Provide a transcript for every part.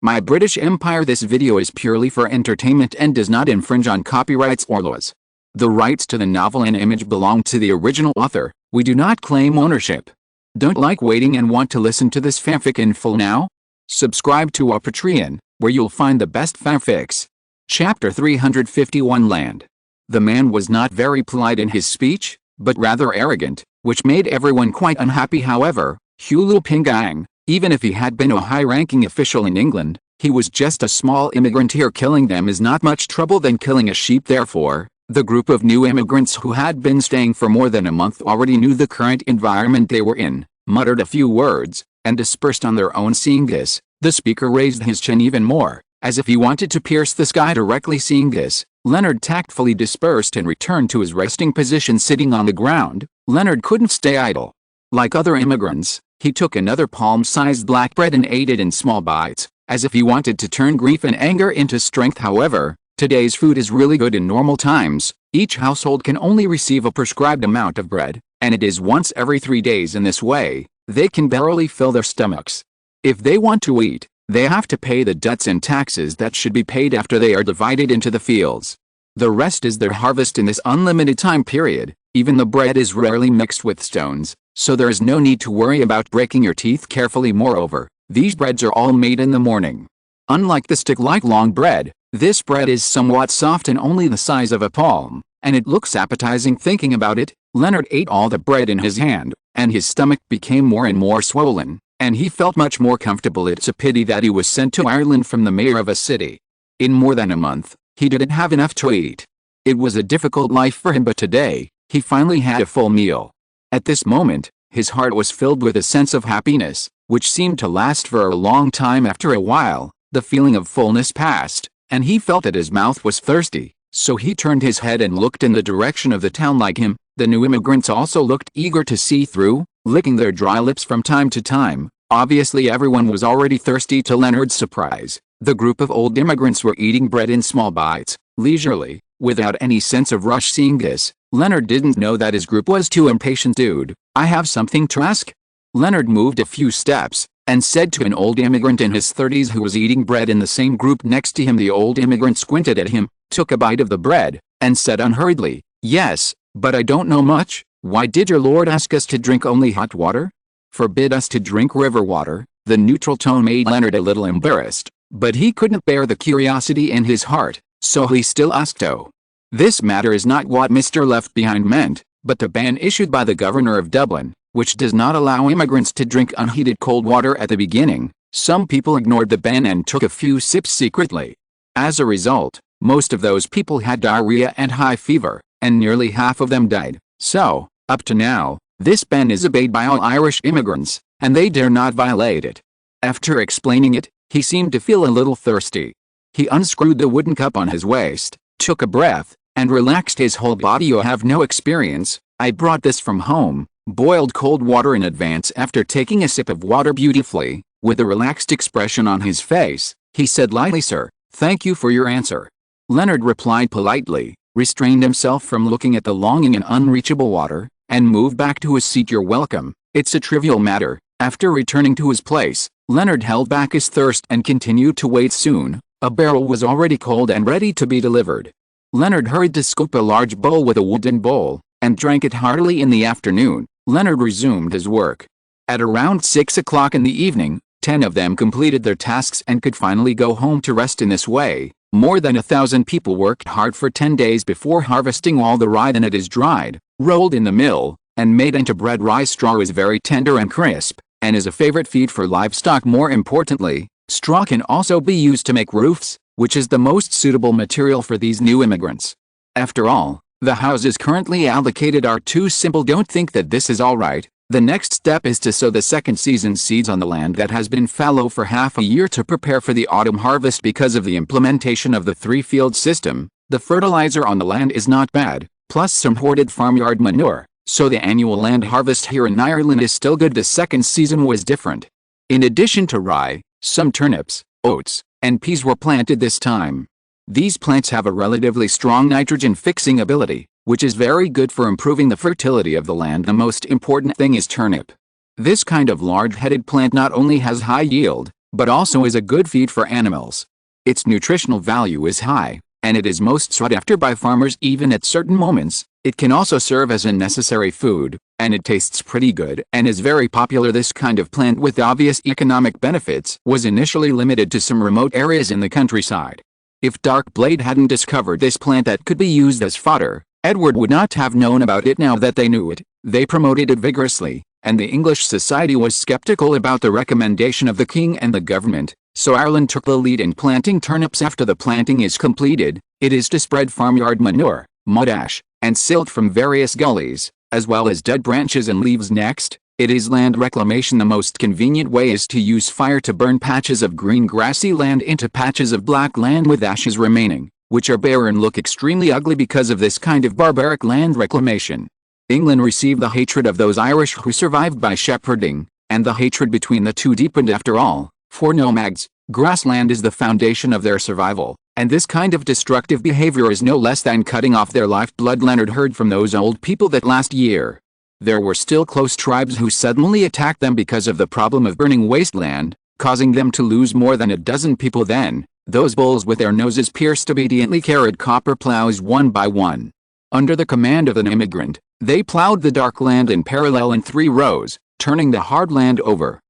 My British Empire. This video is purely for entertainment and does not infringe on copyrights or laws. The rights to the novel and image belong to the original author. We do not claim ownership. Don't like waiting and want to listen to this fanfic in full now? Subscribe to our Patreon, where you'll find the best fanfics. Chapter 351 Land. The man was not very polite in his speech, but rather arrogant, which made everyone quite unhappy. However, Hulu Pingang, even if he had been a high-ranking official in England, he was just a small immigrant here. Killing them is not much trouble than killing a sheep. Therefore, the group of new immigrants who had been staying for more than a month already knew the current environment they were in, muttered a few words, and dispersed on their own. Seeing this, the speaker raised his chin even more, as if he wanted to pierce the sky directly. Seeing this, Leonard tactfully dispersed and returned to his resting position. Sitting on the ground, Leonard couldn't stay idle. Like other immigrants, he took another palm-sized black bread and ate it in small bites, as if he wanted to turn grief and anger into strength. However, today's food is really good. In normal times, each household can only receive a prescribed amount of bread, and it is once every 3 days. In this way, they can barely fill their stomachs. If they want to eat, they have to pay the debts and taxes that should be paid after they are divided into the fields. The rest is their harvest in this unlimited time period. Even the bread is rarely mixed with stones, so there is no need to worry about breaking your teeth carefully. Moreover, these breads are all made in the morning. Unlike the stick-like long bread, this bread is somewhat soft and only the size of a palm, and it looks appetizing. Thinking about it, Leonard ate all the bread in his hand, and his stomach became more and more swollen, and he felt much more comfortable. It's a pity that he was sent to Ireland from the mayor of a city. In more than a month, he didn't have enough to eat. It was a difficult life for him, but today, he finally had a full meal. At this moment, his heart was filled with a sense of happiness, which seemed to last for a long time. After a while, the feeling of fullness passed, and he felt that his mouth was thirsty, so he turned his head and looked in the direction of the town. Like him, the new immigrants also looked eager to see through, licking their dry lips from time to time. Obviously everyone was already thirsty. To Leonard's surprise, the group of old immigrants were eating bread in small bites, leisurely, without any sense of rush. Seeing this, Leonard didn't know that his group was too impatient. Dude, I have something to ask. Leonard moved a few steps, and said to an old immigrant in his 30s who was eating bread in the same group next to him. The old immigrant squinted at him, took a bite of the bread, and said unhurriedly, "Yes, but I don't know much. Why did your lord ask us to drink only hot water? Forbid us to drink river water?" The neutral tone made Leonard a little embarrassed, but he couldn't bear the curiosity in his heart, so he still asked. "Oh, this matter is not what Mr. Left Behind meant, but the ban issued by the governor of Dublin, which does not allow immigrants to drink unheated cold water." At the beginning, some people ignored the ban and took a few sips secretly. As a result, most of those people had diarrhea and high fever, and nearly half of them died. So, up to now, this ban is obeyed by all Irish immigrants, and they dare not violate it. After explaining it, he seemed to feel a little thirsty. He unscrewed the wooden cup on his waist, took a breath, and relaxed his whole body. "You have no experience. I brought this from home, boiled cold water in advance." After taking a sip of water beautifully, with a relaxed expression on his face, he said lightly, "Sir, thank you for your answer." Leonard replied politely, restrained himself from looking at the longing and unreachable water, and moved back to his seat. "You're welcome, it's a trivial matter." After returning to his place, Leonard held back his thirst and continued to wait. Soon, a barrel was already cold and ready to be delivered. Leonard hurried to scoop a large bowl with a wooden bowl, and drank it heartily. In the afternoon, Leonard resumed his work. At around 6 o'clock in the evening, 10 of them completed their tasks and could finally go home to rest. In this way, more than 1,000 people worked hard for 10 days before harvesting all the rye. Then it is dried, rolled in the mill, and made into bread. Rye straw is very tender and crisp, and is a favorite feed for livestock. More importantly, straw can also be used to make roofs, which is the most suitable material for these new immigrants. After all, the houses currently allocated are too simple. Don't think that this is alright. The next step is to sow the second season seeds on the land that has been fallow for half a year to prepare for the autumn harvest. Because of the implementation of the 3-field system, the fertilizer on the land is not bad, plus some hoarded farmyard manure, so the annual land harvest here in Ireland is still good. The second season was different. In addition to rye, some turnips, oats, and peas were planted this time. These plants have a relatively strong nitrogen-fixing ability, which is very good for improving the fertility of the land. The most important thing is turnip. This kind of large-headed plant not only has high yield, but also is a good feed for animals. Its nutritional value is high, and it is most sought after by farmers even at certain moments. It can also serve as a necessary food, and it tastes pretty good and is very popular. This kind of plant with obvious economic benefits was initially limited to some remote areas in the countryside. If Dark Blade hadn't discovered this plant that could be used as fodder, Edward would not have known about it. Now that they knew it, they promoted it vigorously, and the English society was skeptical about the recommendation of the king and the government, so Ireland took the lead in planting turnips. After the planting is completed, it is to spread farmyard manure, mud ash, and silt from various gullies, as well as dead branches and leaves. Next, it is land reclamation. The most convenient way is to use fire to burn patches of green grassy land into patches of black land with ashes remaining, which are bare and look extremely ugly because of this kind of barbaric land reclamation. England received the hatred of those Irish who survived by shepherding, and the hatred between the two deepened. After all, for nomads, grassland is the foundation of their survival, and this kind of destructive behavior is no less than cutting off their lifeblood. Leonard heard from those old people that last year there were still close tribes who suddenly attacked them because of the problem of burning wasteland, causing them to lose more than a dozen people. Then, those bulls with their noses pierced obediently carried copper plows one by one. Under the command of an immigrant, they plowed the dark land in parallel in 3 rows, turning the hard land over.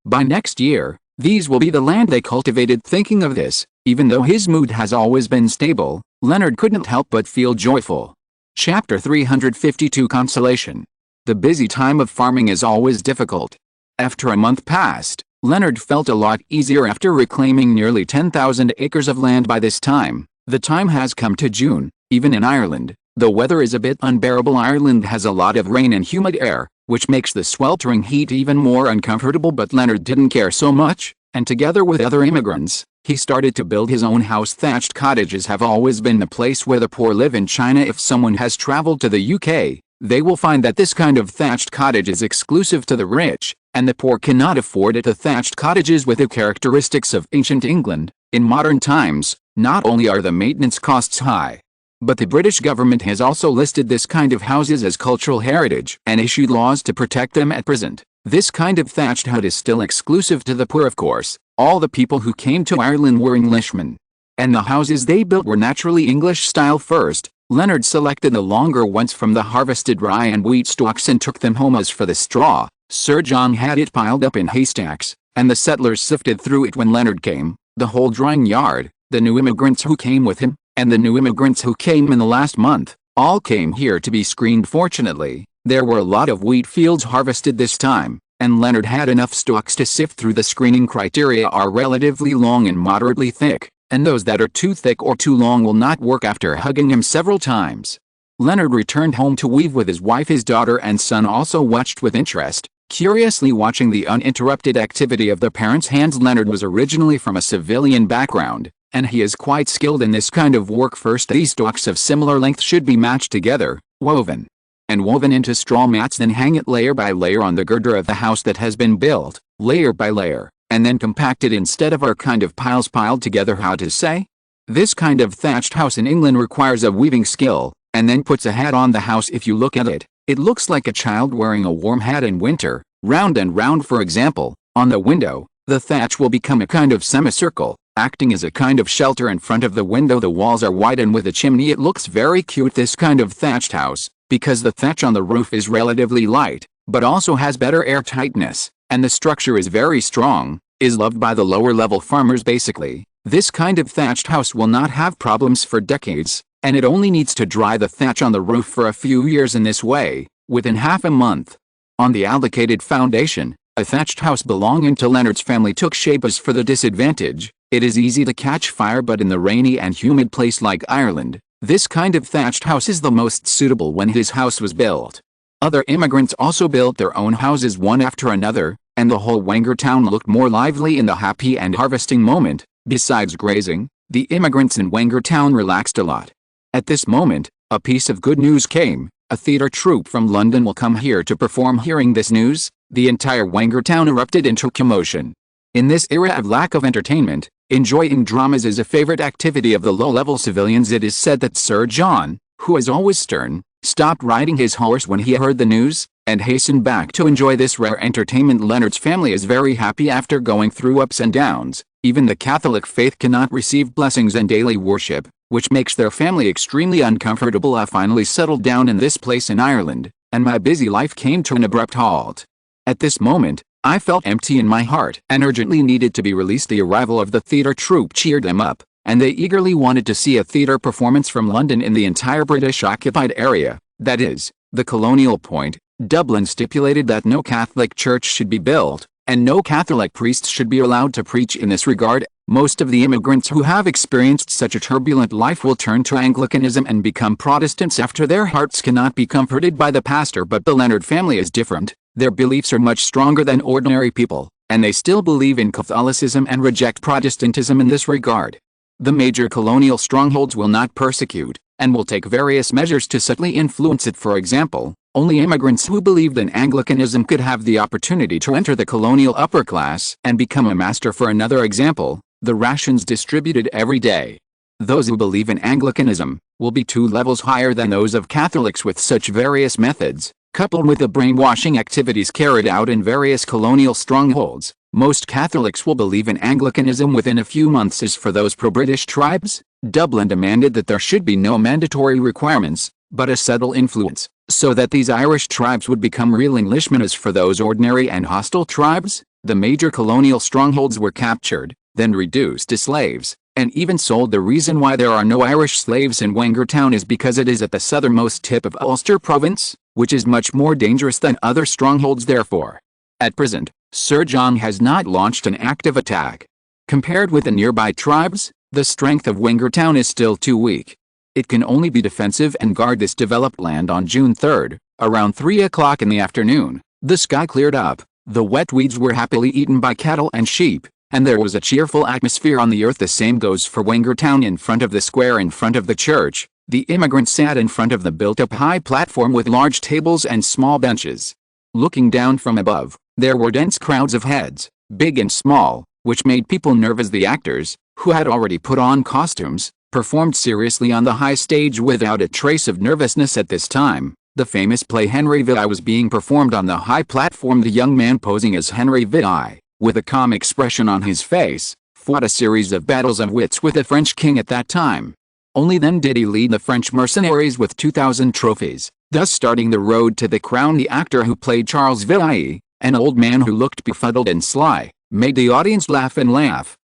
By next year, these will be the land they cultivated. Thinking of this, even though his mood has always been stable, Leonard couldn't help but feel joyful. Chapter 352 Consolation. The busy time of farming is always difficult. After a month passed, Leonard felt a lot easier after reclaiming nearly 10,000 acres of land. By this time, the time has come to June. Even in Ireland, the weather is a bit unbearable. Ireland has a lot of rain and humid air, which makes the sweltering heat even more uncomfortable. But Leonard didn't care so much, and together with other immigrants, he started to build his own house. Thatched cottages have always been the place where the poor live in China. If someone has traveled to the UK, they will find that this kind of thatched cottage is exclusive to the rich, and the poor cannot afford it. The thatched cottages with the characteristics of ancient England. In modern times, not only are the maintenance costs high, but the British government has also listed this kind of houses as cultural heritage and issued laws to protect them at present. This kind of thatched hut is still exclusive to the poor. Of course, all the people who came to Ireland were Englishmen, and the houses they built were naturally English style. First, Leonard selected the longer ones from the harvested rye and wheat stalks and took them home. As for the straw, Sir John had it piled up in haystacks, and the settlers sifted through it when Leonard came. The whole drying yard, the new immigrants who came with him, and the new immigrants who came in the last month, all came here to be screened. Fortunately, there were a lot of wheat fields harvested this time, and Leonard had enough stalks to sift through. The screening criteria are relatively long and moderately thick, and those that are too thick or too long will not work. After hugging him several times, Leonard returned home to weave with his wife. His daughter and son also watched with interest, curiously watching the uninterrupted activity of their parents' hands. Leonard was originally from a civilian background, and he is quite skilled in this kind of work. First, these stalks of similar length should be matched together, woven into straw mats, then hang it layer by layer on the girder of the house that has been built, layer by layer, and then compacted instead of our kind of piles piled together. How to say? This kind of thatched house in England requires a weaving skill, and then puts a hat on the house. If you look at it, it looks like a child wearing a warm hat in winter, round and round. For example, on the window, the thatch will become a kind of semicircle, acting as a kind of shelter in front of the window. The walls are white and with a chimney. It looks very cute. This kind of thatched house, because the thatch on the roof is relatively light, but also has better air tightness, and the structure is very strong, is loved by the lower level farmers. Basically, this kind of thatched house will not have problems for decades, and it only needs to dry the thatch on the roof for a few years. In this way, within half a month, on the allocated foundation, a thatched house belonging to Leonard's family took shape. As for the disadvantage, it is easy to catch fire, but in the rainy and humid place like Ireland, this kind of thatched house is the most suitable. When his house was built, other immigrants also built their own houses one after another, and the whole Wenger town looked more lively in the happy and harvesting moment. Besides grazing, the immigrants in Wenger town relaxed a lot. At this moment, a piece of good news came. A theater troupe from London will come here to perform. Hearing this news, the entire Wenger town erupted into commotion. In this era of lack of entertainment, enjoying dramas is a favorite activity of the low-level civilians. It is said that Sir John, who is always stern, stopped riding his horse when he heard the news, and hastened back to enjoy this rare entertainment. Leonard's family is very happy after going through ups and downs. Even the Catholic faith cannot receive blessings and daily worship, which makes their family extremely uncomfortable. I finally settled down in this place in Ireland, and my busy life came to an abrupt halt. At this moment, I felt empty in my heart and urgently needed to be released. The arrival of the theatre troupe cheered them up, and they eagerly wanted to see a theatre performance from London in the entire British-occupied area, that is, the colonial point. Dublin stipulated that no Catholic church should be built, and no Catholic priests should be allowed to preach in this regard. Most of the immigrants who have experienced such a turbulent life will turn to Anglicanism and become Protestants after their hearts cannot be comforted by the pastor. But the Leonard family is different. Their beliefs are much stronger than ordinary people, and they still believe in Catholicism and reject Protestantism in this regard. The major colonial strongholds will not persecute, and will take various measures to subtly influence it. For example, only immigrants who believed in Anglicanism could have the opportunity to enter the colonial upper class and become a master. For another example, the rations distributed every day. Those who believe in Anglicanism will be 2 levels higher than those of Catholics. With such various methods, coupled with the brainwashing activities carried out in various colonial strongholds, most Catholics will believe in Anglicanism within a few months. As for those pro-British tribes, Dublin demanded that there should be no mandatory requirements, but a subtle influence, so that these Irish tribes would become real Englishmen. As for those ordinary and hostile tribes, the major colonial strongholds were captured, then reduced to slaves, and even sold. The reason why there are no Irish slaves in Wengertown is because it is at the southernmost tip of Ulster Province, which is much more dangerous than other strongholds. Therefore, at present, Sir John has not launched an active attack. Compared with the nearby tribes, the strength of Wengertown is still too weak. It can only be defensive and guard this developed land. On June 3rd, around 3 o'clock in the afternoon, the sky cleared up, the wet weeds were happily eaten by cattle and sheep, and there was a cheerful atmosphere on the earth. The same goes for Wengertown. In front of the square in front of the church, the immigrants sat in front of the built-up high platform with large tables and small benches. Looking down from above, there were dense crowds of heads, big and small, which made people nervous. The actors, who had already put on costumes, performed seriously on the high stage without a trace of nervousness. At this time, the famous play Henry VIII was being performed on the high platform. The young man posing as Henry VIII, with a calm expression on his face, fought a series of battles of wits with the French king at that time. Only then did he lead the French mercenaries with 2,000 trophies, thus starting the road to the crown. The actor who played Charles VIII, an old man who looked befuddled and sly, made the audience laugh,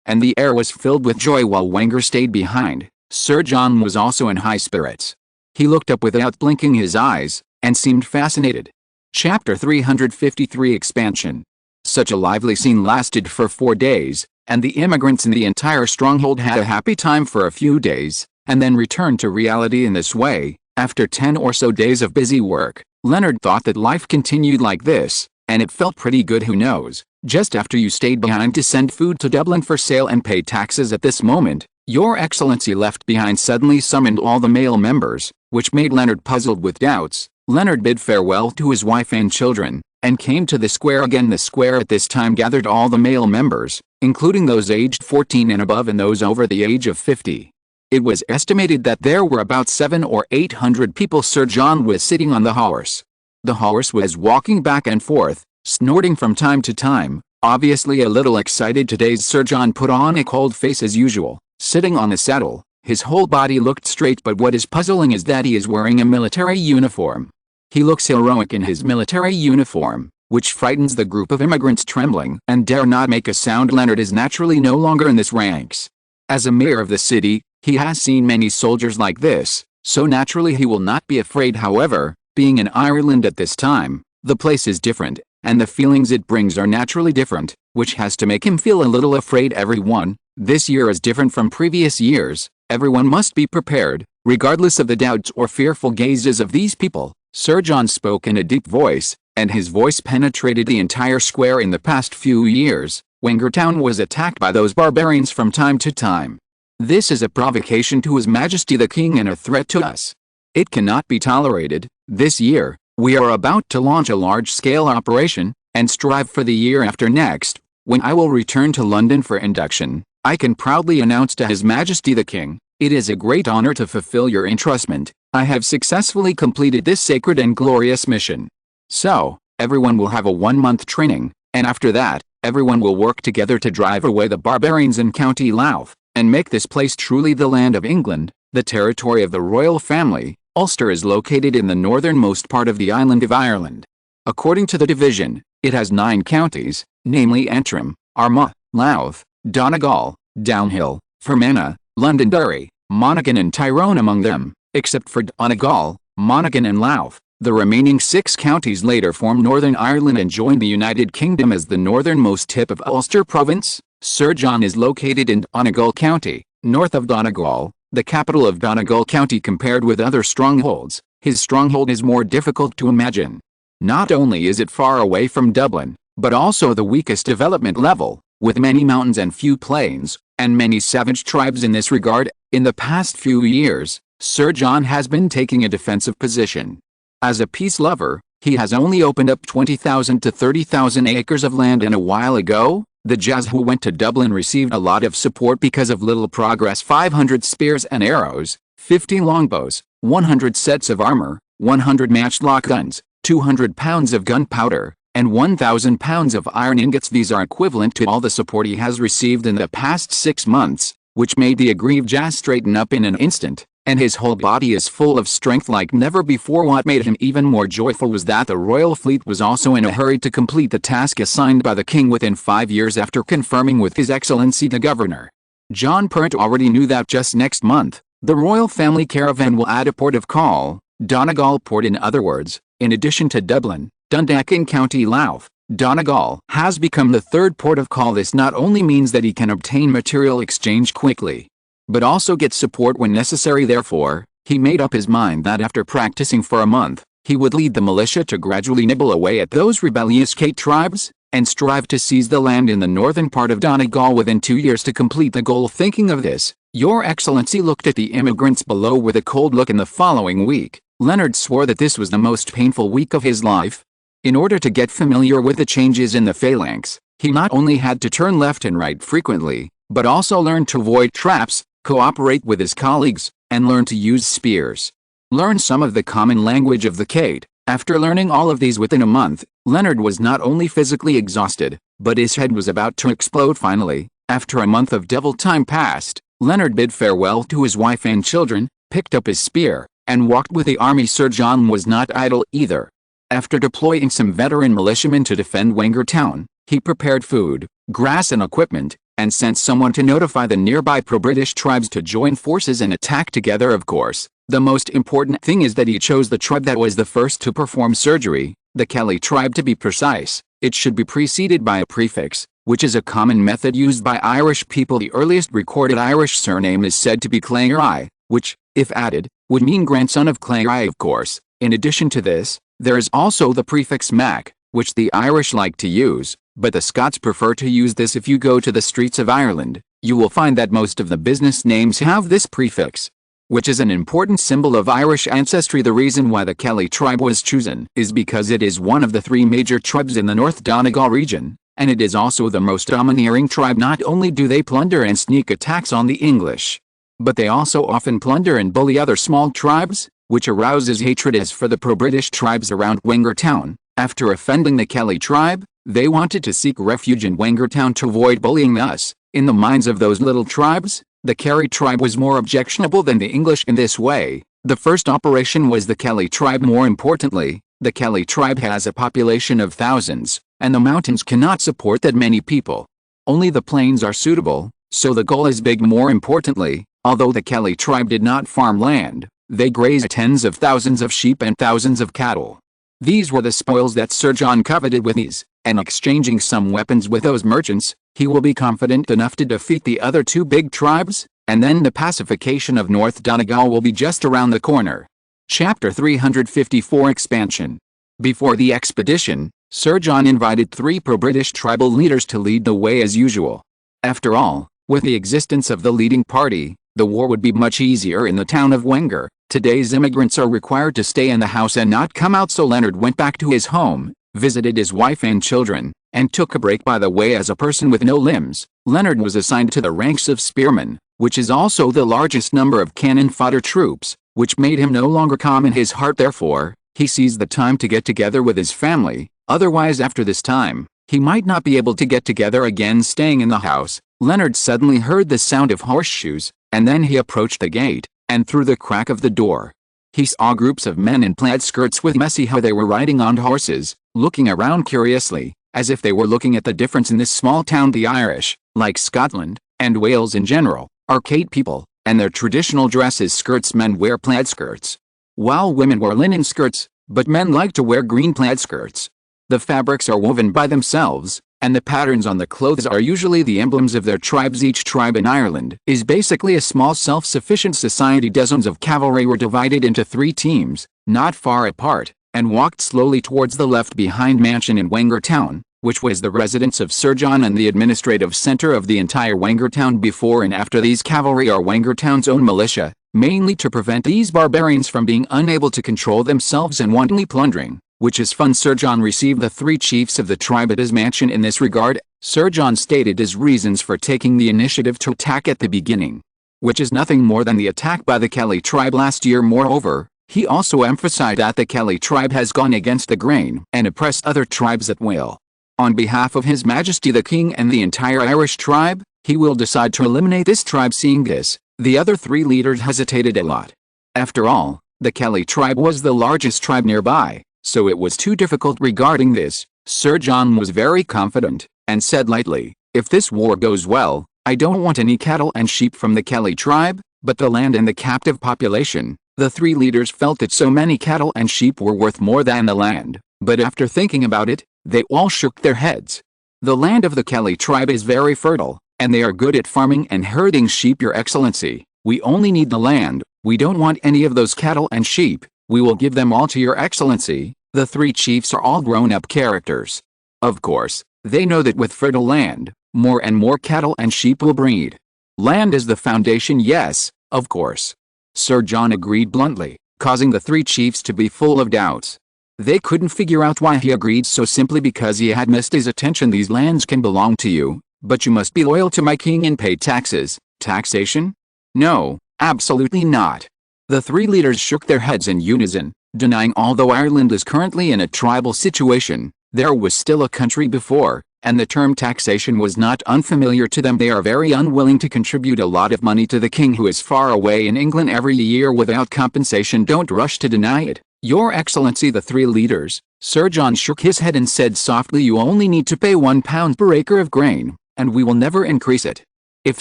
and the air was filled with joy while Wenger stayed behind. Sir John was also in high spirits. He looked up without blinking his eyes, and seemed fascinated. Chapter 353 Expansion. Such a lively scene lasted for 4 days, and the immigrants in the entire stronghold had a happy time for a few days, and then returned to reality. In this way, after 10 or so days of busy work, Leonard thought that life continued like this, and it felt pretty good. Who knows, just after you stayed behind to send food to Dublin for sale and pay taxes, at this moment, Your Excellency left behind suddenly summoned all the male members, which made Leonard puzzled with doubts. Leonard bid farewell to his wife and children, and came to the square again. The square at this time gathered all the male members, including those aged 14 and above and those over the age of 50. It was estimated that there were about 700 or 800 people. Sir John was sitting on the horse. The horse was walking back and forth, snorting from time to time, obviously a little excited. Today's Sir John put on a cold face as usual, sitting on the saddle. His whole body looked straight, but what is puzzling is that he is wearing a military uniform. He looks heroic in his military uniform, which frightens the group of immigrants trembling and dare not make a sound. Leonard is naturally no longer in this ranks. As a mayor of the city, he has seen many soldiers like this, so naturally he will not be afraid. However, being in Ireland at this time, the place is different, and the feelings it brings are naturally different, which has to make him feel a little afraid. Everyone, this year is different from previous years. Everyone must be prepared, regardless of the doubts or fearful gazes of these people. Sir John spoke in a deep voice, and his voice penetrated the entire square. In the past few years, Wengertown was attacked by those barbarians from time to time. This is a provocation to His Majesty the King and a threat to us. It cannot be tolerated. This year, we are about to launch a large-scale operation, and strive for the year after next, when I will return to London for induction. I can proudly announce to His Majesty the King, it is a great honor to fulfill your entrustment. I have successfully completed this sacred and glorious mission. So, everyone will have a 1-month training, and after that, everyone will work together to drive away the barbarians in County Louth, and make this place truly the land of England, the territory of the royal family. Ulster is located in the northernmost part of the island of Ireland. According to the division, it has 9 counties, namely Antrim, Armagh, Louth, Donegal, Downhill, Fermanagh, Londonderry, Monaghan and Tyrone among them, except for Donegal, Monaghan and Louth. The remaining 6 counties later formed Northern Ireland and joined the United Kingdom as the northernmost tip of Ulster Province. Sir John is located in Donegal County, north of Donegal, the capital of Donegal County. Compared with other strongholds, his stronghold is more difficult to imagine. Not only is it far away from Dublin, but also the weakest development level, with many mountains and few plains, and many savage tribes in this regard. In the past few years, Sir John has been taking a defensive position. As a peace lover, he has only opened up 20,000 to 30,000 acres of land, and a while ago, the Jazz who went to Dublin received a lot of support because of little progress. 500 spears and arrows, 50 longbows, 100 sets of armor, 100 matchlock guns, 200 pounds of gunpowder, and 1,000 pounds of iron ingots. These are equivalent to all the support he has received in the past 6 months, which made the aggrieved Jazz straighten up in an instant, and his whole body is full of strength like never before. What made him even more joyful was that the royal fleet was also in a hurry to complete the task assigned by the king within 5 years after confirming with His Excellency the Governor. John Perrott already knew that just next month, the royal family caravan will add a port of call, Donegal Port. In other words, in addition to Dublin, Dundalk in County Louth, Donegal has become the 3rd port of call. This not only means that he can obtain material exchange quickly, but also get support when necessary. Therefore, he made up his mind that after practicing for a month, he would lead the militia to gradually nibble away at those rebellious Celtic tribes, and strive to seize the land in the northern part of Donegal within 2 years to complete the goal. Thinking of this, Your Excellency looked at the immigrants below with a cold look. In the following week, Leonard swore that this was the most painful week of his life. In order to get familiar with the changes in the phalanx, he not only had to turn left and right frequently, but also learn to avoid traps, cooperate with his colleagues, and learn to use spears. Learn some of the common language of the Celtic. After learning all of these within a month, Leonard was not only physically exhausted, but his head was about to explode. Finally, after a month of devil time passed, Leonard bid farewell to his wife and children, picked up his spear, and walked with the army. Sir John was not idle either. After deploying some veteran militiamen to defend Wenger Town, he prepared food, grass and equipment, and sent someone to notify the nearby pro-British tribes to join forces and attack together. Of course, the most important thing is that he chose the tribe that was the first to perform surgery, the Kelly tribe to be precise. It should be preceded by a prefix, which is a common method used by Irish people. The earliest recorded Irish surname is said to be Clary, which, if added, would mean grandson of Clary. Of course, in addition to this, there is also the prefix Mac, which the Irish like to use, but the Scots prefer to use this. If you go to the streets of Ireland, you will find that most of the business names have this prefix, which is an important symbol of Irish ancestry. The reason why the Kelly tribe was chosen is because it is one of the 3 major tribes in the North Donegal region, and it is also the most domineering tribe. Not only do they plunder and sneak attacks on the English, but they also often plunder and bully other small tribes, which arouses hatred as for the pro-British tribes around Wenger Town. After offending the Kelly tribe, they wanted to seek refuge in Wenger Town to avoid bullying. Thus, in the minds of those little tribes, the Kerry tribe was more objectionable than the English. In this way, the first operation was the Kelly tribe. More importantly, the Kelly tribe has a population of thousands, and the mountains cannot support that many people. Only the plains are suitable, so the goal is big. More importantly, although the Kelly tribe did not farm land, they grazed tens of thousands of sheep and thousands of cattle. These were the spoils that Sir John coveted with ease, and exchanging some weapons with those merchants, he will be confident enough to defeat the other 2 big tribes, and then the pacification of North Donegal will be just around the corner. Chapter 354 Expansion. Before the expedition, Sir John invited 3 pro-British tribal leaders to lead the way as usual. After all, with the existence of the leading party, the war would be much easier in the town of Wenger. Today's immigrants are required to stay in the house and not come out. So Leonard went back to his home, visited his wife and children, and took a break. By the way, as a person with no limbs, Leonard was assigned to the ranks of spearmen, which is also the largest number of cannon fodder troops, which made him no longer calm in his heart. Therefore, He sees the time to get together with his family, otherwise after this time, he might not be able to get together again. Staying in the house, Leonard suddenly heard the sound of horseshoes, and then he approached the gate, and through the crack of the door, he saw groups of men in plaid skirts with messy hair. They were riding on horses, looking around curiously, as if they were looking at the difference in this small town. The Irish, like Scotland, and Wales in general, are Caite people, and their traditional dress is skirts. Men wear plaid skirts, while women wear linen skirts, but men like to wear green plaid skirts. The fabrics are woven by themselves, and the patterns on the clothes are usually the emblems of their tribes. Each tribe in Ireland is basically a small self-sufficient society. Dozens of cavalry were divided into 3 teams, not far apart, and walked slowly towards the left-behind mansion in Wangertown, which was the residence of Sir John and the administrative center of the entire Wangertown. Before and after these cavalry are Wangertown's own militia, mainly to prevent these barbarians from being unable to control themselves and wantonly plundering, which is fun. Sir John received the 3 chiefs of the tribe at his mansion. In this regard, Sir John stated his reasons for taking the initiative to attack at the beginning, which is nothing more than the attack by the Kelly tribe last year. Moreover, he also emphasized that the Kelly tribe has gone against the grain and oppressed other tribes at will. On behalf of His Majesty the King and the entire Irish tribe, he will decide to eliminate this tribe. Seeing this, the other 3 leaders hesitated a lot. After all, the Kelly tribe was the largest tribe nearby, so it was too difficult. Regarding this, Sir John was very confident, and said lightly, "If this war goes well, I don't want any cattle and sheep from the Kelly tribe, but the land and the captive population." The 3 leaders felt that so many cattle and sheep were worth more than the land, but after thinking about it, they all shook their heads. The land of the Kelly tribe is very fertile, and they are good at farming and herding sheep. Your Excellency, we only need the land, we don't want any of those cattle and sheep, we will give them all to Your Excellency. The 3 chiefs are all grown-up characters. Of course, they know that with fertile land, more and more cattle and sheep will breed. Land is the foundation. Yes, of course. Sir John agreed bluntly, causing the 3 chiefs to be full of doubts. They couldn't figure out why he agreed so simply because he had missed his attention. These lands can belong to you, but you must be loyal to my king and pay taxes. Taxation? No, absolutely not. The 3 leaders shook their heads in unison, denying although Ireland is currently in a tribal situation, there was still a country before, and the term taxation was not unfamiliar to them. They are very unwilling to contribute a lot of money to the king who is far away in England every year without compensation. Don't rush to deny it, Your Excellency. The 3 leaders, Sir John shook his head and said softly, "You only need to pay £1 per acre of grain, and we will never increase it. If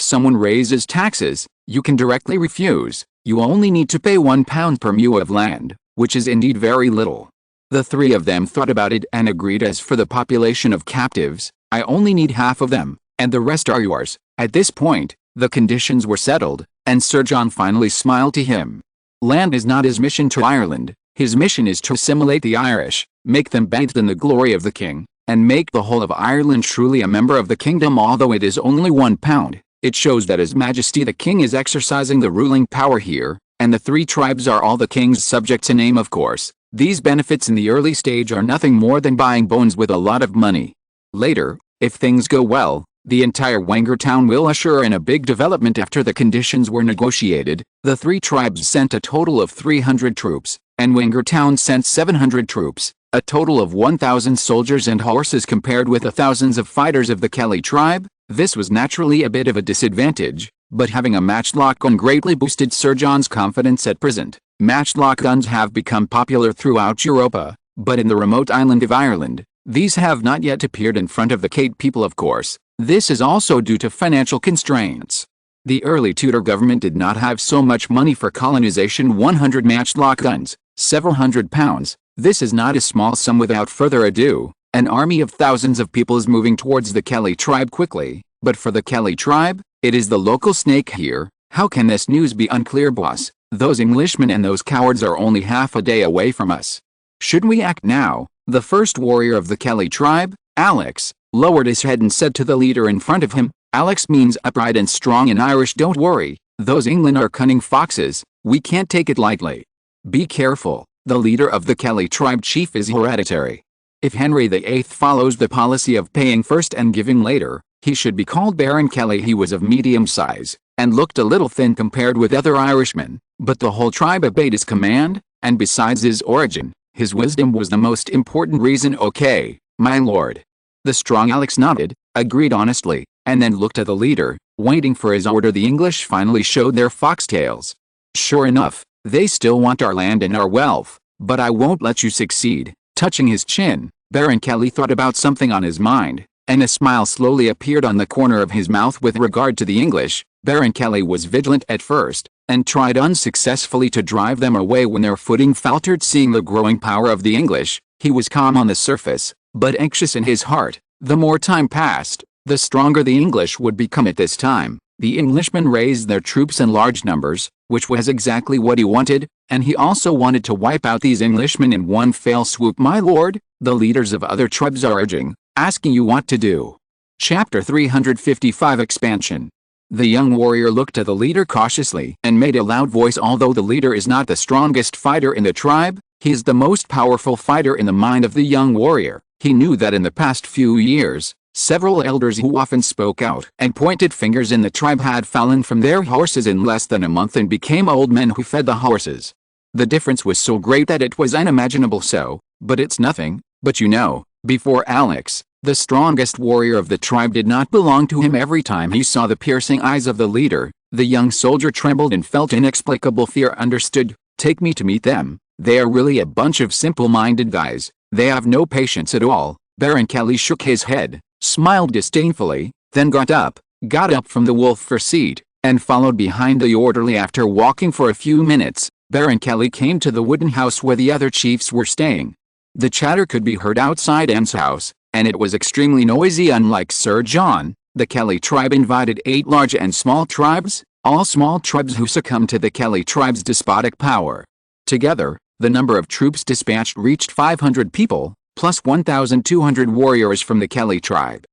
someone raises taxes, you can directly refuse. You only need to pay £1 per mu of land, which is indeed very little." The 3 of them thought about it and agreed. As for the population of captives, I only need half of them, and the rest are yours. At this point, the conditions were settled, and Sir John finally smiled to him. Land is not his mission to Ireland. His mission is to assimilate the Irish, make them bathed in the glory of the king, and make the whole of Ireland truly a member of the kingdom. Although it is only £1, it shows that His Majesty the King is exercising the ruling power here, and the 3 tribes are all the king's subjects in name. Of course, these benefits in the early stage are nothing more than buying bones with a lot of money. Later, if things go well, the entire Wangertown will usher in a big development. After the conditions were negotiated, the 3 tribes sent a total of 300 troops, and Wangertown sent 700 troops, a total of 1,000 soldiers and horses compared with the thousands of fighters of the Kelly tribe. This was naturally a bit of a disadvantage, but having a matchlock gun greatly boosted Sir John's confidence. At present, matchlock guns have become popular throughout Europa, but in the remote island of Ireland, these have not yet appeared in front of the Caite people. Of course, this is also due to financial constraints. The early Tudor government did not have so much money for colonization. 100 matchlock guns, several £100. This is not a small sum. Without further ado, an army of thousands of people is moving towards the Kelly tribe quickly, but for the Kelly tribe, it is the local snake here. How can this news be unclear, boss? Those Englishmen and those cowards are only half a day away from us. Should we act now? The first warrior of the Kelly tribe, Alex, lowered his head and said to the leader in front of him, "Alex means upright and strong in Irish. Don't worry, those England are cunning foxes, we can't take it lightly. Be careful, the leader of the Kelly tribe chief is hereditary. If Henry VIII follows the policy of paying first and giving later, he should be called Baron Kelly." He was of medium size, and looked a little thin compared with other Irishmen, but the whole tribe obeyed his command, and besides his origin, His wisdom was the most important reason. Okay, my lord. The strong Alex nodded, agreed honestly, and then looked at the leader, waiting for his order. The English finally showed their foxtails. Sure enough, they still want our land and our wealth, but I won't let you succeed. Touching his chin, Baron Kelly thought about something on his mind, and a smile slowly appeared on the corner of his mouth. With regard to the English, Baron Kelly was vigilant at first, and tried unsuccessfully to drive them away when their footing faltered. Seeing the growing power of the English, he was calm on the surface, but anxious in his heart. The more time passed, the stronger the English would become. At this time, the Englishmen raised their troops in large numbers, which was exactly what he wanted, and he also wanted to wipe out these Englishmen in one fell swoop. My lord, the leaders of other tribes are urging, asking you what to do. Chapter 355 Expansion. The young warrior looked at the leader cautiously and made a loud voice. Although the leader is not the strongest fighter in the tribe, he is the most powerful fighter in the mind of the young warrior. He knew that in the past few years, several elders who often spoke out and pointed fingers in the tribe had fallen from their horses in less than a month and became old men who fed the horses. The difference was so great that it was unimaginable. So, but it's nothing. But you know, before Alex, the strongest warrior of the tribe did not belong to him. Every time he saw the piercing eyes of the leader, the young soldier trembled and felt inexplicable fear. Understood, take me to meet them. They are really a bunch of simple-minded guys. They have no patience at all. Baron Kelly shook his head, smiled disdainfully, then got up from the wolf fur seat, and followed behind the orderly. After walking for a few minutes, Baron Kelly came to the wooden house where the other chiefs were staying. The chatter could be heard outside Anne's house, and it was extremely noisy. Unlike Sir John, the Kelly tribe invited 8 large and small tribes, all small tribes who succumbed to the Kelly tribe's despotic power. Together, the number of troops dispatched reached 500 people, plus 1,200 warriors from the Kelly tribe.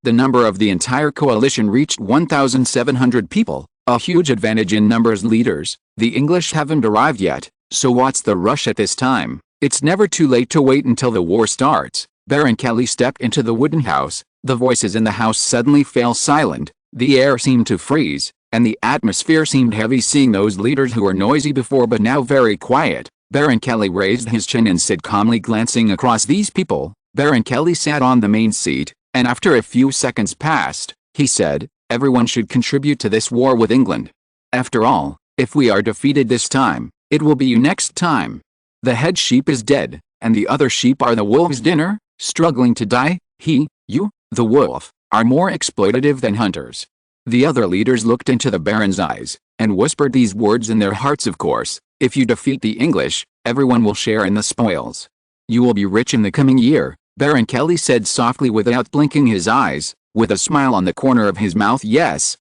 The number of the entire coalition reached 1,700 people, a huge advantage in numbers. Leaders, the English haven't arrived yet, so what's the rush at this time? It's never too late to wait until the war starts. Baron Kelly stepped into the wooden house. The voices in the house suddenly fell silent, the air seemed to freeze, and the atmosphere seemed heavy. Seeing those leaders who were noisy before but now very quiet, Baron Kelly raised his chin and said calmly, glancing across these people. Baron Kelly sat on the main seat, and after a few seconds passed, he said, everyone should contribute to this war with England. After all, if we are defeated this time, it will be you next time. The head sheep is dead, and the other sheep are the wolf's dinner, struggling to die. You, the wolf, are more exploitative than hunters. The other leaders looked into the Baron's eyes, and whispered these words in their hearts. Of course, if you defeat the English, everyone will share in the spoils. You will be rich in the coming year, Baron Kelly said softly without blinking his eyes, with a smile on the corner of his mouth. Yes,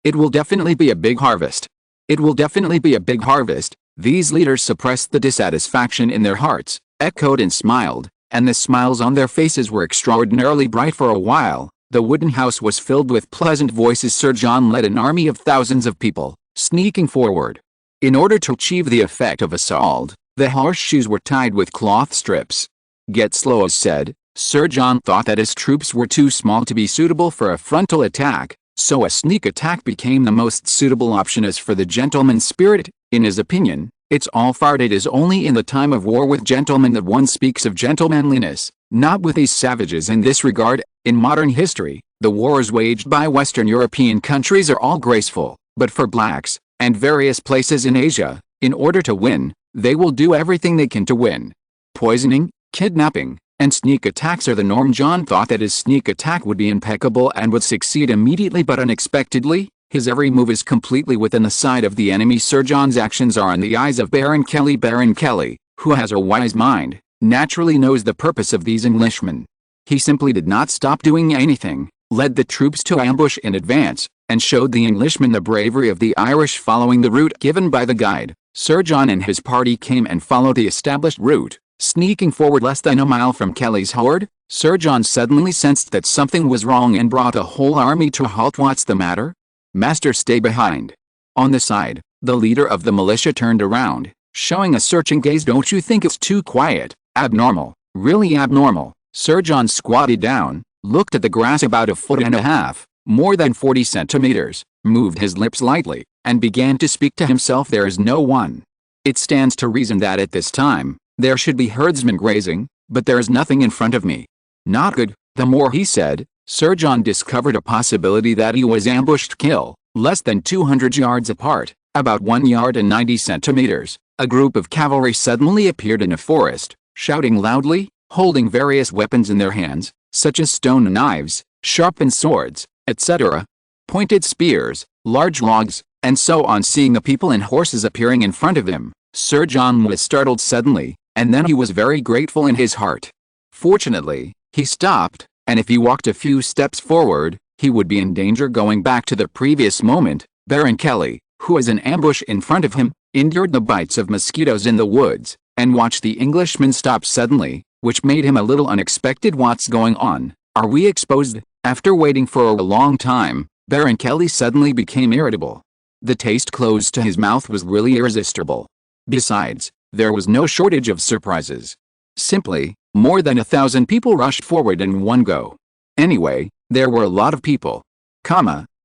it will definitely be a big harvest. It will definitely be a big harvest. These leaders suppressed the dissatisfaction in their hearts, echoed and smiled, and the smiles on their faces were extraordinarily bright. For a while, the wooden house was filled with pleasant voices. Sir John led an army of thousands of people, sneaking forward. In order to achieve the effect of assault, the horseshoes were tied with cloth strips. Get slow, said. Sir John thought that his troops were too small to be suitable for a frontal attack, so a sneak attack became the most suitable option. As for the gentleman's spirit, in his opinion, it's all fart. It is only in the time of war with gentlemen that one speaks of gentlemanliness, not with these savages. In this regard, in modern history, the wars waged by Western European countries are all graceful, but for blacks, and various places in Asia, in order to win, they will do everything they can to win. Poisoning, kidnapping, and sneak attacks are the norm. John thought that his sneak attack would be impeccable and would succeed immediately, but unexpectedly, his every move is completely within the sight of the enemy. Sir John's actions are in the eyes of Baron Kelly. Baron Kelly, who has a wise mind, naturally knows the purpose of these Englishmen. He simply did not stop doing anything, led the troops to ambush in advance, and showed the Englishmen the bravery of the Irish. Following the route given by the guide, Sir John and his party came and followed the established route. Sneaking forward less than a mile from Kelly's horde, Sir John suddenly sensed that something was wrong and brought a whole army to a halt. What's the matter? Master, stay behind. On the side, the leader of the militia turned around, showing a searching gaze. Don't you think it's too quiet? Abnormal, really abnormal. Sir John squatted down, looked at the grass about 1.5 feet, more than 40 centimeters, moved his lips lightly, and began to speak to himself. There is no one. It stands to reason that at this time, there should be herdsmen grazing, but there is nothing in front of me. Not good. The more he said, Sir John discovered a possibility that he was ambushed. Kill, less than 200 yards apart, about 1 yard and 90 centimeters, a group of cavalry suddenly appeared in a forest, shouting loudly, holding various weapons in their hands, such as stone knives, sharpened swords, etc., pointed spears, large logs, and so on. Seeing the people and horses appearing in front of him, Sir John was startled suddenly, and then he was very grateful in his heart. Fortunately, he stopped, and if he walked a few steps forward, he would be in danger. Going back to the previous moment, Baron Kelly, who was in ambush in front of him, endured the bites of mosquitoes in the woods, and watched the Englishman stop suddenly, which made him a little unexpected. What's going on? Are we exposed? After waiting for a long time, Baron Kelly suddenly became irritable. The taste close to his mouth was really irresistible. Besides, there was no shortage of surprises. Simply, more than 1,000 people rushed forward in one go. Anyway, there were a lot of people.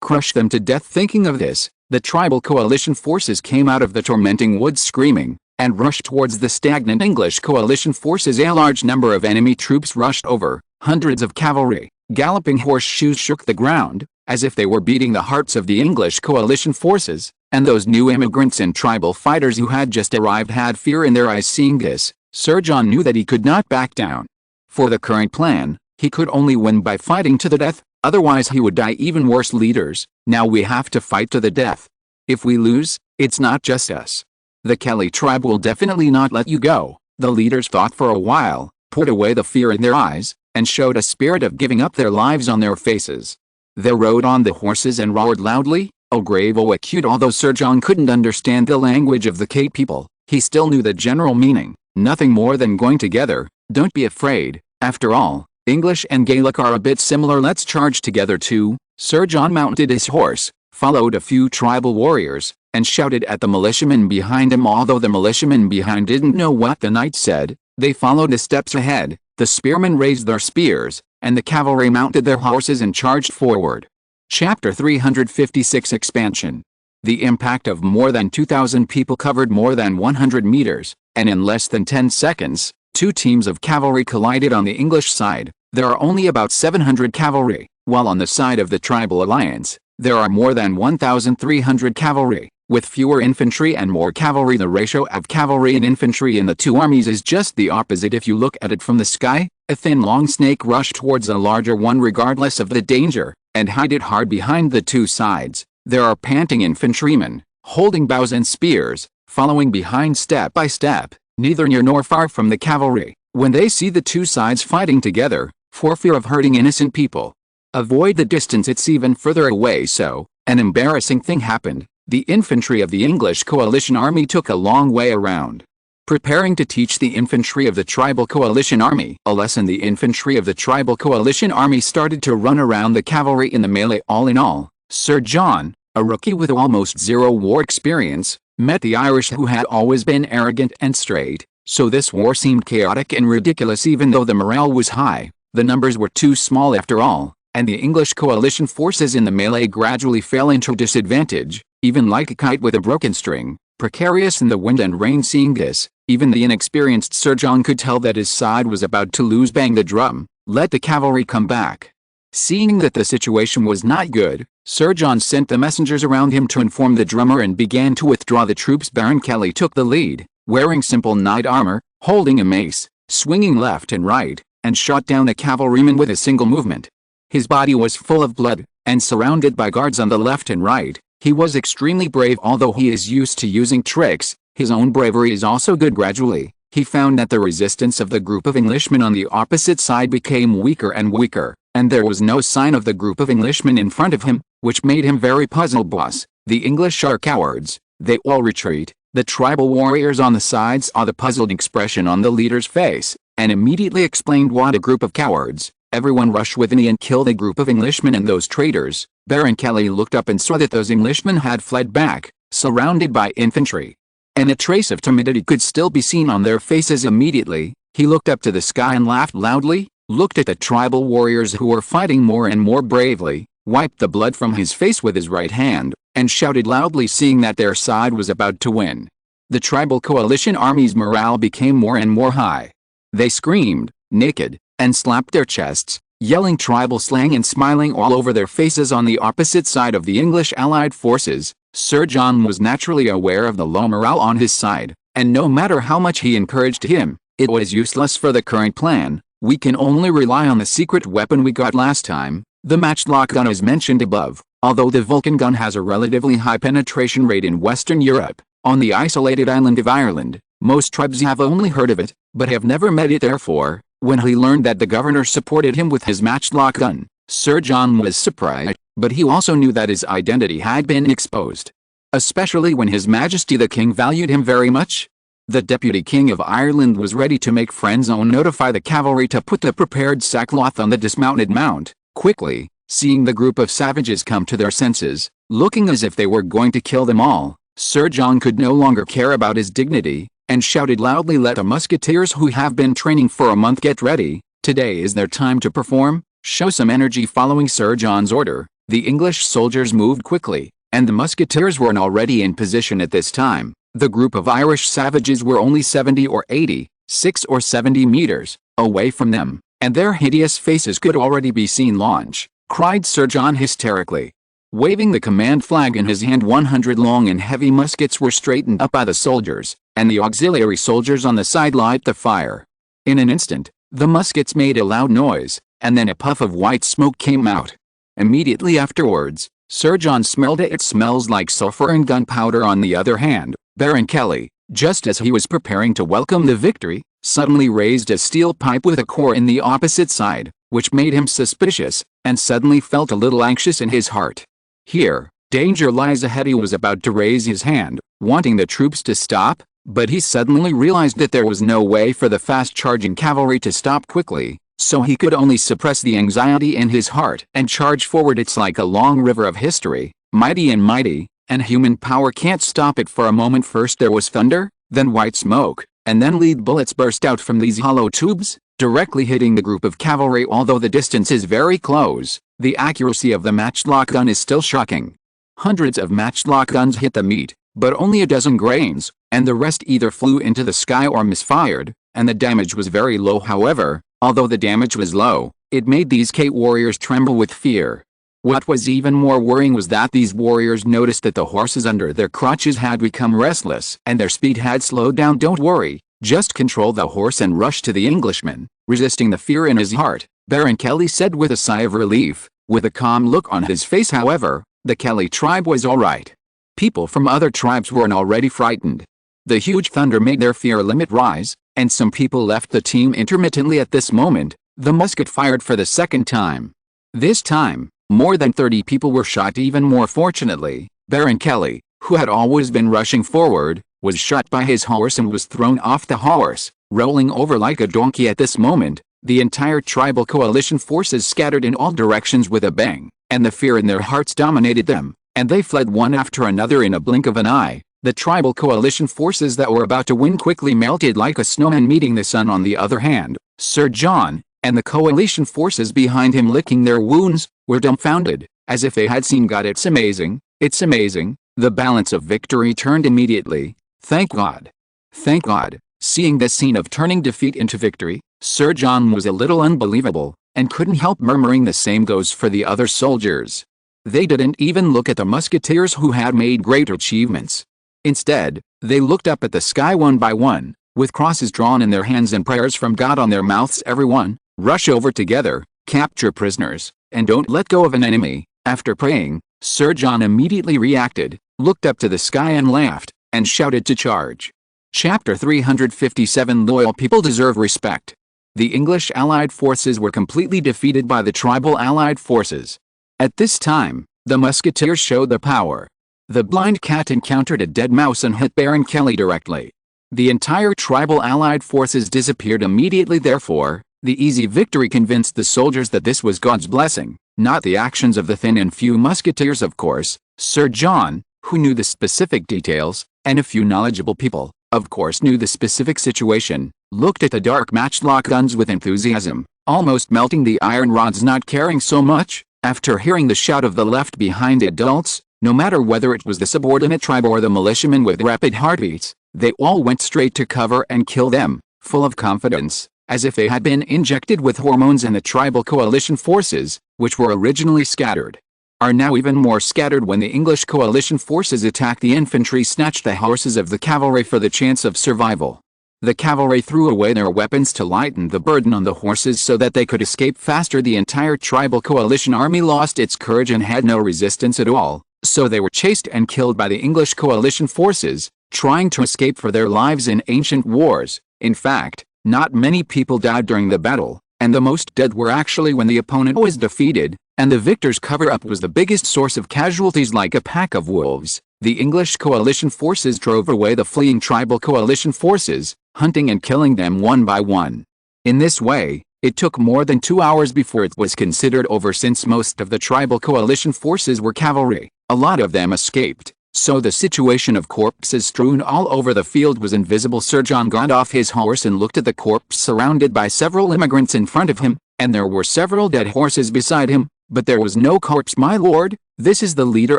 Crush them to death. Thinking of this, the tribal coalition forces came out of the tormenting woods screaming, and rushed towards the stagnant English coalition forces. A large number of enemy troops rushed over. Hundreds of cavalry, galloping horseshoes shook the ground, as if they were beating the hearts of the English coalition forces, and those new immigrants and tribal fighters who had just arrived had fear in their eyes. Seeing this, Sir John knew that he could not back down. For the current plan, he could only win by fighting to the death, otherwise he would die. Even worse, leaders, now we have to fight to the death. If we lose, it's not just us. The Kelly tribe will definitely not let you go. The leaders thought for a while, put away the fear in their eyes, and showed a spirit of giving up their lives on their faces. They rode on the horses and roared loudly, "Oh grave, oh acute." Although Sir John couldn't understand the language of the Cape people, he still knew the general meaning. Nothing more than going together. Don't be afraid. After all, English and Gaelic are a bit similar. Let's charge together too. Sir John mounted his horse, followed a few tribal warriors, and shouted at the militiamen behind him. Although the militiamen behind didn't know what the knight said, they followed the steps ahead. The spearmen raised their spears, and the cavalry mounted their horses and charged forward. Chapter 356 Expansion. The impact of more than 2,000 people covered more than 100 meters, and in less than 10 seconds, two teams of cavalry collided. On the English side, there are only about 700 cavalry, while on the side of the tribal alliance, there are more than 1,300 cavalry, with fewer infantry and more cavalry. The ratio of cavalry and infantry in the two armies is just the opposite. If you look at it from the sky, a thin long snake rushed towards a larger one regardless of the danger, and hid it hard behind the two sides. There are panting infantrymen, holding bows and spears, following behind step by step, neither near nor far from the cavalry, when they see the two sides fighting together, for fear of hurting innocent people. Avoid the distance, it's even further away. So, an embarrassing thing happened. The infantry of the English coalition army took a long way around. Preparing to teach the infantry of the tribal coalition army a lesson, the infantry of the tribal coalition army started to run around the cavalry in the melee. All in all, Sir John, a rookie with almost zero war experience, met the Irish, who had always been arrogant and straight, so this war seemed chaotic and ridiculous. Even though the morale was high, the numbers were too small after all, and the English coalition forces in the melee gradually fell into disadvantage, even like a kite with a broken string, precarious in the wind and rain. Seeing this, even the inexperienced Sir John could tell that his side was about to lose. Bang the drum, let the cavalry come back. Seeing that the situation was not good, Sir John sent the messengers around him to inform the drummer and began to withdraw the troops. Baron Kelly took the lead, wearing simple knight armor, holding a mace, swinging left and right, and shot down a cavalryman with a single movement. His body was full of blood, and surrounded by guards on the left and right. He was extremely brave. Although he is used to using tricks, his own bravery is also good. Gradually, he found that the resistance of the group of Englishmen on the opposite side became weaker and weaker, and there was no sign of the group of Englishmen in front of him, which made him very puzzled. Boss, the English are cowards, they all retreat. The tribal warriors on the side saw the puzzled expression on the leader's face, and immediately explained, what a group of cowards. Everyone rush with me and kill the group of Englishmen and those traitors. Baron Kelly looked up and saw that those Englishmen had fled back, surrounded by infantry, and a trace of timidity could still be seen on their faces. Immediately, he looked up to the sky and laughed loudly, looked at the tribal warriors who were fighting more and more bravely, wiped the blood from his face with his right hand, and shouted loudly, seeing that their side was about to win. the tribal coalition army's morale became more and more high. They screamed, naked, and slapped their chests, yelling tribal slang and smiling all over their faces on the opposite side of the English allied forces. Sir John was naturally aware of the low morale on his side, and no matter how much he encouraged him, it was useless for the current plan. We can only rely on the secret weapon we got last time, the matchlock gun as mentioned above. Although the Vulcan gun has a relatively high penetration rate in Western Europe, on the isolated island of Ireland, most tribes have only heard of it, but have never met it. Therefore, when he learned that the governor supported him with his matchlock gun, Sir John was surprised, but he also knew that his identity had been exposed. Especially when His Majesty the King valued him very much. The Deputy King of Ireland was ready to make friends and notify the cavalry to put the prepared sackcloth on the dismounted mount, quickly. Seeing the group of savages come to their senses, looking as if they were going to kill them all, Sir John could no longer care about his dignity, and shouted loudly, "Let the musketeers who have been training for a month get ready. Today is their time to perform. Show some energy." Following Sir John's order, the English soldiers moved quickly, and the musketeers were already in position at this time. The group of Irish savages were only 70 or 80, 6 or 70 meters, away from them, and their hideous faces could already be seen. "Launch!" cried Sir John hysterically. Waving the command flag in his hand, 100 long and heavy muskets were straightened up by the soldiers, and the auxiliary soldiers on the side light the fire. In an instant, the muskets made a loud noise, and then a puff of white smoke came out. Immediately afterwards, Sir John smelled it. "It smells like sulphur and gunpowder." On the other hand, Baron Kelly, just as he was preparing to welcome the victory, suddenly raised a steel pipe with a core in the opposite side, which made him suspicious, and suddenly felt a little anxious in his heart. Here, danger lies ahead. He was about to raise his hand, wanting the troops to stop, but he suddenly realized that there was no way for the fast-charging cavalry to stop quickly, so he could only suppress the anxiety in his heart and charge forward. It's like a long river of history, mighty and mighty, and human power can't stop it for a moment. First there was thunder, then white smoke, and then lead bullets burst out from these hollow tubes, directly hitting the group of cavalry. Although the distance is very close, the accuracy of the matchlock gun is still shocking. Hundreds of matchlock guns hit the meat, but only a dozen grains, and the rest either flew into the sky or misfired, and the damage was very low. However, although the damage was low, it made these Kate warriors tremble with fear. What was even more worrying was that these warriors noticed that the horses under their crotches had become restless and their speed had slowed down. "Don't worry, just control the horse and rush to the Englishman." Resisting the fear in his heart, Baron Kelly said with a sigh of relief, with a calm look on his face. However, the Kelly tribe was all right. People from other tribes were already frightened. The huge thunder made their fear limit rise, and some people left the team intermittently. At this moment, the musket fired for the second time. This time, more than 30 people were shot. Even more fortunately, Baron Kelly, who had always been rushing forward, was shot by his horse and was thrown off the horse, rolling over like a donkey. At this moment, the entire tribal coalition forces scattered in all directions with a bang, and the fear in their hearts dominated them, and they fled one after another in a blink of an eye. The tribal coalition forces that were about to win quickly melted like a snowman meeting the sun. On the other hand, Sir John, and the coalition forces behind him licking their wounds, were dumbfounded, as if they had seen God. "It's amazing, it's amazing." The balance of victory turned immediately. "Thank God. Thank God." Seeing this scene of turning defeat into victory, Sir John was a little unbelievable, and couldn't help murmuring. The same goes for the other soldiers. They didn't even look at the musketeers who had made great achievements. Instead, they looked up at the sky one by one, with crosses drawn in their hands and prayers from God on their mouths. "Everyone, rush over together, capture prisoners, and don't let go of an enemy." After praying, Sir John immediately reacted, looked up to the sky and laughed, and shouted to charge. Chapter 357. Loyal people deserve respect. The English Allied forces were completely defeated by the tribal Allied forces. At this time, the musketeers showed their power. The blind cat encountered a dead mouse and hit Baron Kelly directly. The entire tribal Allied forces disappeared immediately. Therefore, the easy victory convinced the soldiers that this was God's blessing, not the actions of the thin and few musketeers. Of course, Sir John, who knew the specific details, and a few knowledgeable people, of course knew the specific situation, looked at the dark matchlock guns with enthusiasm, almost melting the iron rods. Not caring so much, after hearing the shout of the left behind adults, no matter whether it was the subordinate tribe or the militiamen with rapid heartbeats, They all went straight to cover and kill them, full of confidence, as if they had been injected with hormones, and the tribal coalition forces, which were originally scattered, are now even more scattered. When the English coalition forces attacked, the infantry snatched the horses of the cavalry for the chance of survival. The cavalry threw away their weapons to lighten the burden on the horses so that they could escape faster. The entire tribal coalition army lost its courage and had no resistance at all, so they were chased and killed by the English coalition forces, trying to escape for their lives in ancient wars. In fact, not many people died during the battle, and the most dead were actually when the opponent was defeated, and the victor's cover-up was the biggest source of casualties. Like a pack of wolves, the English coalition forces drove away the fleeing tribal coalition forces, hunting and killing them one by one. In this way, it took more than 2 hours before it was considered over. Since most of the tribal coalition forces were cavalry, a lot of them escaped, so the situation of corpses strewn all over the field was invisible. Sir John got off his horse and looked at the corpse surrounded by several immigrants in front of him, and there were several dead horses beside him, but there was no corpse. "My lord, this is the leader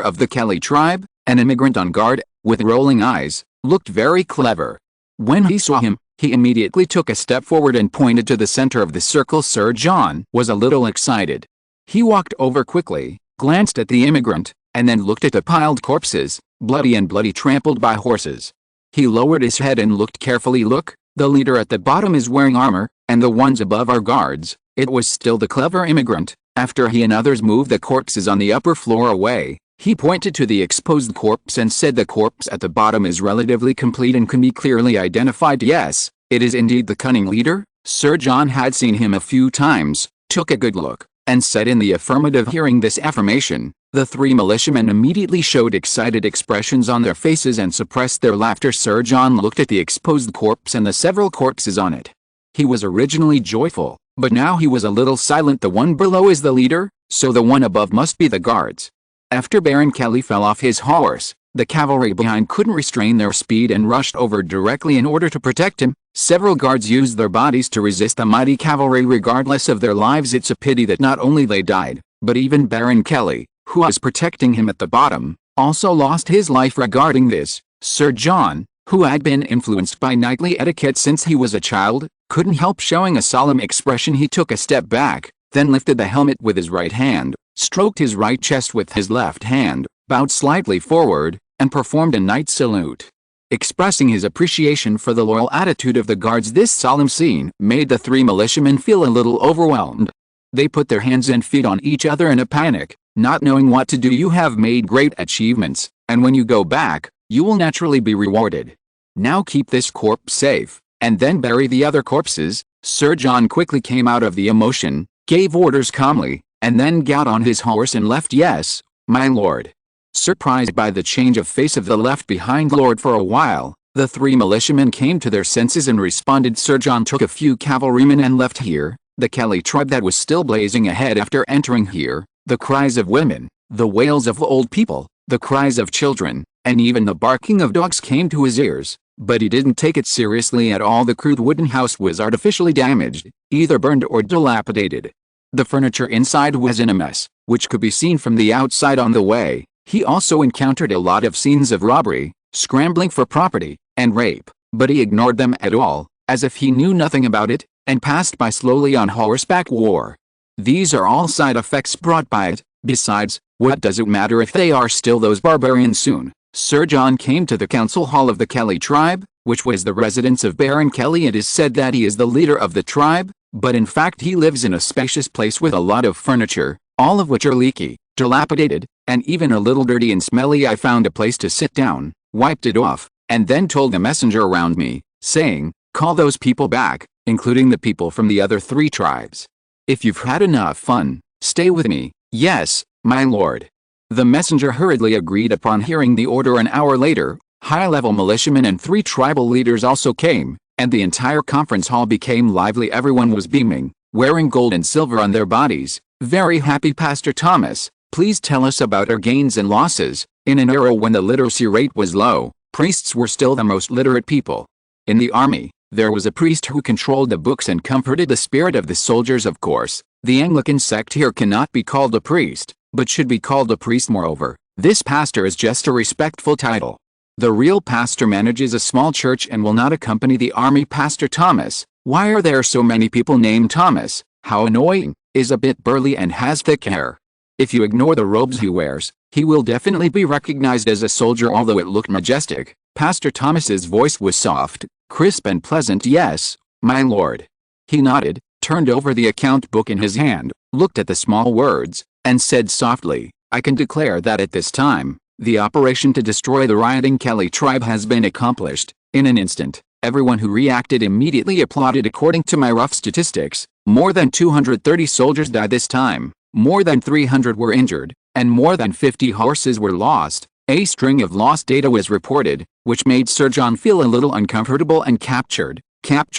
of the Kelly tribe." An immigrant on guard, with rolling eyes, looked very clever. When he saw him, he immediately took a step forward and pointed to the center of the circle. Sir John was a little excited. He walked over quickly, glanced at the immigrant, and then looked at the piled corpses, bloody trampled by horses. He lowered his head and looked carefully. "Look, the leader at the bottom is wearing armor, and the ones above are guards." It was still the clever immigrant. After he and others moved the corpses on the upper floor away, he pointed to the exposed corpse and said, "The corpse at the bottom is relatively complete and can be clearly identified." "Yes, it is indeed the cunning leader." Sir John had seen him a few times, took a good look, and said in the affirmative. Hearing this affirmation, the three militiamen immediately showed excited expressions on their faces and suppressed their laughter. Sir John looked at the exposed corpse and the several corpses on it. He was originally joyful, but now he was a little silent. "The one below is the leader, so the one above must be the guards." After Baron Kelly fell off his horse, the cavalry behind couldn't restrain their speed and rushed over directly in order to protect him. Several guards used their bodies to resist the mighty cavalry regardless of their lives. It's a pity that not only they died, but even Baron Kelly, who was protecting him at the bottom, also lost his life. Regarding this, Sir John, who had been influenced by knightly etiquette since he was a child, couldn't help showing a solemn expression. He took a step back, then lifted the helmet with his right hand, stroked his right chest with his left hand, bowed slightly forward, and performed a knight salute, expressing his appreciation for the loyal attitude of the guards. This solemn scene made the three militiamen feel a little overwhelmed. They put their hands and feet on each other in a panic, not knowing what to do. "You have made great achievements, and when you go back, you will naturally be rewarded. Now keep this corpse safe, and then bury the other corpses." Sir John quickly came out of the emotion, gave orders calmly, and then got on his horse and left. "Yes, my lord." Surprised by the change of face of the left-behind lord for a while, the three militiamen came to their senses and responded. Sir John took a few cavalrymen and left here. The Kelly tribe that was still blazing ahead after entering here, the cries of women, the wails of old people, the cries of children, and even the barking of dogs came to his ears, but he didn't take it seriously at all. The crude wooden house was artificially damaged, either burned or dilapidated. The furniture inside was in a mess, which could be seen from the outside. On the way, he also encountered a lot of scenes of robbery, scrambling for property, and rape, but he ignored them at all, as if he knew nothing about it, and passed by slowly on horseback. War. These are all side effects brought by it. Besides, what does it matter if they are still those barbarians? Soon, Sir John came to the council hall of the Kelly tribe, which was the residence of Baron Kelly. It is said that he is the leader of the tribe, but in fact he lives in a spacious place with a lot of furniture, all of which are leaky, dilapidated, and even a little dirty and smelly. I found a place to sit down, wiped it off, and then told the messenger around me, saying, "Call those people back, including the people from the other three tribes. If you've had enough fun, stay with me." "Yes, my lord." The messenger hurriedly agreed upon hearing the order. An hour later, high-level militiamen and three tribal leaders also came, and the entire conference hall became lively. Everyone was beaming, wearing gold and silver on their bodies, very happy. "Pastor Thomas, please tell us about our gains and losses." In an era when the literacy rate was low, priests were still the most literate people. In the army, there was a priest who controlled the books and comforted the spirit of the soldiers. Of course, the Anglican sect here cannot be called a priest, but should be called a priest. Moreover, this pastor is just a respectful title. The real pastor manages a small church and will not accompany the army. Pastor Thomas, why are there so many people named Thomas? How annoying, is a bit burly and has thick hair. If you ignore the robes he wears, he will definitely be recognized as a soldier, although it looked majestic. Pastor Thomas's voice was soft, crisp and pleasant. Yes, my lord. He nodded, turned over the account book in his hand, looked at the small words, and said softly, I can declare that at this time, the operation to destroy the rioting Kelly tribe has been accomplished. In an instant, everyone who reacted immediately applauded. According to my rough statistics, more than 230 soldiers died this time, more than 300 were injured, and more than 50 horses were lost. A string of lost data was reported, which made Sir John feel a little uncomfortable, and captured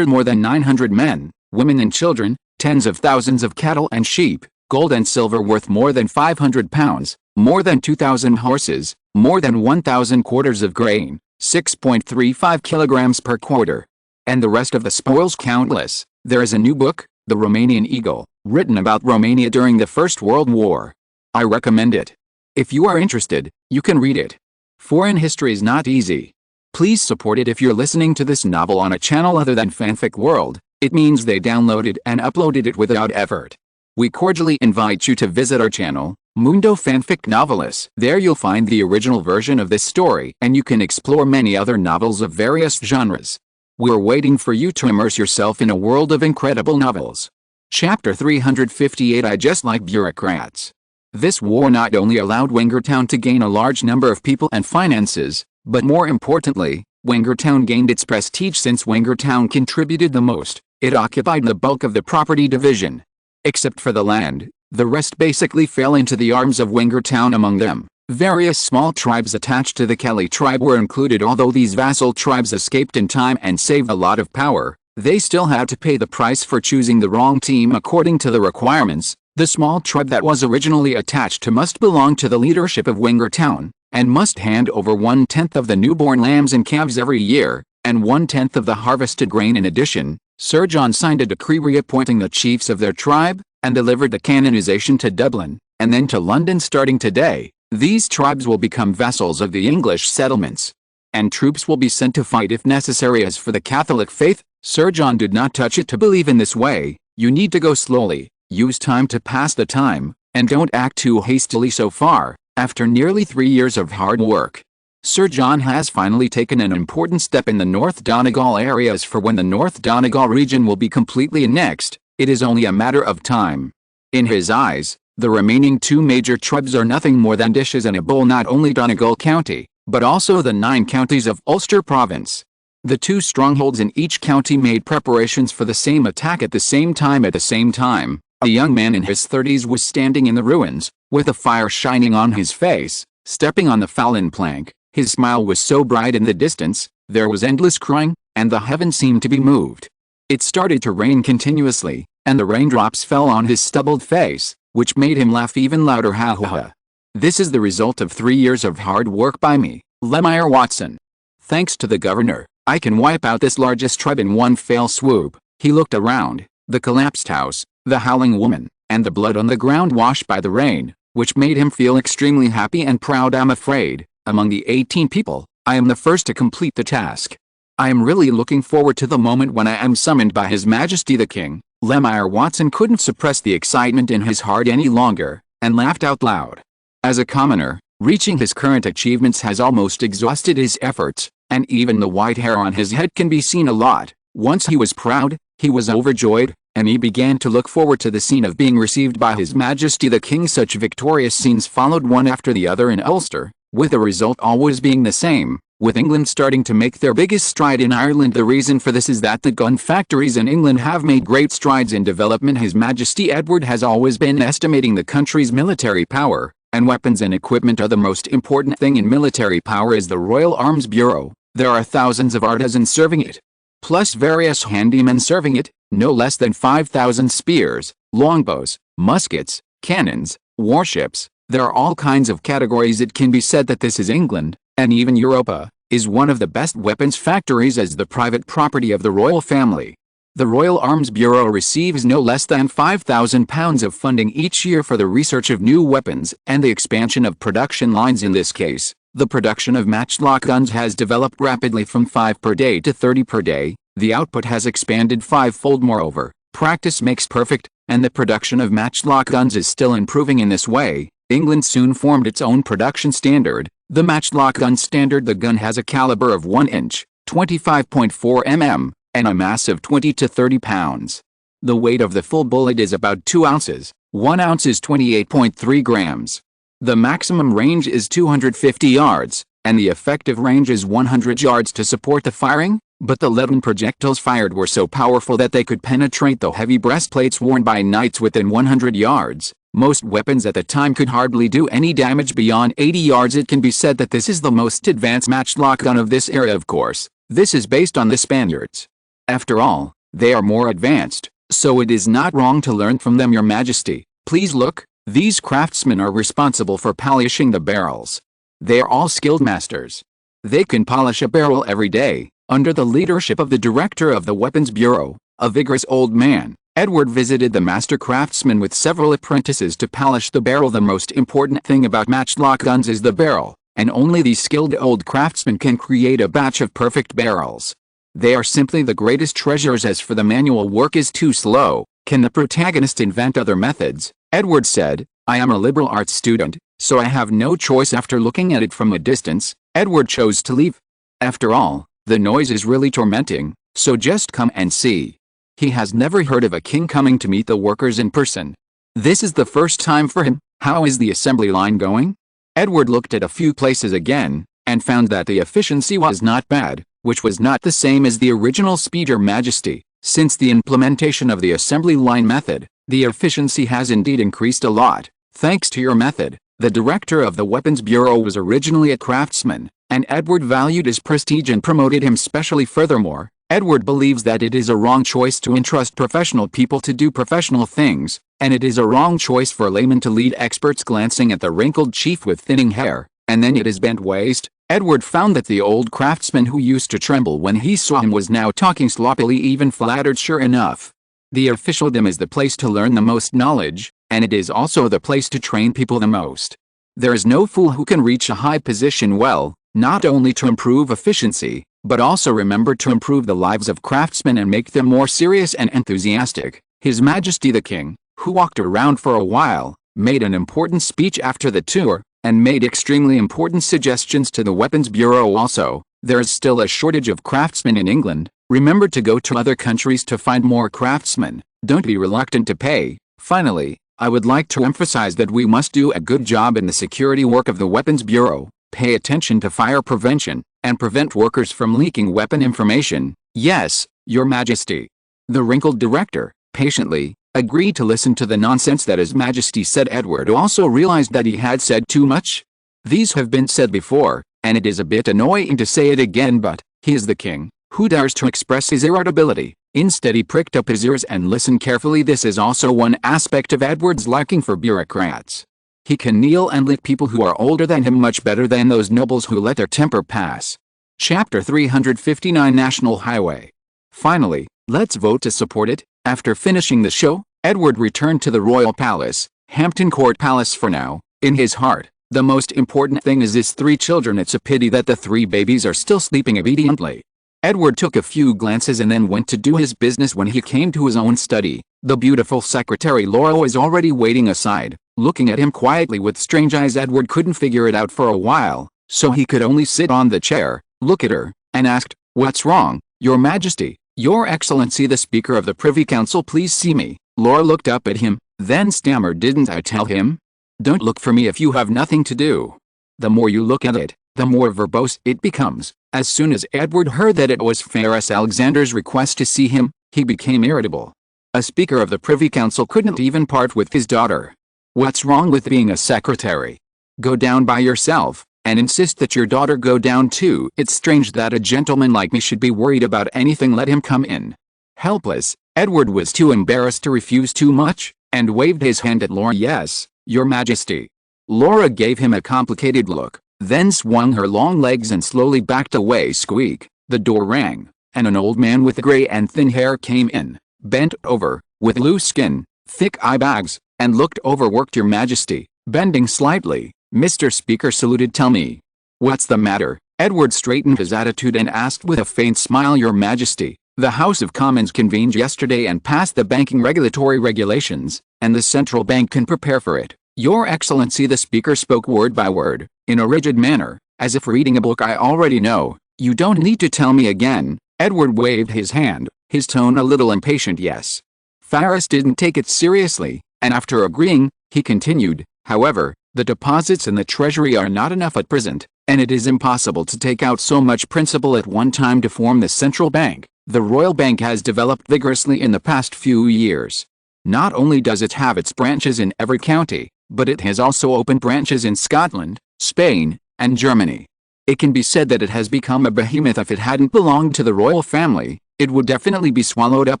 more than 900 men, women and children, tens of thousands of cattle and sheep, gold and silver worth more than 500 pounds, more than 2,000 horses, more than 1,000 quarters of grain, 6.35 kilograms per quarter. And the rest of the spoils countless. There is a new book, The Romanian Eagle, written about Romania during the First World War. I recommend it. If you are interested, you can read it. Foreign history is not easy. Please support it. If you're listening to this novel on a channel other than Fanfic World, it means they downloaded and uploaded it without effort. We cordially invite you to visit our channel, Mundo Fanfic Novelis. There you'll find the original version of this story, and you can explore many other novels of various genres. We're waiting for you to immerse yourself in a world of incredible novels. Chapter 358. I just like bureaucrats. This war not only allowed Wingertown to gain a large number of people and finances, but more importantly, Wingertown gained its prestige. Since Wingertown contributed the most, it occupied the bulk of the property division. Except for the land, the rest basically fell into the arms of Wingertown. Among them, various small tribes attached to the Kelly tribe were included. Although these vassal tribes escaped in time and saved a lot of power, they still had to pay the price for choosing the wrong team. According to the requirements, the small tribe that was originally attached to must belong to the leadership of Wingertown, and must hand over 1/10 of the newborn lambs and calves every year, and 1/10 of the harvested grain. In addition, Sir John signed a decree reappointing the chiefs of their tribe, and delivered the canonization to Dublin, and then to London. Starting today, these tribes will become vassals of the English settlements, and troops will be sent to fight if necessary. As for the Catholic faith, Sir John did not touch it. To believe in this way, you need to go slowly, use time to pass the time, and don't act too hastily. So far, after nearly 3 years of hard work, Sir John has finally taken an important step in the North Donegal areas. For when the North Donegal region will be completely annexed, it is only a matter of time. In his eyes, the remaining 2 major tribes are nothing more than dishes in a bowl. Not only Donegal County, but also the 9 counties of Ulster Province. The 2 strongholds in each county made preparations for the same attack at the same time. At the same time, a young man in his 30s was standing in the ruins, with a fire shining on his face, stepping on the fallen plank. His smile was so bright in the distance, there was endless crying, and the heavens seemed to be moved. It started to rain continuously, and the raindrops fell on his stubbled face, which made him laugh even louder. Ha ha ha. This is the result of 3 years of hard work by me, Lemire Watson. Thanks to the governor, I can wipe out this largest tribe in one fell swoop. He looked around, the collapsed house, the howling woman, and the blood on the ground washed by the rain, which made him feel extremely happy and proud. I'm afraid, among the 18 people, I am the first to complete the task. I am really looking forward to the moment when I am summoned by His Majesty the King. Lemire Watson couldn't suppress the excitement in his heart any longer, and laughed out loud. As a commoner, reaching his current achievements has almost exhausted his efforts, and even the white hair on his head can be seen a lot. Once he was proud, he was overjoyed, and he began to look forward to the scene of being received by His Majesty the King. Such victorious scenes followed one after the other in Ulster, with the result always being the same, with England starting to make their biggest stride in Ireland. The reason for this is that the gun factories in England have made great strides in development. His Majesty Edward has always been estimating the country's military power, and weapons and equipment are the most important thing in military power is the Royal Arms Bureau. There are thousands of artisans serving it, plus various handymen serving it, no less than 5,000 spears, longbows, muskets, cannons, warships. There are all kinds of categories. It can be said that this is England, and even Europa, is one of the best weapons factories as the private property of the royal family. The Royal Arms Bureau receives no less than £5,000 of funding each year for the research of new weapons and the expansion of production lines. In this case, The production of matchlock guns has developed rapidly from 5 per day to 30 per day. The output has expanded fivefold. Moreover, practice makes perfect, and the production of matchlock guns is still improving in this way. England soon formed its own production standard, the matchlock gun standard. The gun has a caliber of 1 inch, 25.4 mm, and a mass of 20 to 30 pounds. The weight of the full bullet is about 2 ounces, 1 ounce is 28.3 grams. The maximum range is 250 yards, and the effective range is 100 yards to support the firing, but the leaden projectiles fired were so powerful that they could penetrate the heavy breastplates worn by knights within 100 yards. Most weapons at the time could hardly do any damage beyond 80 yards. It can be said that this is the most advanced matchlock gun of this era. Of course, this is based on the Spaniards. After all, they are more advanced, so it is not wrong to learn from them. Your Majesty, please look, these craftsmen are responsible for polishing the barrels. They are all skilled masters. They can polish a barrel every day, under the leadership of the director of the Weapons Bureau, a vigorous old man. Edward visited the master craftsman with several apprentices to polish the barrel. The most important thing about matchlock guns is the barrel, and only these skilled old craftsmen can create a batch of perfect barrels. They are simply the greatest treasures. As for the manual work is too slow, can the protagonist invent other methods? Edward said, I am a liberal arts student, so I have no choice. After looking at it from a distance, Edward chose to leave. After all, the noise is really tormenting, so just come and see. He has never heard of a king coming to meet the workers in person. This is the first time for him. How is the assembly line going? Edward looked at a few places again, and found that the efficiency was not bad, which was not the same as the original speed. Your Majesty, since the implementation of the assembly line method, the efficiency has indeed increased a lot. Thanks to your method, the director of the Weapons Bureau was originally a craftsman, and Edward valued his prestige and promoted him specially. Furthermore, Edward believes that it is a wrong choice to entrust professional people to do professional things, and it is a wrong choice for laymen to lead experts. Glancing at the wrinkled chief with thinning hair, and then at his bent waist, Edward found that the old craftsman who used to tremble when he saw him was now talking sloppily, even flattered. Sure enough, the officialdom is the place to learn the most knowledge, and it is also the place to train people the most. There is no fool who can reach a high position well, not only to improve efficiency, but also remember to improve the lives of craftsmen and make them more serious and enthusiastic. His Majesty the King, who walked around for a while, made an important speech after the tour, and made extremely important suggestions to the Weapons Bureau. Also, there is still a shortage of craftsmen in England. Remember to go to other countries to find more craftsmen. Don't be reluctant to pay. Finally, I would like to emphasize that we must do a good job in the security work of the Weapons Bureau. Pay attention to fire prevention, and prevent workers from leaking weapon information. Yes, Your Majesty. The wrinkled director, patiently, agreed to listen to the nonsense that His Majesty said. Edward also realized that he had said too much. These have been said before, and it is a bit annoying to say it again, but he is the king. Who dares to express his irritability? Instead, he pricked up his ears and listened carefully. This is also one aspect of Edward's liking for bureaucrats. He can kneel and lick people who are older than him much better than those nobles who let their temper pass. Chapter 359 National Highway. Finally, let's vote to support it. After finishing the show, Edward returned to the royal palace, Hampton Court Palace for now. In his heart, the most important thing is his 3 children. It's a pity that the 3 babies are still sleeping obediently. Edward took a few glances and then went to do his business. When he came to his own study, the beautiful secretary Laura was already waiting aside, looking at him quietly with strange eyes. Edward couldn't figure it out for a while, so he could only sit on the chair, look at her, and asked, "What's wrong, Your Majesty?" "Your Excellency, the Speaker of the Privy Council, please see me." Laura looked up at him, then stammered, "Didn't I tell him? Don't look for me if you have nothing to do." The more you look at it, the more verbose it becomes. As soon as Edward heard that it was Fairess Alexander's request to see him, he became irritable. A Speaker of the Privy Council couldn't even part with his daughter. What's wrong with being a secretary? Go down by yourself, and insist that your daughter go down too. It's strange that a gentleman like me should be worried about anything. Let him come in. Helpless, Edward was too embarrassed to refuse too much, and waved his hand at Laura. "Yes, Your Majesty." Laura gave him a complicated look, then swung her long legs and slowly backed away. Squeak! The door rang, and an old man with gray and thin hair came in, bent over, with loose skin, thick eye bags, and looked overworked. "Your Majesty," bending slightly, Mr. Speaker saluted. "Tell me, "What's the matter?" Edward straightened his attitude and asked with a faint smile. "Your Majesty, the House of Commons convened yesterday and passed the banking regulatory regulations, and the central bank can prepare for it." "Your Excellency," the speaker spoke word by word, in a rigid manner, as if reading a book. "I already know. You don't need to tell me again." Edward waved his hand, his tone a little impatient. "Yes." Farris didn't take it seriously, and after agreeing, he continued, "However, the deposits in the Treasury are not enough at present, and it is impossible to take out so much principal at one time to form the central bank. The Royal Bank has developed vigorously in the past few years. Not only does it have its branches in every county, but it has also opened branches in Scotland, Spain, and Germany. It can be said that it has become a behemoth. If it hadn't belonged to the royal family, it would definitely be swallowed up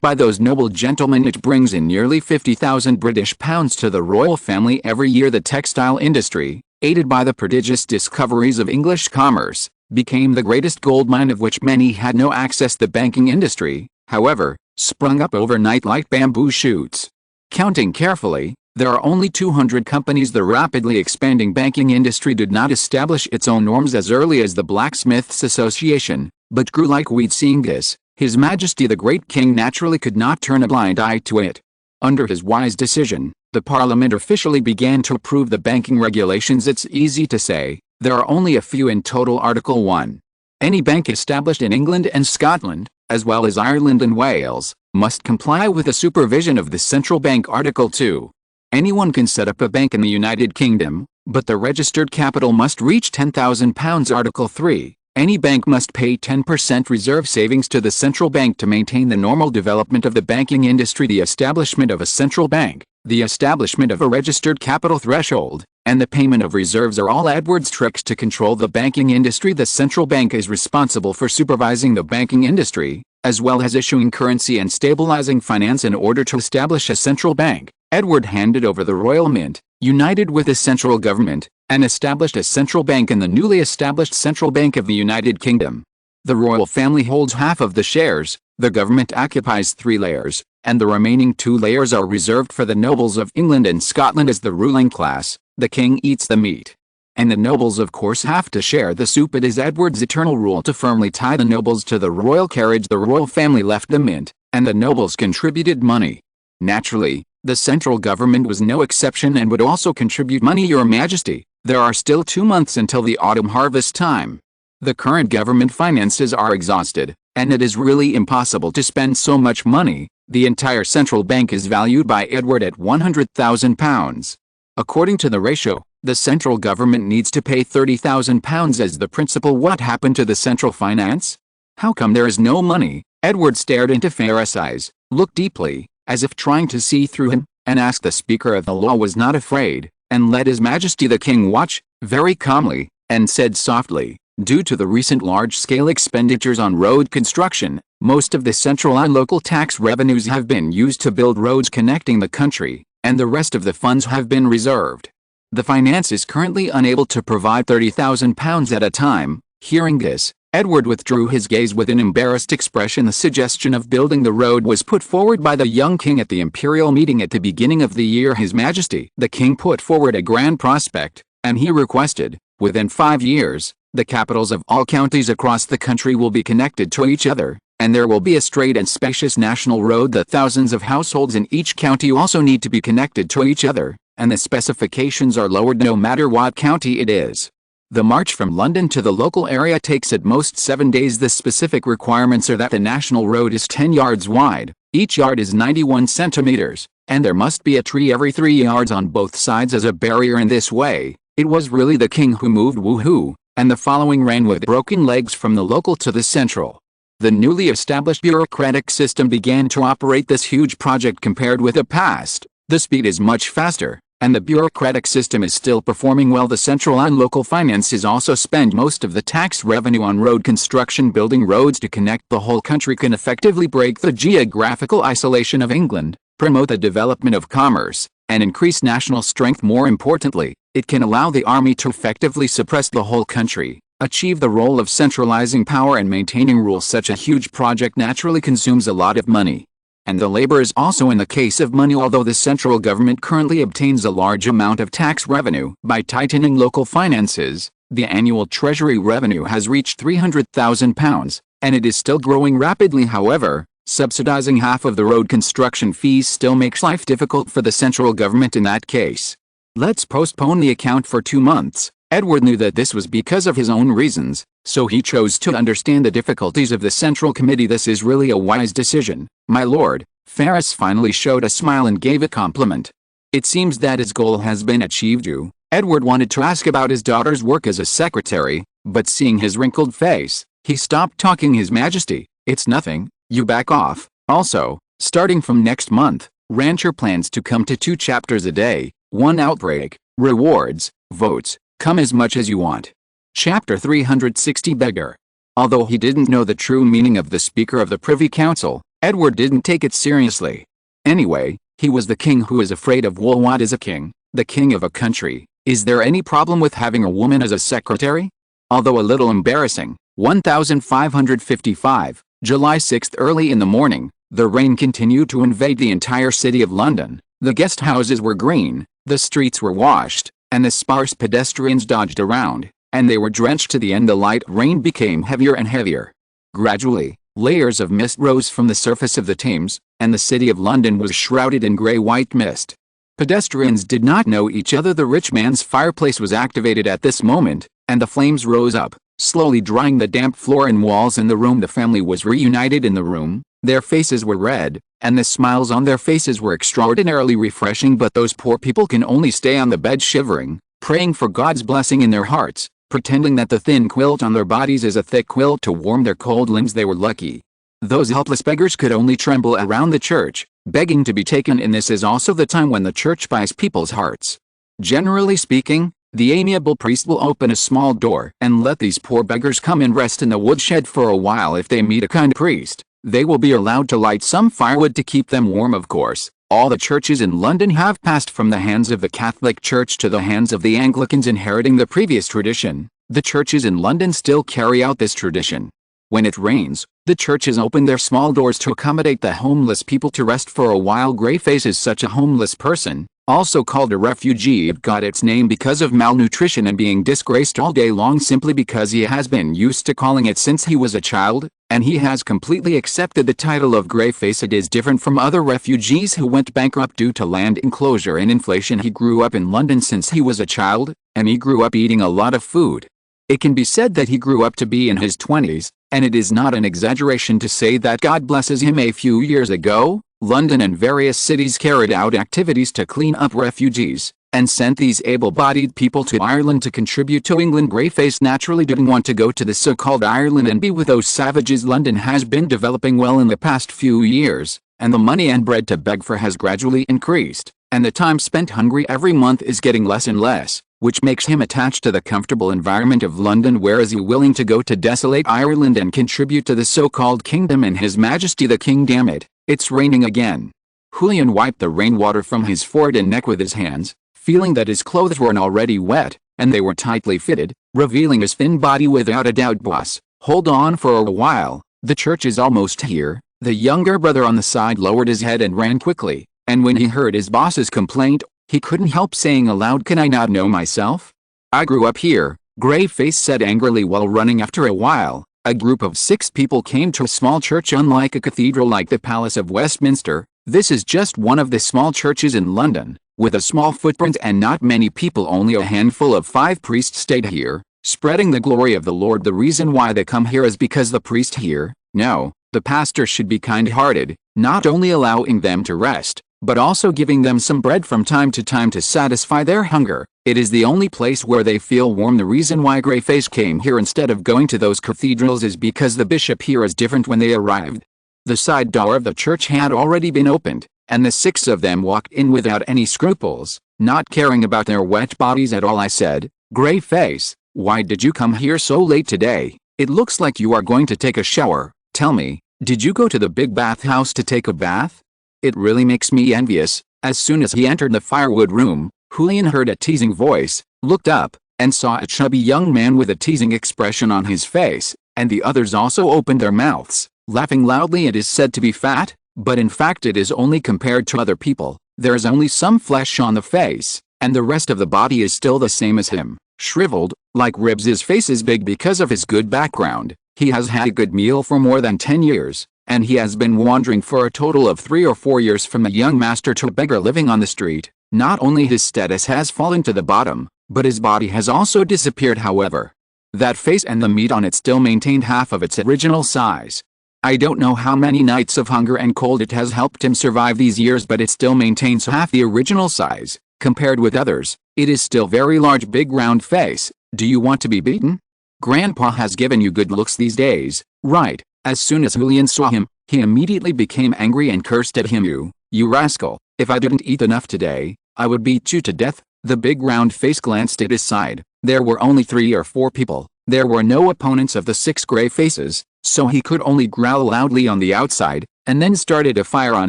by those noble gentlemen. It brings in nearly 50,000 British pounds to the royal family every year." The textile industry, aided by the prodigious discoveries of English commerce, became the greatest gold mine of which many had no access. The banking industry, however, sprung up overnight like bamboo shoots. Counting carefully, there are only 200 companies. The rapidly expanding banking industry did not establish its own norms as early as the Blacksmiths' Association, but grew like weeds. Seeing this, His Majesty the Great King naturally could not turn a blind eye to it. Under his wise decision, the Parliament officially began to approve the banking regulations. It's easy to say, there are only a few in total. Article 1. Any bank established in England and Scotland, as well as Ireland and Wales, must comply with the supervision of the central bank. Article 2. Anyone can set up a bank in the United Kingdom, but the registered capital must reach £10,000. Article 3. Any bank must pay 10% reserve savings to the central bank to maintain the normal development of the banking industry. The establishment of a central bank, the establishment of a registered capital threshold, and the payment of reserves are all Edward's tricks to control the banking industry. The central bank is responsible for supervising the banking industry, as well as issuing currency and stabilizing finance. In order to establish a central bank, Edward handed over the royal mint, united with the central government, and established a central bank in the newly established Central Bank of the United Kingdom. The royal family holds half of the shares, the government occupies 3 layers, and the remaining 2 layers are reserved for the nobles of England and Scotland. As the ruling class, the king eats the meat. And the nobles of course have to share the soup. It is Edward's eternal rule to firmly tie the nobles to the royal carriage. The royal family left the mint, and the nobles contributed money. Naturally, the central government was no exception and would also contribute money. Your Majesty, there are still 2 months until the autumn harvest time. The current government finances are exhausted, and it is really impossible to spend so much money. The entire central bank is valued by Edward at £100,000. According to the ratio, the central government needs to pay £30,000 as the principal. What happened to the central finance? How come there is no money? Edward stared into Farris' eyes, looked deeply, as if trying to see through him, and asked. The Speaker of the Law was not afraid, and let His Majesty the King watch, very calmly, and said softly, "Due to the recent large-scale expenditures on road construction, most of the central and local tax revenues have been used to build roads connecting the country, and the rest of the funds have been reserved. The finance is currently unable to provide £30,000 at a time." Hearing this, Edward withdrew his gaze with an embarrassed expression. The suggestion of building the road was put forward by the young king at the imperial meeting at the beginning of the year. His Majesty the King put forward a grand prospect, and he requested, within 5 years, the capitals of all counties across the country will be connected to each other, and there will be a straight and spacious national road. The thousands of households in each county also need to be connected to each other, and the specifications are lowered no matter what county it is. The march from London to the local area takes at most 7 days. The specific requirements are that the national road is 10 yards wide, each yard is 91 centimeters, and there must be a tree every 3 yards on both sides as a barrier. In this way, it was really the king who moved. Woohoo! And the following ran with broken legs from the local to the central. The newly established bureaucratic system began to operate. This huge project compared with the past, the speed is much faster, and the bureaucratic system is still performing well. The central and local finances also spend most of the tax revenue on road construction. Building roads to connect the whole country can effectively break the geographical isolation of England, promote the development of commerce, and increase national strength. More importantly, it can allow the army to effectively suppress the whole country, achieve the role of centralizing power and maintaining rule. Such a huge project naturally consumes a lot of money. And the labor is also in the case of money. Although the central government currently obtains a large amount of tax revenue by tightening local finances, The annual treasury revenue has reached £300,000, and it is still growing rapidly. However, subsidizing half of the road construction fees still makes life difficult for the central government in that case. Let's postpone the account for 2 months. Edward knew that this was because of his own reasons, so he chose to understand the difficulties of the Central Committee. This is really a wise decision, my lord. Ferris finally showed a smile and gave a compliment. It seems that his goal has been achieved. Edward wanted to ask about his daughter's work as a secretary, but seeing his wrinkled face, he stopped talking. His Majesty, it's nothing, you back off. Also, starting from next month, Rancher plans to come to 2 chapters a day, 1 outbreak, rewards, votes, come as much as you want. Chapter 360 Beggar. Although he didn't know the true meaning of the Speaker of the Privy Council, Edward didn't take it seriously. Anyway, he was the king who is afraid of wool. What is a king? The king of a country. Is there any problem with having a woman as a secretary? Although a little embarrassing. 1555, July 6. Early in the morning, the rain continued to invade the entire city of London. The guest houses were green, the streets were washed, and the sparse pedestrians dodged around, and they were drenched to the end. The light rain became heavier and heavier. Gradually, layers of mist rose from the surface of the Thames, and the city of London was shrouded in grey-white mist. Pedestrians did not know each other. The rich man's fireplace was activated at this moment, and the flames rose up, slowly drying the damp floor and walls in the room. The family was reunited in the room. Their faces were red, and the smiles on their faces were extraordinarily refreshing. But those poor people can only stay on the bed shivering, praying for God's blessing in their hearts, pretending that the thin quilt on their bodies is a thick quilt to warm their cold limbs. They were lucky. Those helpless beggars could only tremble around the church, begging to be taken in. This is also the time when the church buys people's hearts. Generally speaking, the amiable priest will open a small door and let these poor beggars come and rest in the woodshed for a while. If they meet a kind priest, they will be allowed to light some firewood to keep them warm. Of course, all the churches in London have passed from the hands of the Catholic Church to the hands of the Anglicans, inheriting the previous tradition. The churches in London still carry out this tradition. When it rains, the churches open their small doors to accommodate the homeless people to rest for a while. Greyface is such a homeless person, also called a refugee. It got its name because of malnutrition and being disgraced all day long simply because he has been used to calling it since he was a child, and he has completely accepted the title of Greyface. It is different from other refugees who went bankrupt due to land enclosure and inflation. He grew up in London since he was a child, and he grew up eating a lot of food. It can be said that he grew up to be in his 20s, and it is not an exaggeration to say that God blesses him. A few years ago, London and various cities carried out activities to clean up refugees, and sent these able-bodied people to Ireland to contribute to England. Greyface naturally didn't want to go to the so-called Ireland and be with those savages. London has been developing well in the past few years, and the money and bread to beg for has gradually increased, and the time spent hungry every month is getting less and less, which makes him attached to the comfortable environment of London. Where is he willing to go to desolate Ireland and contribute to the so-called kingdom and His Majesty the King? Damn it, it's raining again. Julian wiped the rainwater from his forehead and neck with his hands, feeling that his clothes were already wet, and they were tightly fitted, revealing his thin body. Without a doubt, boss, hold on for a while, the church is almost here. The younger brother on the side lowered his head and ran quickly, and when he heard his boss's complaint, he couldn't help saying aloud, "Can I not know myself? I grew up here," Greyface said angrily while running. After a while, a group of 6 people came to a small church. Unlike a cathedral like the Palace of Westminster, this is just one of the small churches in London, with a small footprint and not many people. Only a handful of 5 priests stayed here, spreading the glory of the Lord. The reason why they come here is because the priest here, no, the pastor, should be kind-hearted, not only allowing them to rest, but also giving them some bread from time to time to satisfy their hunger. It is the only place where they feel warm. The reason why Greyface came here instead of going to those cathedrals is because the bishop here is different. When they arrived, the side door of the church had already been opened, and the 6 of them walked in without any scruples, not caring about their wet bodies at all. I said, "Greyface, why did you come here so late today? It looks like you are going to take a shower. Tell me, did you go to the big bathhouse to take a bath? It really makes me envious." As soon as he entered the firewood room, Julian heard a teasing voice, looked up, and saw a chubby young man with a teasing expression on his face, and the others also opened their mouths, laughing loudly. It is said to be fat, but in fact it is only compared to other people. There is only some flesh on the face, and the rest of the body is still the same as him. shriveled, like ribs. His face is big because of his good background. He has had a good meal for more than 10 years, and he has been wandering for a total of 3 or 4 years from a young master to a beggar living on the street. Not only his status has fallen to the bottom, but his body has also disappeared. However, that face and the meat on it still maintained half of its original size. I don't know how many nights of hunger and cold it has helped him survive these years, but it still maintains half the original size. Compared with others, it is still very large. Big round face. Do you want to be beaten? Grandpa has given you good looks these days, right? As soon as Julian saw him, he immediately became angry and cursed at him. You rascal, if I didn't eat enough today, I would beat you to death. The big round face glanced at his side. There were only 3 or 4 people. There were no opponents of the 6 gray faces, so he could only growl loudly on the outside, and then started a fire on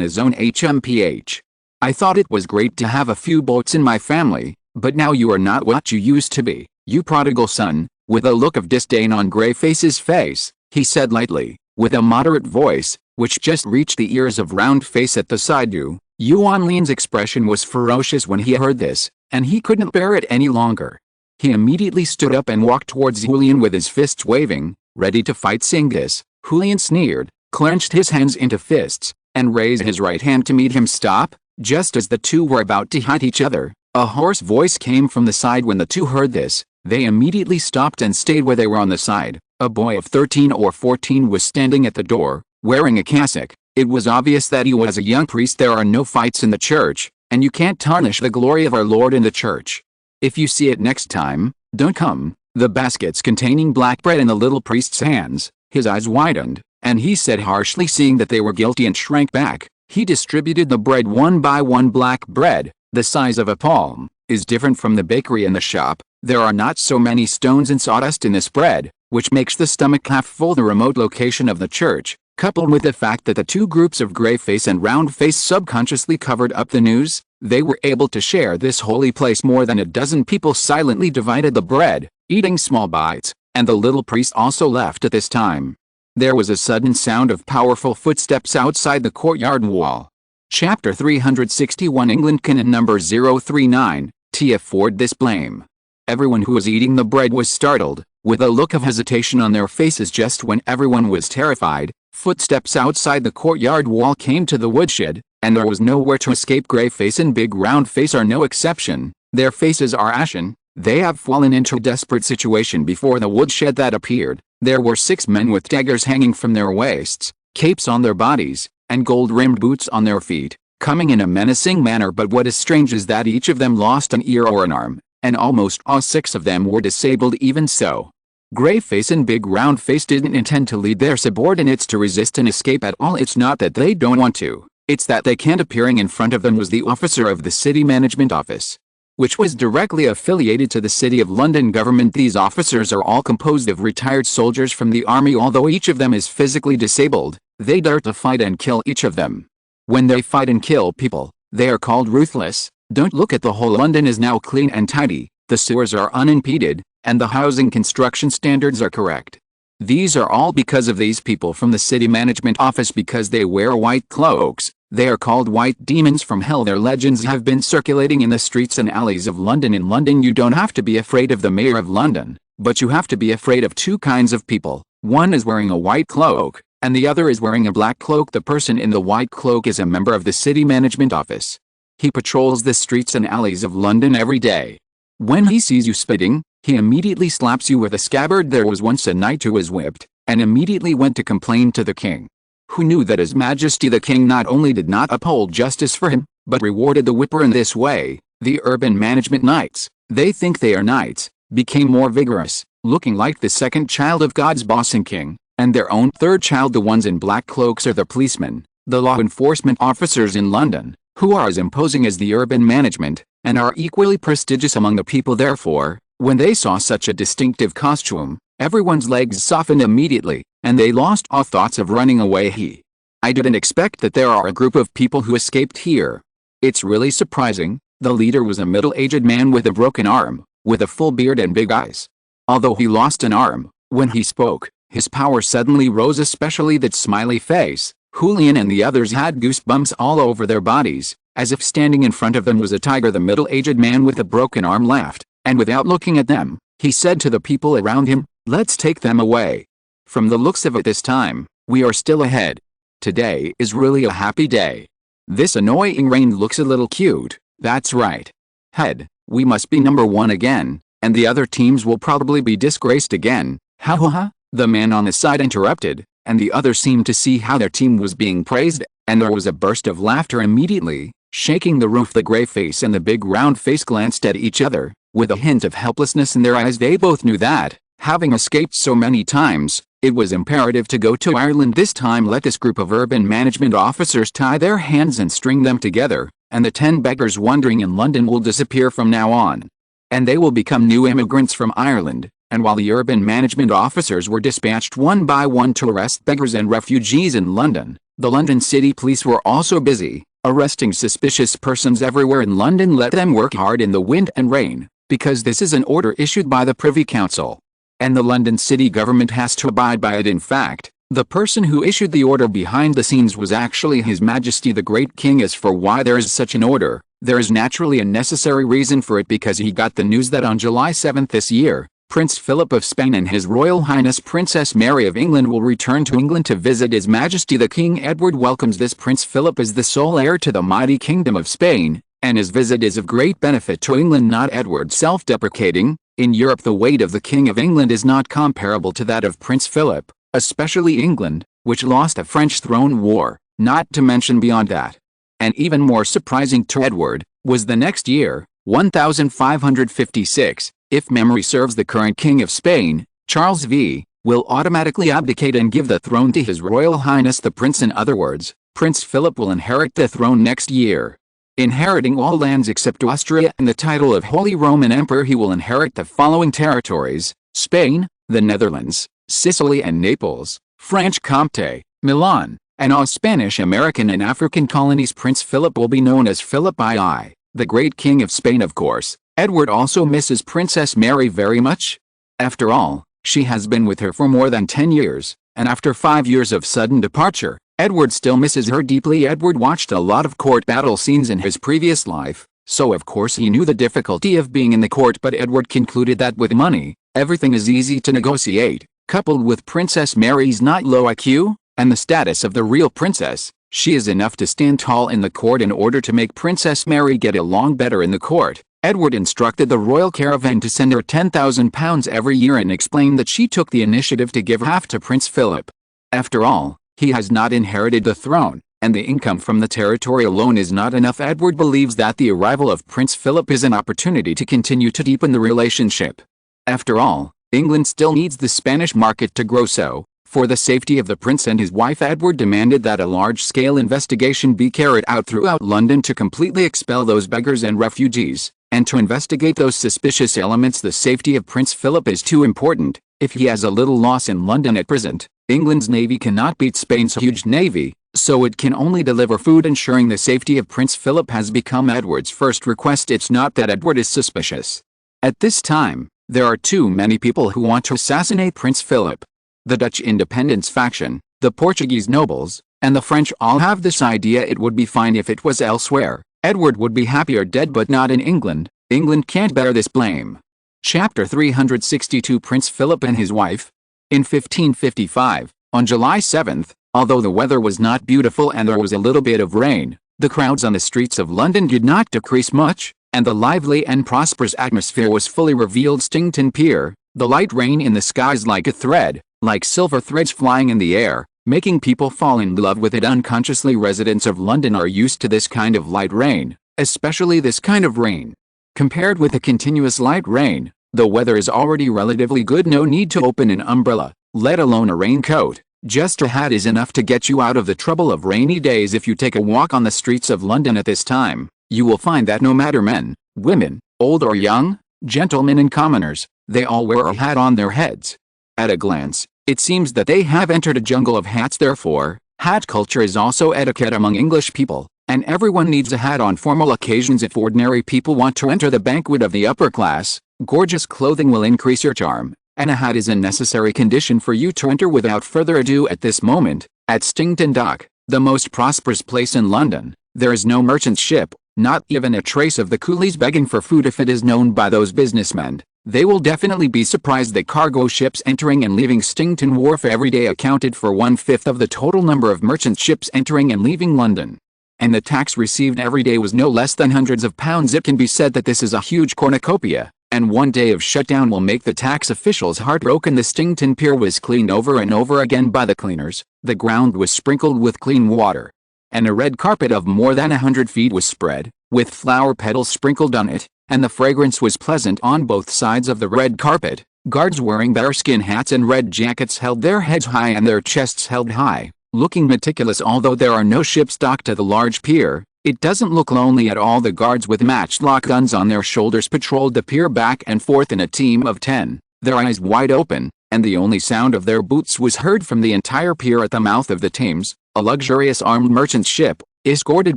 his own. HMPH. I thought it was great to have a few boats in my family, but now you are not what you used to be, you prodigal son. With a look of disdain on Greyface's face, he said lightly, with a moderate voice, which just reached the ears of Round Face at the side. Yuan Lin's expression was ferocious when he heard this, and he couldn't bear it any longer. He immediately stood up and walked towards Julian with his fists waving, ready to fight. Seeing this, Julian sneered, clenched his hands into fists, and raised his right hand to meet him. Stop! Just as the two were about to hit each other, a hoarse voice came from the side. When the two heard this, they immediately stopped and stayed where they were on the side. A boy of 13 or 14 was standing at the door, wearing a cassock. It was obvious that he was a young priest. There are no fights in the church, and you can't tarnish the glory of our Lord in the church. If you see it next time, don't come. The baskets containing black bread in the little priest's hands. His eyes widened, and he said harshly, seeing that they were guilty, and shrank back. He distributed the bread one by one. Black bread, the size of a palm, is different from the bakery and the shop. There are not so many stones and sawdust in this bread, which makes the stomach half full. The remote location of the church, coupled with the fact that the two groups of Greyface and Roundface subconsciously covered up the news, they were able to share this holy place. More than a dozen people silently divided the bread, eating small bites, and the little priest also left at this time. There was a sudden sound of powerful footsteps outside the courtyard wall. Chapter 361 England Canon number 039, T. Afford this blame. Everyone who was eating the bread was startled, with a look of hesitation on their faces. Just when everyone was terrified, footsteps outside the courtyard wall came to the woodshed, and there was nowhere to escape. Greyface and Big Round Face are no exception. Their faces are ashen. They have fallen into a desperate situation before the woodshed that appeared. There were 6 men with daggers hanging from their waists, capes on their bodies, and gold-rimmed boots on their feet, coming in a menacing manner. But what is strange is that each of them lost an ear or an arm, and almost all 6 of them were disabled. Even so, Greyface and Big Round Face didn't intend to lead their subordinates to resist and escape at all. It's not that they don't want to, it's that they can't. Appearing in front of them was the officer of the city management office, which was directly affiliated to the City of London government. These officers are all composed of retired soldiers from the army. Although each of them is physically disabled, they dare to fight and kill each of them. When they fight and kill people, they are called ruthless. Don't look at the whole. London is now clean and tidy, the sewers are unimpeded, and the housing construction standards are correct. These are all because of these people from the city management office. Because they wear white cloaks, they are called white demons from hell. Their legends have been circulating in the streets and alleys of London. In London you don't have to be afraid of the mayor of London, but you have to be afraid of 2 kinds of people. One is wearing a white cloak, and the other is wearing a black cloak. The person in the white cloak is a member of the city management office. He patrols the streets and alleys of London every day. When he sees you spitting, he immediately slaps you with a scabbard. There was once a knight who was whipped, and immediately went to complain to the king, who knew that His Majesty the King not only did not uphold justice for him, but rewarded the whipper. In this way, the urban management knights, they think they are knights, became more vigorous, looking like the second child of God's boss and king, and their own third child. The ones in black cloaks are the policemen, the law enforcement officers in London, who are as imposing as the urban management, and are equally prestigious among the people. Therefore, when they saw such a distinctive costume, everyone's legs softened immediately, and they lost all thoughts of running away. I didn't expect that there are a group of people who escaped here. It's really surprising. The leader was a middle-aged man with a broken arm, with a full beard and big eyes. Although he lost an arm, when he spoke, his power suddenly rose, especially that smiley face. Julian and the others had goosebumps all over their bodies, as if standing in front of them was a tiger. The middle-aged man with a broken arm laughed, and without looking at them, He said to the people around him, "Let's take them away. From the looks of it this time, we are still ahead. Today is really a happy day. This annoying rain looks a little cute, that's right. Head, we must be number one again, and the other teams will probably be disgraced again." "Ha ha ha," the man on the side interrupted, and the others seemed to see how their team was being praised, and there was a burst of laughter immediately. Shaking the roof, the gray face and the big round face glanced at each other. With a hint of helplessness in their eyes, they both knew that, having escaped so many times, it was imperative to go to Ireland this time. Let this group of urban management officers tie their hands and string them together, and the 10 beggars wandering in London will disappear from now on. And they will become new immigrants from Ireland. And while the urban management officers were dispatched one by one to arrest beggars and refugees in London, the London City Police were also busy, arresting suspicious persons everywhere in London. Let them work hard in the wind and rain, because this is an order issued by the Privy Council. And the London city government has to abide by it. In fact, the person who issued the order behind the scenes was actually His Majesty the Great King. As for why there is such an order, there is naturally a necessary reason for it, because he got the news that on July 7 this year, Prince Philip of Spain and His Royal Highness Princess Mary of England will return to England to visit His Majesty the King. Edward welcomes this Prince Philip as the sole heir to the mighty Kingdom of Spain, and his visit is of great benefit to England. Not Edward self-deprecating. In Europe, the weight of the King of England is not comparable to that of Prince Philip, especially England, which lost a French throne war, not to mention beyond that. And even more surprising to Edward, was the next year, 1556, if memory serves. The current King of Spain, Charles V, will automatically abdicate and give the throne to His Royal Highness the Prince. In other words, Prince Philip will inherit the throne next year. Inheriting all lands except Austria and the title of Holy Roman Emperor, he will inherit the following territories: Spain, the Netherlands, Sicily and Naples, Franche Comté, Milan, and all Spanish American and African colonies. Prince Philip will be known as Philip II, the great King of Spain. Of course, Edward also misses Princess Mary very much. After all, she has been with her for more than 10 years, and after 5 years of sudden departure, Edward still misses her deeply. Edward watched a lot of court battle scenes in his previous life, so of course he knew the difficulty of being in the court. But Edward concluded that with money, everything is easy to negotiate. Coupled with Princess Mary's not low IQ, and the status of the real princess, she is enough to stand tall in the court. In order to make Princess Mary get along better in the court, Edward instructed the royal caravan to send her £10,000 every year and explained that she took the initiative to give half to Prince Philip. After all, he has not inherited the throne, and the income from the territory alone is not enough. Edward believes that the arrival of Prince Philip is an opportunity to continue to deepen the relationship. After all, England still needs the Spanish market to grow, so, for the safety of the prince and his wife, Edward demanded that a large-scale investigation be carried out throughout London to completely expel those beggars and refugees, and to investigate those suspicious elements. The safety of Prince Philip is too important. If he has a little loss in London at present, England's navy cannot beat Spain's huge navy, so it can only deliver food. Ensuring the safety of Prince Philip has become Edward's first request. It's not that Edward is suspicious. At this time, there are too many people who want to assassinate Prince Philip. The Dutch independence faction, the Portuguese nobles, and the French all have this idea. It would be fine if it was elsewhere. Edward would be happier dead, but not in England. England can't bear this blame. Chapter 362 Prince Philip and his wife. In 1555, on July 7, although the weather was not beautiful and there was a little bit of rain, the crowds on the streets of London did not decrease much, and the lively and prosperous atmosphere was fully revealed. Stington Pier, the light rain in the skies like a thread, like silver threads flying in the air, making people fall in love with it. Unconsciously, residents of London are used to this kind of light rain, especially this kind of rain. Compared with the continuous light rain, the weather is already relatively good. No need to open an umbrella, let alone a raincoat. Just a hat is enough to get you out of the trouble of rainy days. If you take a walk on the streets of London at this time, you will find that no matter men, women, old or young, gentlemen and commoners, they all wear a hat on their heads. At a glance, it seems that they have entered a jungle of hats. Therefore, hat culture is also etiquette among English people, and everyone needs a hat on formal occasions. If ordinary people want to enter the banquet of the upper class, gorgeous clothing will increase your charm, and a hat is a necessary condition for you to enter. Without further ado, at this moment, at Stington Dock, the most prosperous place in London, there is no merchant ship, not even a trace of the coolies begging for food. If it is known by those businessmen, They will definitely be surprised that cargo ships entering and leaving Stington Wharf every day accounted for 1/5 of the total number of merchant ships entering and leaving London. And the tax received every day was no less than hundreds of pounds. It can be said that this is a huge cornucopia, and one day of shutdown will make the tax officials heartbroken. The Stington Pier was cleaned over and over again by the cleaners, the ground was sprinkled with clean water, and a red carpet of more than 100 feet was spread, with flower petals sprinkled on it, and the fragrance was pleasant on both sides of the red carpet. Guards wearing bearskin hats and red jackets held their heads high and their chests held high, looking meticulous. Although there are no ships docked at the large pier, it doesn't look lonely at all. The guards with matchlock guns on their shoulders patrolled the pier back and forth in a team of 10, their eyes wide open, and the only sound of their boots was heard from the entire pier. At the mouth of the Thames, a luxurious armed merchant ship, escorted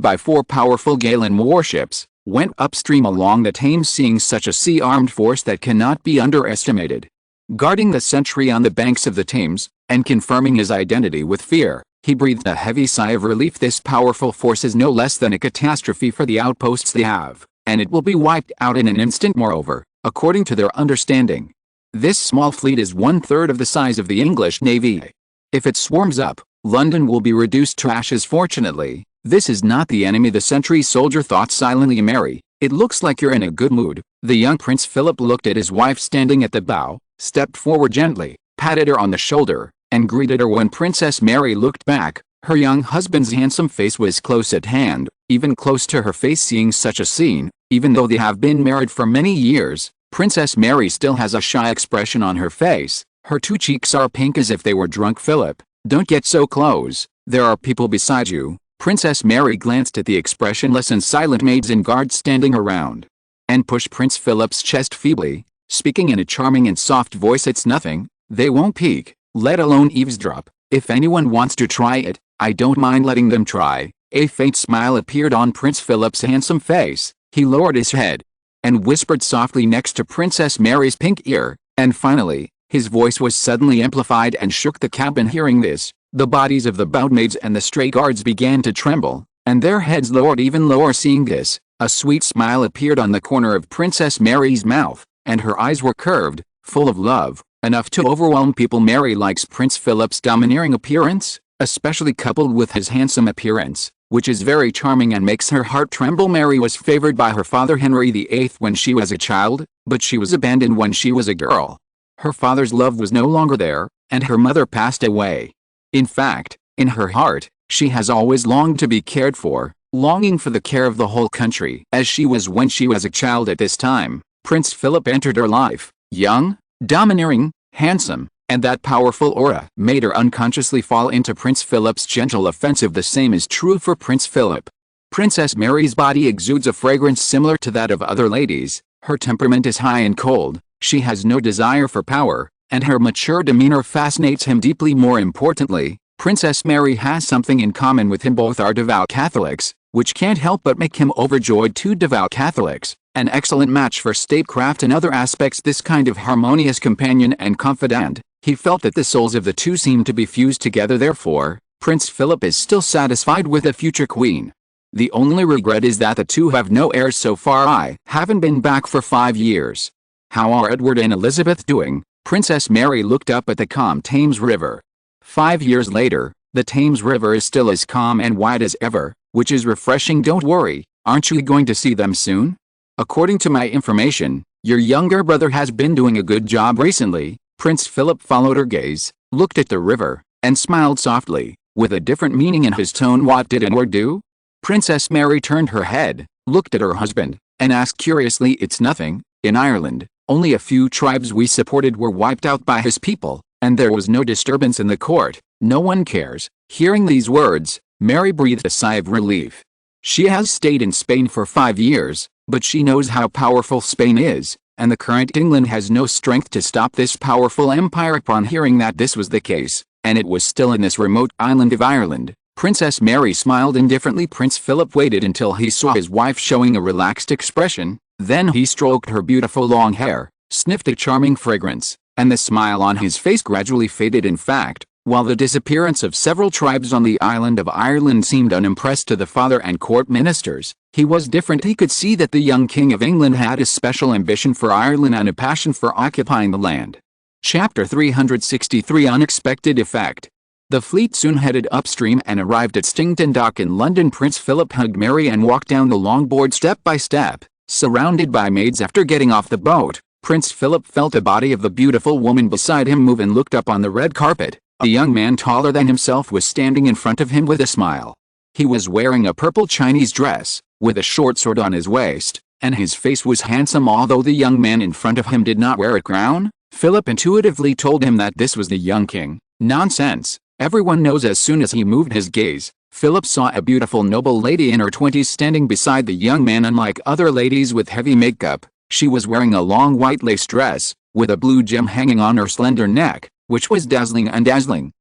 by 4 powerful galleon warships, went upstream along the Thames. Seeing such a sea-armed force that cannot be underestimated, guarding the sentry on the banks of the Thames, and confirming his identity with fear, he breathed a heavy sigh of relief. This powerful force is no less than a catastrophe for the outposts they have, and it will be wiped out in an instant. Moreover, according to their understanding, this small fleet is 1/3 of the size of the English Navy. If it swarms up, London will be reduced to ashes. Fortunately, this is not the enemy, the sentry soldier thought silently. Mary, it looks like you're in a good mood. The young Prince Philip looked at his wife standing at the bow, stepped forward gently, patted her on the shoulder, and greeted her. When Princess Mary looked back, her young husband's handsome face was close at hand, even close to her face. Seeing such a scene, even though they have been married for many years, Princess Mary still has a shy expression on her face. Her 2 cheeks are pink as if they were drunk. Philip, don't get so close, there are people beside you. Princess Mary glanced at the expressionless and silent maids and guards standing around, and pushed Prince Philip's chest feebly, speaking in a charming and soft voice. It's nothing, they won't peek, let alone eavesdrop. If anyone wants to try it, I don't mind letting them try. A faint smile appeared on Prince Philip's handsome face. He lowered his head, and whispered softly next to Princess Mary's pink ear, and finally, his voice was suddenly amplified and shook the cabin. Hearing this, the bodies of the bowed maids and the stray guards began to tremble, and their heads lowered even lower. Seeing this, a sweet smile appeared on the corner of Princess Mary's mouth, and her eyes were curved, full of love, enough to overwhelm people. Mary likes Prince Philip's domineering appearance, especially coupled with his handsome appearance, which is very charming and makes her heart tremble. Mary was favored by her father Henry VIII when she was a child, but she was abandoned when she was a girl. Her father's love was no longer there, and her mother passed away. In fact, in her heart, she has always longed to be cared for, longing for the care of the whole country, as she was when she was a child. At this time, Prince Philip entered her life, young, domineering, handsome, and that powerful aura made her unconsciously fall into Prince Philip's gentle offensive. The same is true for Prince Philip. Princess Mary's body exudes a fragrance similar to that of other ladies. Her temperament is high and cold, she has no desire for power, and her mature demeanor fascinates him deeply. More importantly, Princess Mary has something in common with him. Both are devout Catholics, which can't help but make him overjoyed. 2 devout Catholics, an excellent match for statecraft and other aspects. This kind of harmonious companion and confidant, he felt that the souls of the 2 seemed to be fused together. Therefore, Prince Philip is still satisfied with a future queen. The only regret is that the 2 have no heirs so far. I haven't been back for 5 years. How are Edward and Elizabeth doing? Princess Mary looked up at the calm Thames River. 5 years later, the Thames River is still as calm and wide as ever, which is refreshing. Don't worry, aren't you going to see them soon? According to my information, your younger brother has been doing a good job recently. Prince Philip followed her gaze, looked at the river, and smiled softly, with a different meaning in his tone. What did Edward do? Princess Mary turned her head, looked at her husband, and asked curiously. It's nothing. In Ireland, only a few tribes we supported were wiped out by his people, and there was no disturbance in the court. No one cares. Hearing these words, Mary breathed a sigh of relief. She has stayed in Spain for 5 years, but she knows how powerful Spain is, and the current England has no strength to stop this powerful empire. Upon hearing that this was the case, and it was still in this remote island of Ireland, Princess Mary smiled indifferently. Prince Philip waited until he saw his wife showing a relaxed expression, then he stroked her beautiful long hair, sniffed a charming fragrance, and the smile on his face gradually faded. In fact, While the disappearance of several tribes on the island of Ireland seemed unimpressed to the father and court ministers, he was different. He could see that the young King of England had a special ambition for Ireland and a passion for occupying the land. Chapter 363 Unexpected Effect. The fleet soon headed upstream and arrived at Stington Dock in London. Prince Philip hugged Mary and walked down the longboard step by step, surrounded by maids. After getting off the boat, Prince Philip felt the body of the beautiful woman beside him move and looked up on the red carpet. A young man taller than himself was standing in front of him with a smile. He was wearing a purple Chinese dress, with a short sword on his waist, and his face was handsome. Although the young man in front of him did not wear a crown, Philip intuitively told him that this was the young king. Nonsense, everyone knows. As soon as he moved his gaze, Philip saw a beautiful noble lady in her 20s standing beside the young man. Unlike other ladies with heavy makeup, she was wearing a long white lace dress, with a blue gem hanging on her slender neck, which was dazzling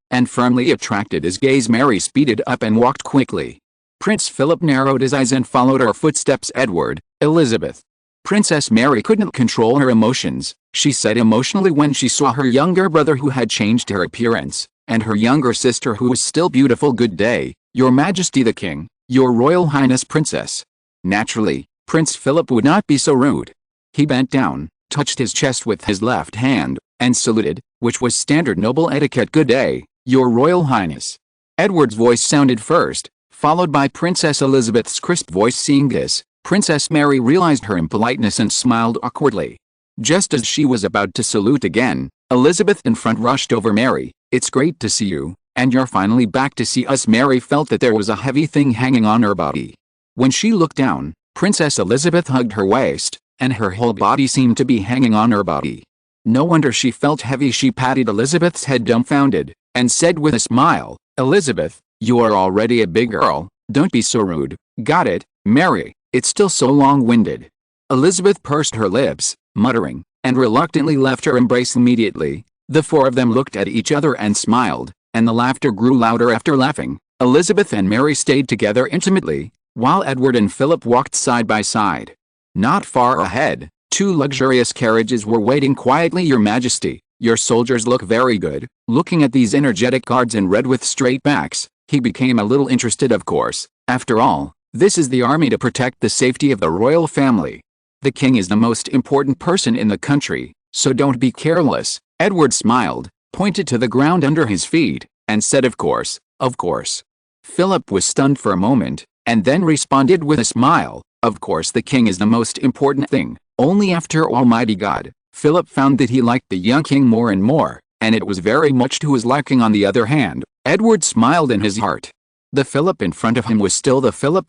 and firmly attracted his gaze. Mary speeded up and walked quickly. Prince Philip narrowed his eyes and followed her footsteps. Edward, Elizabeth. Princess Mary couldn't control her emotions. She said emotionally when she saw her younger brother who had changed her appearance, and her younger sister who was still beautiful. Good day, Your Majesty the King, Your Royal Highness Princess. Naturally, Prince Philip would not be so rude. He bent down, touched his chest with his left hand, and saluted, which was standard noble etiquette. Good day, Your Royal Highness. Edward's voice sounded first, followed by Princess Elizabeth's crisp voice. Seeing this, Princess Mary realized her impoliteness and smiled awkwardly. Just as she was about to salute again, Elizabeth in front rushed over. Mary, it's great to see you, and you're finally back to see us. Mary felt that there was a heavy thing hanging on her body. When she looked down, Princess Elizabeth hugged her waist, and her whole body seemed to be hanging on her body. No wonder she felt heavy. She patted Elizabeth's head dumbfounded, and said with a smile, Elizabeth, you are already a big girl, don't be so rude. Got it, Mary, it's still so long-winded. Elizabeth pursed her lips, muttering, and reluctantly left her embrace immediately. The four of them looked at each other and smiled, and the laughter grew louder. After laughing, Elizabeth and Mary stayed together intimately, while Edward and Philip walked side by side. Not far ahead, two luxurious carriages were waiting quietly. Your Majesty, your soldiers look very good. Looking at these energetic guards in red with straight backs, he became a little interested. Of course, after all, this is the army to protect the safety of the royal family. The king is the most important person in the country, so don't be careless. Edward smiled, pointed to the ground under his feet, and said of course, of course. Philip was stunned for a moment, and then responded with a smile, of course the king is the most important thing. Only after Almighty God, Philip found that he liked the young king more and more, and it was very much to his liking. On the other hand, Edward smiled in his heart. The Philip in front of him was still the Philip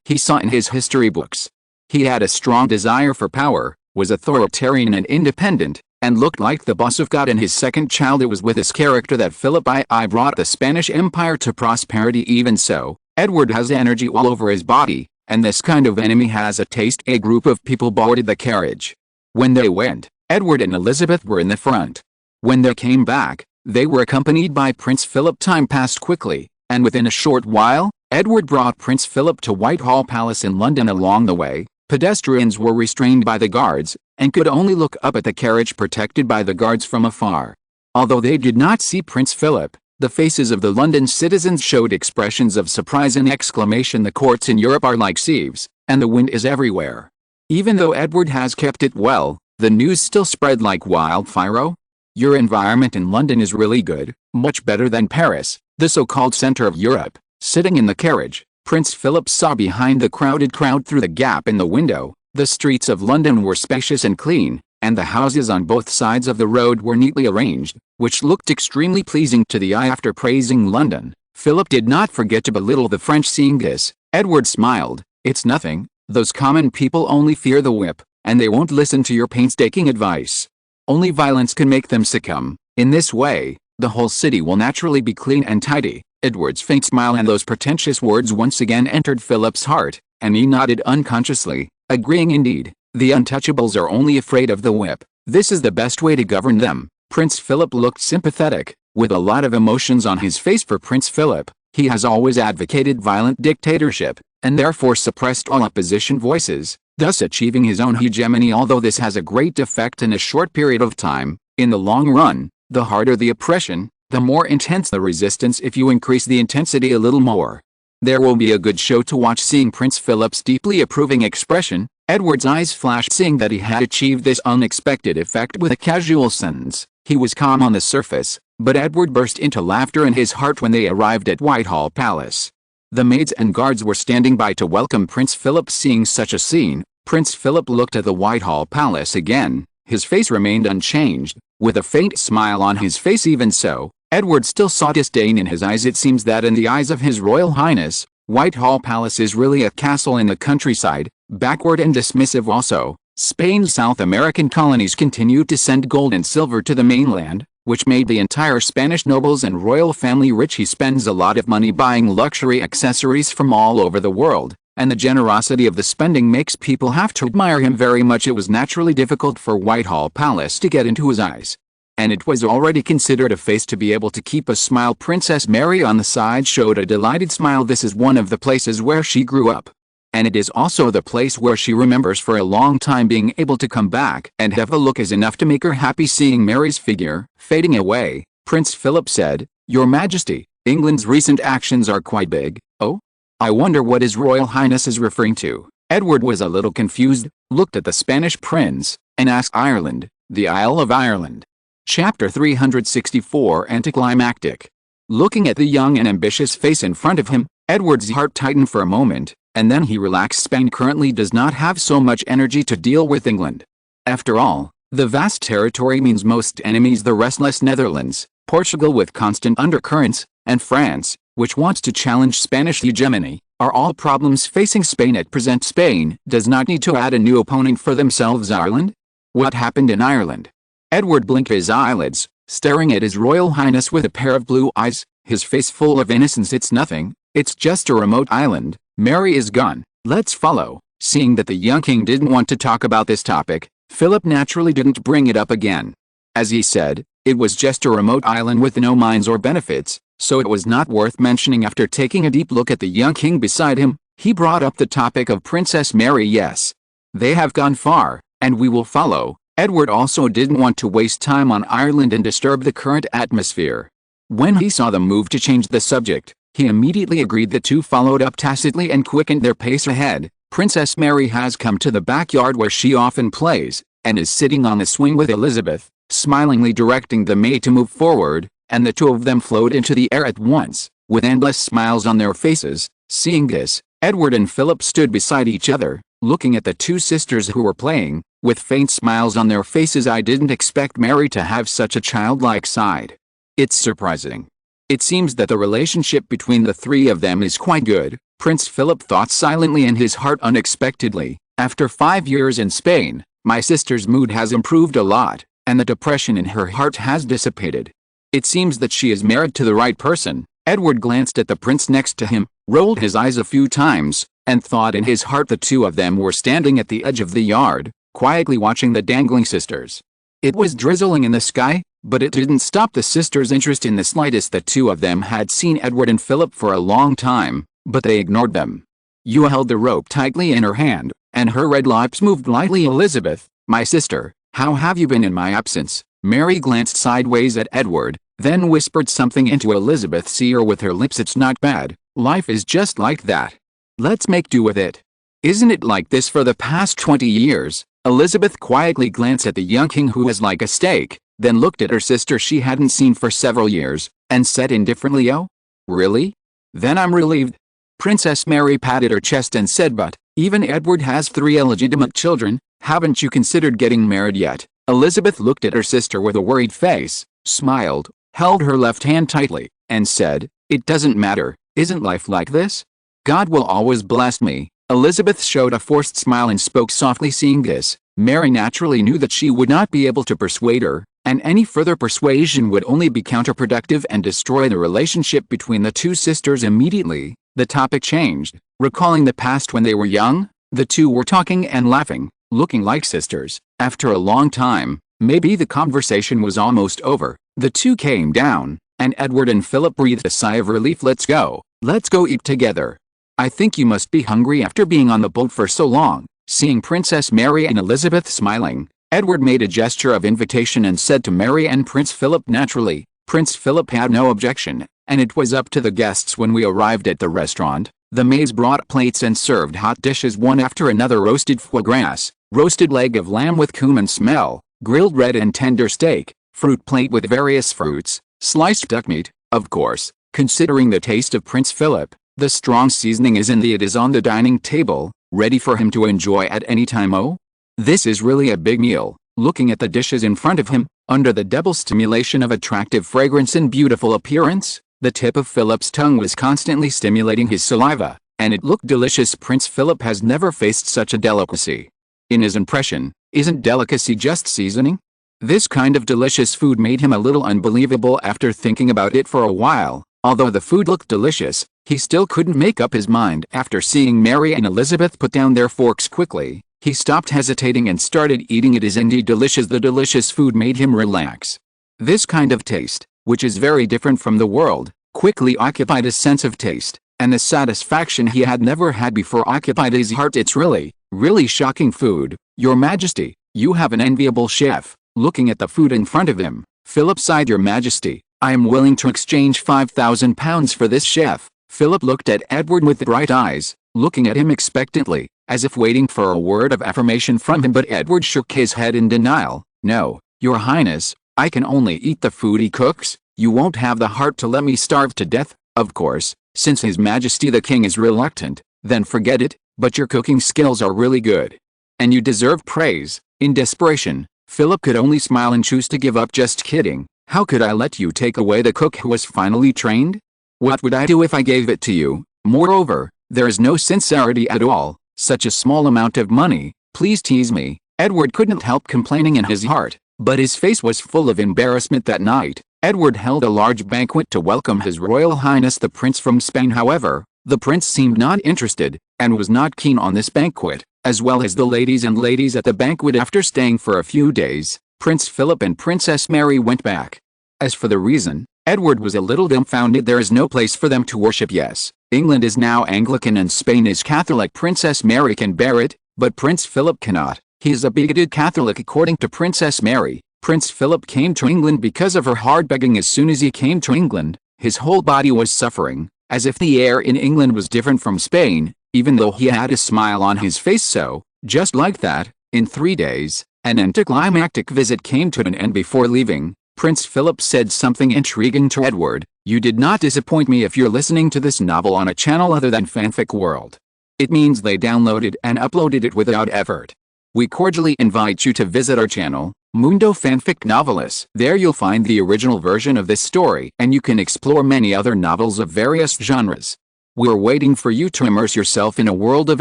he saw in his history books. He had a strong desire for power, was authoritarian and independent, and looked like the boss of God and his second child. It was with this character that Philip brought the Spanish Empire to prosperity. Even so, Edward has energy all over his body, and this kind of enemy has a taste. A group of people boarded the carriage. When they went, Edward and Elizabeth were in the front. When they came back, they were accompanied by Prince Philip. Time passed quickly, and within a short while, Edward brought Prince Philip to Whitehall Palace in London. Along the way, pedestrians were restrained by the guards, and could only look up at the carriage protected by the guards from afar. Although they did not see Prince Philip, the faces of the London citizens showed expressions of surprise and exclamation. The courts in Europe are like sieves, and the wind is everywhere. Even though Edward has kept it well, the news still spread like wildfire. Your environment in London is really good, much better than Paris, the so-called center of Europe. Sitting in the carriage, Prince Philip saw behind the crowded crowd through the gap in the window. The streets of London were spacious and clean, and the houses on both sides of the road were neatly arranged, which looked extremely pleasing to the eye. After praising London, Philip did not forget to belittle the French. Seeing this, Edward smiled. It's nothing, those common people only fear the whip, and they won't listen to your painstaking advice. Only violence can make them succumb. In this way, the whole city will naturally be clean and tidy. Edward's faint smile and those pretentious words once again entered Philip's heart, and he nodded unconsciously, agreeing. Indeed, the untouchables are only afraid of the whip. This is the best way to govern them. Prince Philip looked sympathetic, with a lot of emotions on his face. For Prince Philip, he has always advocated violent dictatorship, and therefore suppressed all opposition voices, thus achieving his own hegemony. Although this has a great effect in a short period of time, in the long run, the harder the oppression, The more intense the resistance if you increase the intensity a little more. There will be a good show to watch. Seeing Prince Philip's deeply approving expression, Edward's eyes flashed, seeing that he had achieved this unexpected effect with a casual sentence. He was calm on the surface, but Edward burst into laughter in his heart when they arrived at Whitehall Palace. The maids and guards were standing by to welcome Prince Philip. Seeing such a scene, Prince Philip looked at the Whitehall Palace again. His face remained unchanged, with a faint smile on his face. Even so, Edward still saw disdain in his eyes. It seems that in the eyes of His Royal Highness, Whitehall Palace is really a castle in the countryside, backward and dismissive. Also, Spain's South American colonies continued to send gold and silver to the mainland, which made the entire Spanish nobles and royal family rich. He spends a lot of money buying luxury accessories from all over the world, and the generosity of the spending makes people have to admire him very much. It was naturally difficult for Whitehall Palace to get into his eyes, and it was already considered a face to be able to keep a smile. Princess Mary on the side showed a delighted smile. This is one of the places where she grew up, and it is also the place where she remembers for a long time. Being able to come back and have a look is enough to make her happy. Seeing Mary's figure fading away, Prince Philip said, "Your Majesty, England's recent actions are quite big." "Oh? I wonder what His Royal Highness is referring to." Edward was a little confused, looked at the Spanish prince, and asked, "Ireland, the Isle of Ireland." Chapter 364 Anticlimactic. Looking at the young and ambitious face in front of him, Edward's heart tightened for a moment, and then he relaxed. Spain currently does not have so much energy to deal with England. After all, the vast territory means most enemies: the restless Netherlands, Portugal with constant undercurrents, and France, which wants to challenge Spanish hegemony, are all problems facing Spain at present. Spain does not need to add a new opponent for themselves. Ireland? What happened in Ireland? Edward blinked his eyelids, staring at His Royal Highness with a pair of blue eyes, his face full of innocence. "It's nothing, it's just a remote island. Mary is gone. Let's follow." Seeing that the young king didn't want to talk about this topic, Philip naturally didn't bring it up again. As he said, it was just a remote island with no mines or benefits, so it was not worth mentioning. After taking a deep look at the young king beside him, he brought up the topic of Princess Mary. "Yes, they have gone far, and we will follow." Edward also didn't want to waste time on Ireland and disturb the current atmosphere. When he saw them move to change the subject, he immediately agreed. The two followed up tacitly and quickened their pace ahead. Princess Mary has come to the backyard where she often plays, and is sitting on the swing with Elizabeth, smilingly directing the maid to move forward, and the two of them flowed into the air at once, with endless smiles on their faces. Seeing this, Edward and Philip stood beside each other, looking at the two sisters who were playing, with faint smiles on their faces. "I didn't expect Mary to have such a childlike side. It's surprising. It seems that the relationship between the three of them is quite good." Prince Philip thought silently in his heart. "Unexpectedly, after 5 years in Spain, my sister's mood has improved a lot, and the depression in her heart has dissipated. It seems that she is married to the right person." Edward glanced at the prince next to him, rolled his eyes a few times, and thought in his heart the two of them were standing at the edge of the yard, quietly watching the dangling sisters. It was drizzling in the sky, but it didn't stop the sisters' interest in the slightest. The two of them had seen Edward and Philip for a long time, but they ignored them. You held the rope tightly in her hand, and her red lips moved lightly. "Elizabeth, my sister, how have you been in my absence?" Mary glanced sideways at Edward, then whispered something into Elizabeth's ear with her lips. "It's not bad, life is just like that. Let's make do with it. Isn't it like this for the past 20 years? Elizabeth quietly glanced at the young king, who was like a steak, then looked at her sister she hadn't seen for several years, and said indifferently, "Oh? Really? Then I'm relieved." Princess Mary patted her chest and said, "But, even Edward has 3 illegitimate children. Haven't you considered getting married yet?" Elizabeth looked at her sister with a worried face, smiled, held her left hand tightly, and said, "It doesn't matter. Isn't life like this? God will always bless me." Elizabeth showed a forced smile and spoke softly. Seeing this, Mary naturally knew that she would not be able to persuade her, and any further persuasion would only be counterproductive and destroy the relationship between the two sisters. Immediately, the topic changed. Recalling the past when they were young, the two were talking and laughing, looking like sisters. After a long time, maybe the conversation was almost over, the two came down, and Edward and Philip breathed a sigh of relief. Let's go eat together. I think you must be hungry after being on the boat for so long." Seeing Princess Mary and Elizabeth smiling, Edward made a gesture of invitation and said to Mary and Prince Philip naturally, Prince Philip had no objection, and it was up to the guests when we arrived at the restaurant. The maids brought plates and served hot dishes one after another: roasted foie gras, roasted leg of lamb with cumin smell, grilled red and tender steak, fruit plate with various fruits, sliced duck meat. Of course, considering the taste of Prince Philip, the strong seasoning is in the it is on the dining table, ready for him to enjoy at any time. Oh, this is really a big meal. Looking at the dishes in front of him, under the double stimulation of attractive fragrance and beautiful appearance, the tip of Philip's tongue was constantly stimulating his saliva, and it looked delicious. Prince Philip has never faced such a delicacy. In his impression, isn't delicacy just seasoning? This kind of delicious food made him a little unbelievable after thinking about it for a while. Although the food looked delicious, he still couldn't make up his mind. After seeing Mary and Elizabeth put down their forks quickly, he stopped hesitating and started eating. It is indeed delicious. The delicious food made him relax. This kind of taste, which is very different from the world, quickly occupied his sense of taste, and the satisfaction he had never had before occupied his heart. It's really shocking food, Your Majesty. You have an enviable chef. Looking at the food in front of him, Philip sighed. Your Majesty, I am willing to exchange £5,000 for this chef. Philip looked at Edward with bright eyes, looking at him expectantly, as if waiting for a word of affirmation from him, but Edward shook his head in denial. No, Your Highness, I can only eat the food he cooks. You won't have the heart to let me starve to death. Of course, since His Majesty the King is reluctant, then forget it, but your cooking skills are really good, and you deserve praise. In desperation, Philip could only smile and choose to give up. Just kidding. How could I let you take away the cook who was finally trained? What would I do if I gave it to you? Moreover, there is no sincerity at all. Such a small amount of money. Please tease me. Edward couldn't help complaining in his heart, but his face was full of embarrassment. That night, Edward held a large banquet to welcome His Royal Highness the Prince from Spain. However, the prince seemed not interested, and was not keen on this banquet, as well as the ladies and ladies at the banquet. After staying for a few days, Prince Philip and Princess Mary went back. As for the reason, Edward was a little dumbfounded. There is no place for them to worship. Yes, England is now Anglican and Spain is Catholic. Princess Mary can bear it, but Prince Philip cannot. He is a bigoted Catholic. According to Princess Mary, Prince Philip came to England because of her hard begging. As soon as he came to England, his whole body was suffering, as if the air in England was different from Spain, even though he had a smile on his face. So, just like that, in 3 days, an anticlimactic visit came to an end. Before leaving, Prince Philip said something intriguing to Edward. You did not disappoint me. If you're listening to this novel on a channel other than Fanfic World, it means they downloaded and uploaded it without effort. We cordially invite you to visit our channel, Mundo Fanfic Novelis. There you'll find the original version of this story, and you can explore many other novels of various genres. We're waiting for you to immerse yourself in a world of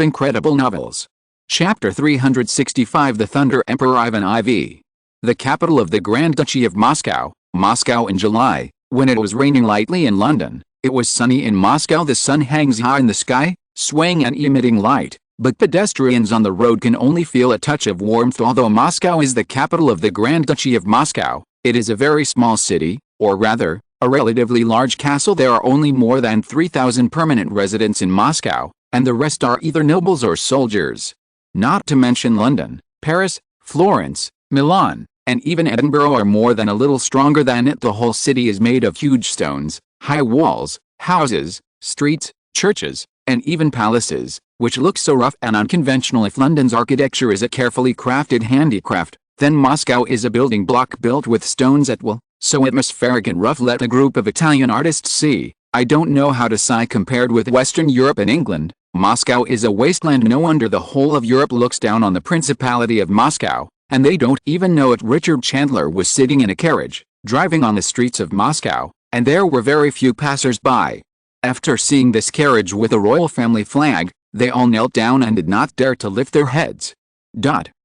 incredible novels. Chapter 365: The Thunder Emperor Ivan IV. The capital of the Grand Duchy of Moscow. Moscow in July, when it was raining lightly in London. It was sunny in Moscow. The sun hangs high in the sky, swaying and emitting light, but pedestrians on the road can only feel a touch of warmth. Although Moscow is the capital of the Grand Duchy of Moscow, it is a very small city, or rather, a relatively large castle. There are only more than 3,000 permanent residents in Moscow, and the rest are either nobles or soldiers. Not to mention London, Paris, Florence, Milan, and even Edinburgh are more than a little stronger than it. The whole city is made of huge stones, high walls, houses, streets, churches, and even palaces, which look so rough and unconventional. If London's architecture is a carefully crafted handicraft, then Moscow is a building block built with stones at will, so atmospheric and rough. Let a group of Italian artists see. I don't know how to sigh. Compared with Western Europe and England, Moscow is a wasteland. No wonder the whole of Europe looks down on the Principality of Moscow, and they don't even know it. Richard Chandler was sitting in a carriage, driving on the streets of Moscow, and there were very few passers-by. After seeing this carriage with a royal family flag, they all knelt down and did not dare to lift their heads.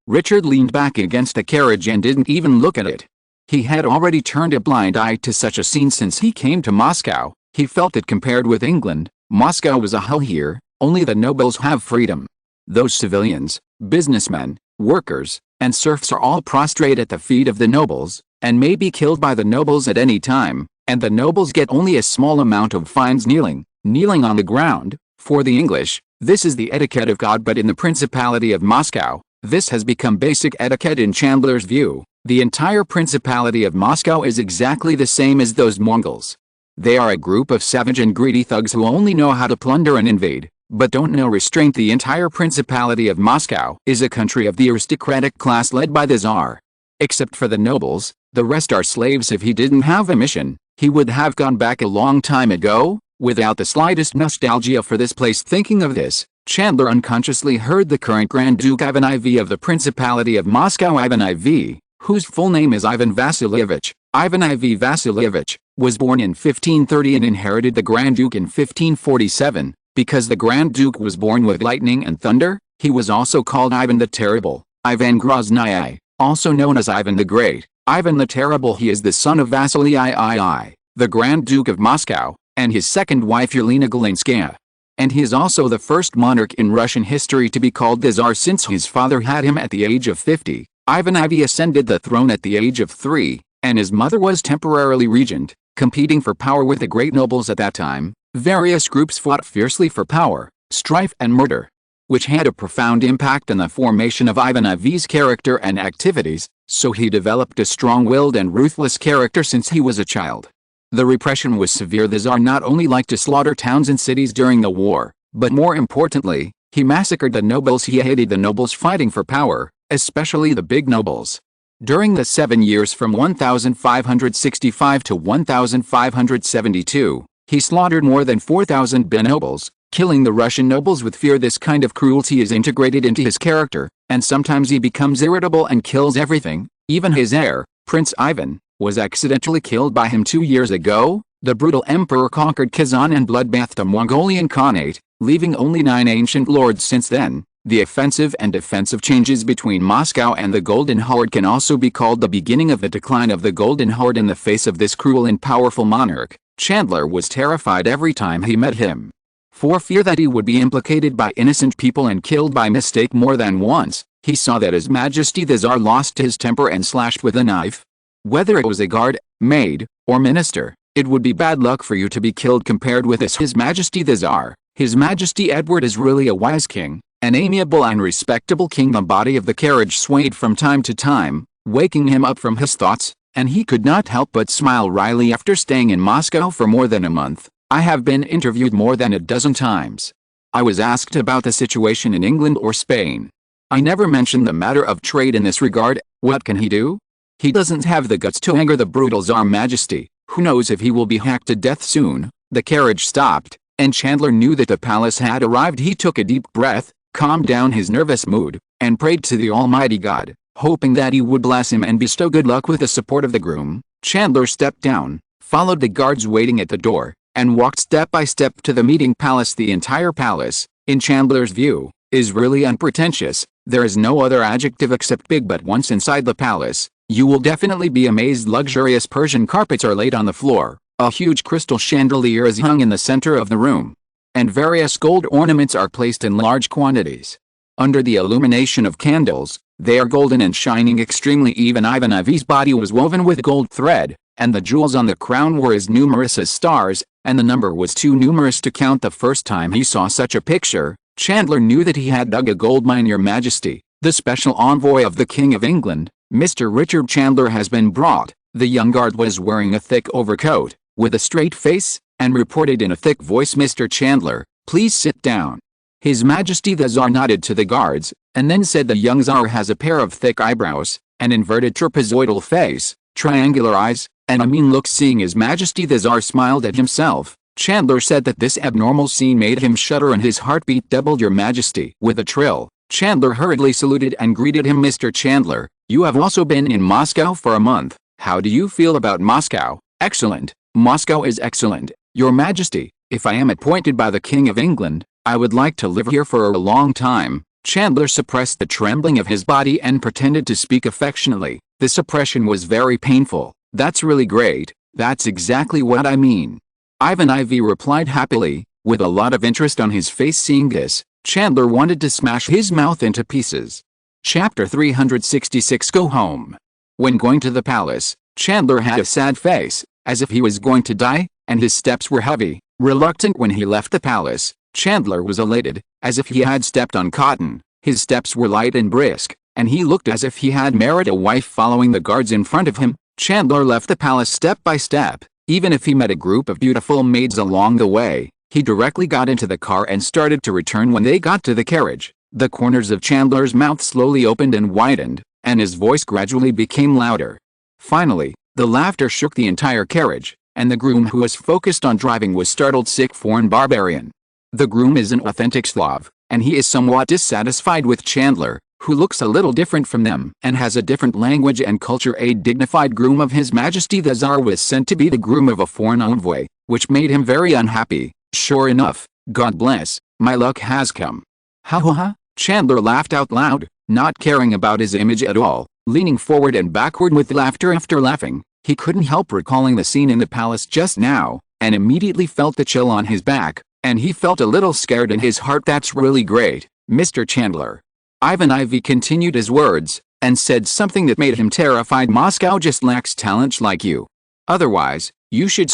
Richard leaned back against the carriage and didn't even look at it. He had already turned a blind eye to such a scene since he came to Moscow. He felt that compared with England, Moscow was a hell. Here, only the nobles have freedom. Those civilians, businessmen, workers, and serfs are all prostrate at the feet of the nobles, and may be killed by the nobles at any time, and the nobles get only a small amount of fines. Kneeling on the ground. For the English, this is the etiquette of God, but in the Principality of Moscow, This has become basic etiquette in Chandler's view. The entire Principality of Moscow is exactly the same as those Mongols. They are a group of savage and greedy thugs who only know how to plunder and invade, but don't know restraint. The entire Principality of Moscow is a country of the aristocratic class led by the Tsar. Except for the nobles, the rest are slaves. If he didn't have a mission, he would have gone back a long time ago, without the slightest nostalgia for this place. Thinking of this, Chandler unconsciously heard the current Grand Duke Ivan IV of the Principality of Moscow. Ivan IV, whose full name is Ivan Vasilievich. Ivan IV Vasilievich was born in 1530 and inherited the Grand Duke in 1547. Because the Grand Duke was born with lightning and thunder, he was also called Ivan the Terrible. Ivan Grozny, also known as Ivan the Great. Ivan the Terrible. He is the son of Vasily III, the Grand Duke of Moscow, and his second wife Yelena Golinskaya. And he is also the first monarch in Russian history to be called the Tsar since his father had him at the age of 50. Ivan IV ascended the throne at the age of 3, and his mother was temporarily regent, competing for power with the great nobles at that time. Various groups fought fiercely for power, strife and murder, which had a profound impact on the formation of Ivan IV's character and activities, so he developed a strong-willed and ruthless character since he was a child. The repression was severe. The Tsar not only liked to slaughter towns and cities during the war, but more importantly, he massacred the nobles. He hated the nobles fighting for power, especially the big nobles. During the 7 years from 1565 to 1572, he slaughtered more than 4,000 nobles, killing the Russian nobles with fear. This kind of cruelty is integrated into his character, and sometimes he becomes irritable and kills everything. Even his heir, Prince Ivan, was accidentally killed by him 2 years ago. The brutal emperor conquered Kazan and bloodbathed the Mongolian Khanate, leaving only 9 ancient lords since then. The offensive and defensive changes between Moscow and the Golden Horde can also be called the beginning of the decline of the Golden Horde. In the face of this cruel and powerful monarch, Chandler was terrified every time he met him. For fear that he would be implicated by innocent people and killed by mistake more than once, he saw that His Majesty the Tsar lost his temper and slashed with a knife. Whether it was a guard, maid, or minister, it would be bad luck for you to be killed compared with this. His Majesty the Tsar. His Majesty Edward is really a wise king, an amiable and respectable king. The body of the carriage swayed from time to time, waking him up from his thoughts, and he could not help but smile wryly. After staying in Moscow for more than a month, I have been interviewed more than a dozen times. I was asked about the situation in England or Spain. I never mentioned the matter of trade in this regard. What can he do? He doesn't have the guts to anger the brutal Tsar Majesty. Who knows if he will be hacked to death soon. The carriage stopped, and Chandler knew that the palace had arrived. He took a deep breath, calmed down his nervous mood, and prayed to the Almighty God, hoping that he would bless him and bestow good luck with the support of the groom. Chandler stepped down, followed the guards waiting at the door, and walked step by step to the meeting palace. The entire palace, in Chandler's view, is really unpretentious. There is no other adjective except big. But once inside the palace, you will definitely be amazed. Luxurious Persian carpets are laid on the floor, a huge crystal chandelier is hung in the center of the room, and various gold ornaments are placed in large quantities. Under the illumination of candles, they are golden and shining extremely. Even Ivan IV's body was woven with gold thread, and the jewels on the crown were as numerous as stars, and the number was too numerous to count. The first time he saw such a picture, Chandler knew that he had dug a gold mine. Your Majesty, the special envoy of the King of England, Mr. Richard Chandler, has been brought. The young guard was wearing a thick overcoat, with a straight face, and reported in a thick voice, "Mr. Chandler, please sit down." His Majesty the Tsar nodded to the guards, and then said, "The young Tsar has a pair of thick eyebrows, an inverted trapezoidal face, triangular eyes, and a mean look." Seeing His Majesty the Tsar smiled at himself, Chandler said that this abnormal scene made him shudder and his heartbeat doubled. "Your Majesty." With a trill, Chandler hurriedly saluted and greeted him. "Mr. Chandler, you have also been in Moscow for a month. How do you feel about Moscow?" "Excellent. Moscow is excellent, Your Majesty. If I am appointed by the King of England, I would like to live here for a long time." Chandler suppressed the trembling of his body and pretended to speak affectionately. The suppression was very painful. "That's really great. That's exactly what I mean." Ivan IV replied happily, with a lot of interest on his face. Seeing this, Chandler wanted to smash his mouth into pieces. Chapter 366. Go home. When going to the palace, Chandler had a sad face, as if he was going to die, and his steps were heavy, reluctant. When he left the palace, Chandler was elated, as if he had stepped on cotton. His steps were light and brisk, and he looked as if he had married a wife following the guards in front of him. Chandler left the palace step by step. Even if he met a group of beautiful maids along the way, he directly got into the car and started to return. When they got to the carriage, the corners of Chandler's mouth slowly opened and widened, and his voice gradually became louder. Finally, the laughter shook the entire carriage, and the groom who was focused on driving was startled. Sick foreign barbarian. The groom is an authentic Slav, and he is somewhat dissatisfied with Chandler, who looks a little different from them and has a different language and culture. A dignified groom of His Majesty the Tsar was sent to be the groom of a foreign envoy, which made him very unhappy. Sure enough, God bless, my luck has come. Ha ha ha, Chandler laughed out loud, not caring about his image at all, leaning forward and backward with laughter. After laughing, he couldn't help recalling the scene in the palace just now, and immediately felt the chill on his back, and he felt a little scared in his heart. That's really great, Mr. Chandler. Ivan IV continued his words, and said something that made him terrified. Moscow just lacks talent like you. Otherwise, you should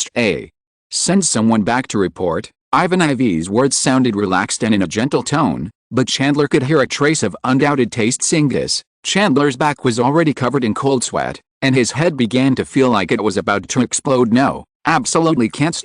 send someone back to report. Ivan IV's words sounded relaxed and in a gentle tone, but Chandler could hear a trace of undoubted taste. Saying this, Chandler's back was already covered in cold sweat, and his head began to feel like it was about to explode. No, absolutely can't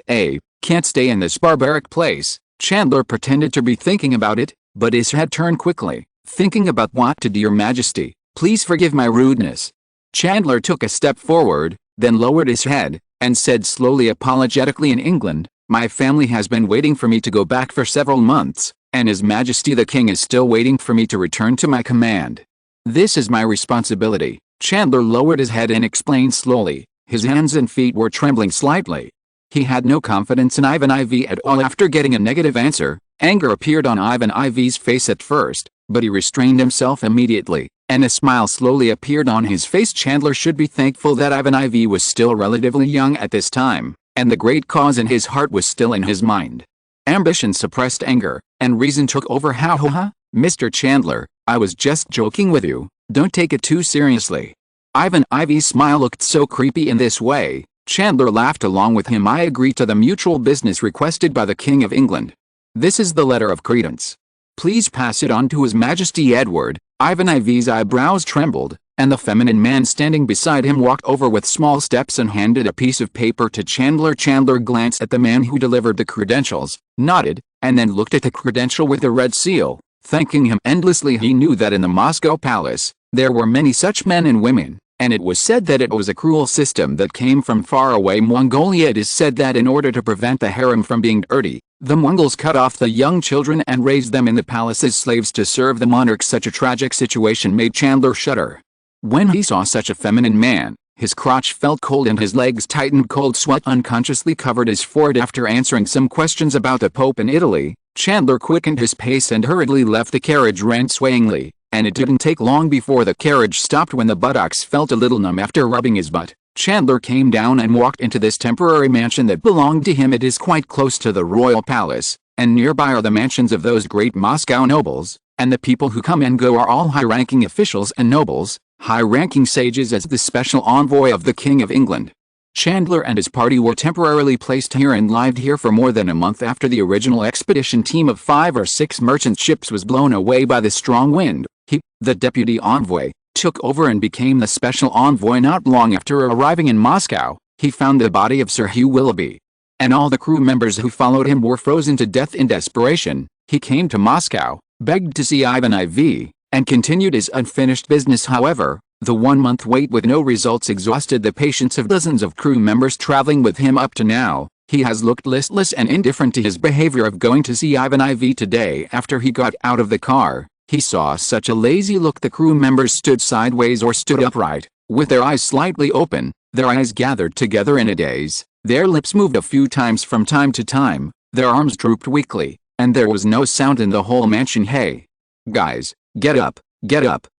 stay in this barbaric place. Chandler pretended to be thinking about it, but his head turned quickly. Thinking about what to do. Your Majesty, please forgive my rudeness. Chandler took a step forward, then lowered his head, and said slowly apologetically, in England, my family has been waiting for me to go back for several months, and His Majesty the King is still waiting for me to return to my command. This is my responsibility. Chandler lowered his head and explained slowly. His hands and feet were trembling slightly. He had no confidence in Ivan IV at all. After getting a negative answer, anger appeared on Ivan IV's face at first, but he restrained himself immediately, and a smile slowly appeared on his face. Chandler should be thankful that Ivan IV was still relatively young at this time, and the great cause in his heart was still in his mind. Ambition suppressed anger, and reason took over. Ha ha ha, Mr. Chandler, I was just joking with you, don't take it too seriously. Ivan IV's smile looked so creepy in this way, Chandler laughed along with him. I agree to the mutual business requested by the King of England. This is the letter of credence. Please pass it on to His Majesty Edward. Ivan IV's eyebrows trembled, and the feminine man standing beside him walked over with small steps and handed a piece of paper to Chandler. Chandler glanced at the man who delivered the credentials, nodded, and then looked at the credential with the red seal, thanking him endlessly. He knew that in the Moscow palace, there were many such men and women, and it was said that it was a cruel system that came from far away Mongolia. It is said that in order to prevent the harem from being dirty, the Mongols cut off the young children and raised them in the palace as slaves to serve the monarch. Such a tragic situation made Chandler shudder. When he saw such a feminine man, his crotch felt cold and his legs tightened. Cold sweat unconsciously covered his forehead. After answering some questions about the Pope in Italy, Chandler quickened his pace and hurriedly left. The carriage ran swayingly, and it didn't take long before the carriage stopped. When the buttocks felt a little numb after rubbing his butt, Chandler came down and walked into this temporary mansion that belonged to him. It is quite close to the royal palace, and nearby are the mansions of those great Moscow nobles, and the people who come and go are all high-ranking officials and nobles, high-ranking sages. As the special envoy of the King of England, Chandler and his party were temporarily placed here and lived here for more than a month. After the original expedition team of 5 or 6 merchant ships was blown away by the strong wind, he, the deputy envoy, took over and became the special envoy. Not long after arriving in Moscow, he found the body of Sir Hugh Willoughby, and all the crew members who followed him were frozen to death. In desperation, he came to Moscow, begged to see Ivan IV, and continued his unfinished business. However, the 1-month wait with no results exhausted the patience of dozens of crew members traveling with him. Up to now, he has looked listless and indifferent to his behavior of going to see Ivan IV today. After he got out of the car, he saw such a lazy look. The crew members stood sideways or stood upright, with their eyes slightly open, their eyes gathered together in a daze, their lips moved a few times from time to time, their arms drooped weakly, and there was no sound in the whole mansion. Hey, guys, get up,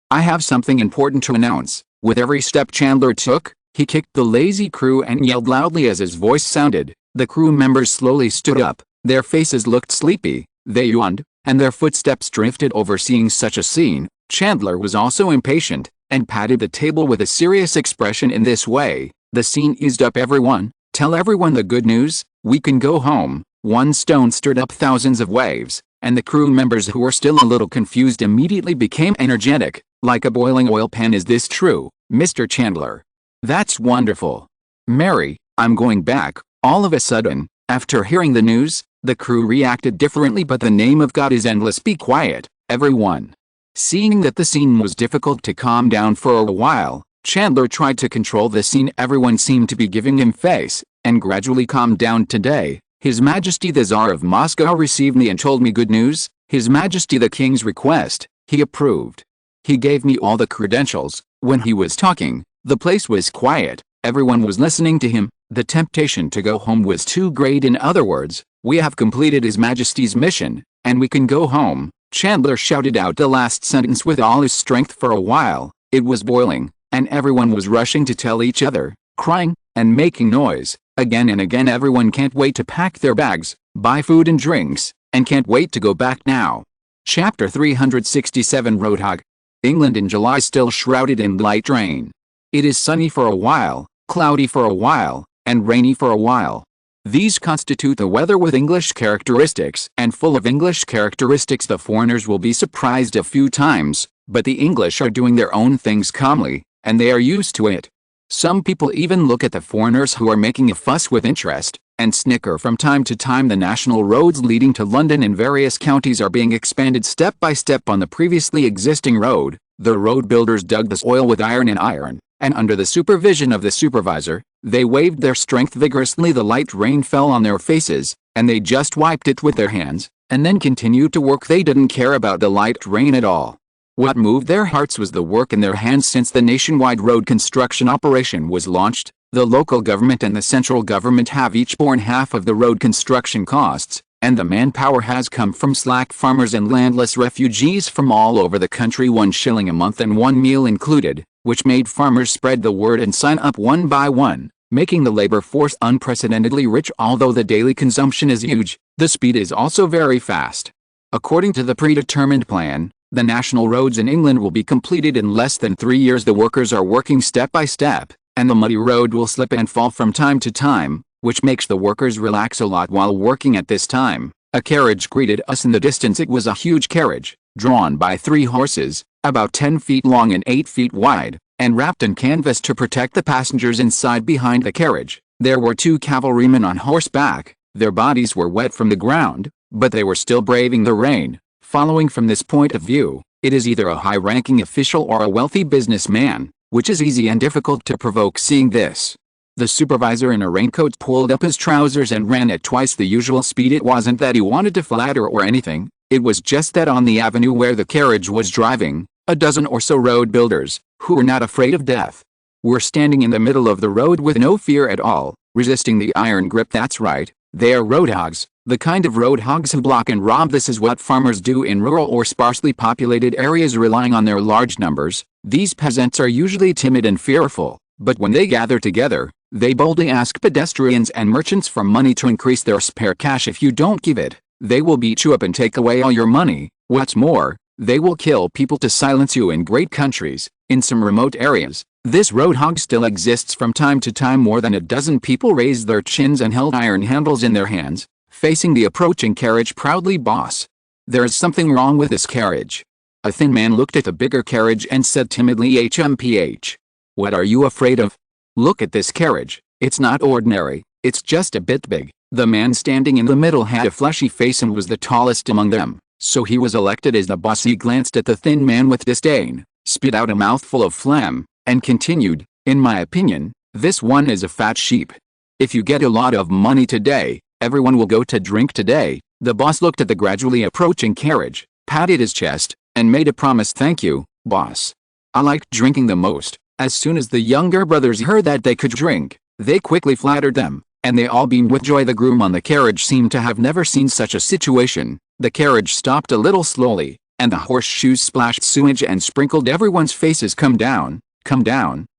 I have something important to announce. With every step Chandler took, he kicked the lazy crew and yelled loudly as his voice sounded. The crew members slowly stood up, their faces looked sleepy, they yawned, and their footsteps drifted. Overseeing such a scene, Chandler was also impatient, and patted the table with a serious expression. In this way, the scene eased up. Everyone, tell everyone the good news, we can go home. One stone stirred up thousands of waves, and the crew members who were still a little confused immediately became energetic, like a boiling oil pan. Is this true, Mr. Chandler? That's wonderful. Mary, I'm going back. All of a sudden, after hearing the news, the crew reacted differently. But the name of God is endless. Be quiet, everyone. Seeing that the scene was difficult to calm down for a while, Chandler tried to control the scene. Everyone seemed to be giving him face, and gradually calmed down. Today, His Majesty the Tsar of Moscow received me and told me good news. His Majesty the King's request, he approved. He gave me all the credentials. When he was talking, the place was quiet. Everyone was listening to him. The temptation to go home was too great. In other words, we have completed His Majesty's mission, and we can go home. Chandler shouted out the last sentence with all his strength. For a while, it was boiling, and everyone was rushing to tell each other, crying, and making noise. Again and again, everyone can't wait to pack their bags, buy food and drinks, and can't wait to go back now. Chapter 367. Roadhog. England in July, still shrouded in light rain. It is sunny for a while, cloudy for a while, and rainy for a while. These constitute the weather with English characteristics, and full of English characteristics. The foreigners will be surprised a few times, but the English are doing their own things calmly, and they are used to it. Some people even look at the foreigners who are making a fuss with interest, and snicker from time to time. The national roads leading to London in various counties are being expanded step by step on the previously existing road. The road builders dug the soil with iron, and under the supervision of the supervisor, they waved their strength vigorously. The light rain fell on their faces, and they just wiped it with their hands, and then continued to work. They didn't care about the light rain at all. What moved their hearts was the work in their hands. Since the nationwide road construction operation was launched, the local government and the central government have each borne half of the road construction costs, and the manpower has come from slack farmers and landless refugees from all over the country. 1 shilling a month and 1 meal included, which made farmers spread the word and sign up one by one, making the labor force unprecedentedly rich. Although the daily consumption is huge, the speed is also very fast. According to the predetermined plan, the national roads in England will be completed in less than 3 years. The workers are working step by step, and the muddy road will slip and fall from time to time, which makes the workers relax a lot while working. At this time, a carriage greeted us in the distance. It was a huge carriage, drawn by 3 horses, about 10 feet long and 8 feet wide, and wrapped in canvas to protect the passengers inside. Behind the carriage, there were 2 cavalrymen on horseback. Their bodies were wet from the ground, but they were still braving the rain. Following from this point of view, it is either a high-ranking official or a wealthy businessman, which is easy and difficult to provoke. Seeing this, the supervisor in a raincoat pulled up his trousers and ran at twice the usual speed. It wasn't that he wanted to flatter or anything, it was just that on the avenue where the carriage was driving, a dozen or so road builders, who were not afraid of death, were standing in the middle of the road with no fear at all, resisting the iron grip. That's right, they are roadhogs, the kind of roadhogs who block and rob. This is what farmers do in rural or sparsely populated areas, relying on their large numbers. These peasants are usually timid and fearful, but when they gather together, they boldly ask pedestrians and merchants for money to increase their spare cash. If you don't give it, they will beat you up and take away all your money. What's more, they will kill people to silence you. In great countries, in some remote areas, this roadhog still exists from time to time. More than a dozen people raised their chins and held iron handles in their hands, facing the approaching carriage proudly. Boss, there is something wrong with this carriage. A thin man looked at the bigger carriage and said timidly, HMPH. What are you afraid of? Look at this carriage, it's not ordinary, it's just a bit big. The man standing in the middle had a fleshy face and was the tallest among them, so he was elected as the boss. He glanced at the thin man with disdain, spit out a mouthful of phlegm, and continued, in my opinion, this one is a fat sheep. If you get a lot of money today, everyone will go to drink today. The boss looked at the gradually approaching carriage, patted his chest, and made a promise. Thank you, boss. I liked drinking the most. As soon as the younger brothers heard that they could drink, they quickly flattered them, and they all beamed with joy. The groom on the carriage seemed to have never seen such a situation. The carriage stopped a little slowly, and the horseshoes splashed sewage and sprinkled everyone's faces. Come down,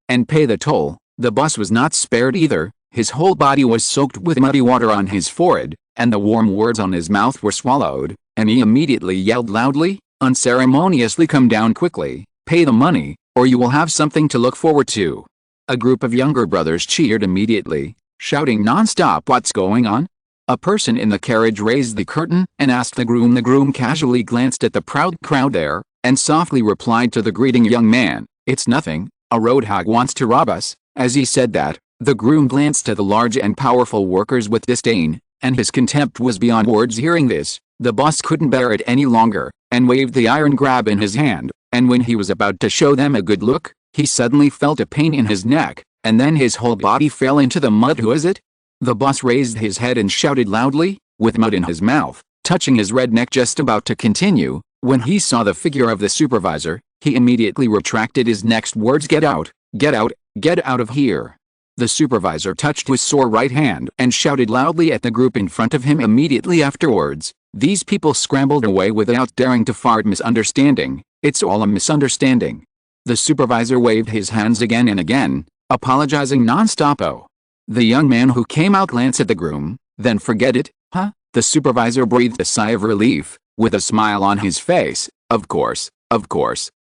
and pay the toll. The boss was not spared either. His whole body was soaked with muddy water on his forehead, and the warm words on his mouth were swallowed, and he immediately yelled loudly, unceremoniously, come down quickly, pay the money, or you will have something to look forward to. A group of younger brothers cheered immediately, shouting non-stop, what's going on? A person in the carriage raised the curtain and asked the groom. The groom casually glanced at the proud crowd there, and softly replied to the greeting young man, "It's nothing, a road hog wants to rob us." As he said that, the groom glanced at the large and powerful workers with disdain, and his contempt was beyond words. Hearing this, the boss couldn't bear it any longer, and waved the iron grab in his hand, and when he was about to show them a good look, he suddenly felt a pain in his neck, and then his whole body fell into the mud. "Who is it?" The boss raised his head and shouted loudly, with mud in his mouth, touching his red neck. Just about to continue, when he saw the figure of the supervisor, he immediately retracted his next words. "Get out, get out, get out of here." The supervisor touched his sore right hand and shouted loudly at the group in front of him. Immediately afterwards, these people scrambled away without daring to fart. "Misunderstanding, it's all a misunderstanding." The supervisor waved his hands again and again, apologizing non-stop. "Oh." The young man who came out glanced at the groom, then "Forget it, huh?" The supervisor breathed a sigh of relief, with a smile on his face. Of course,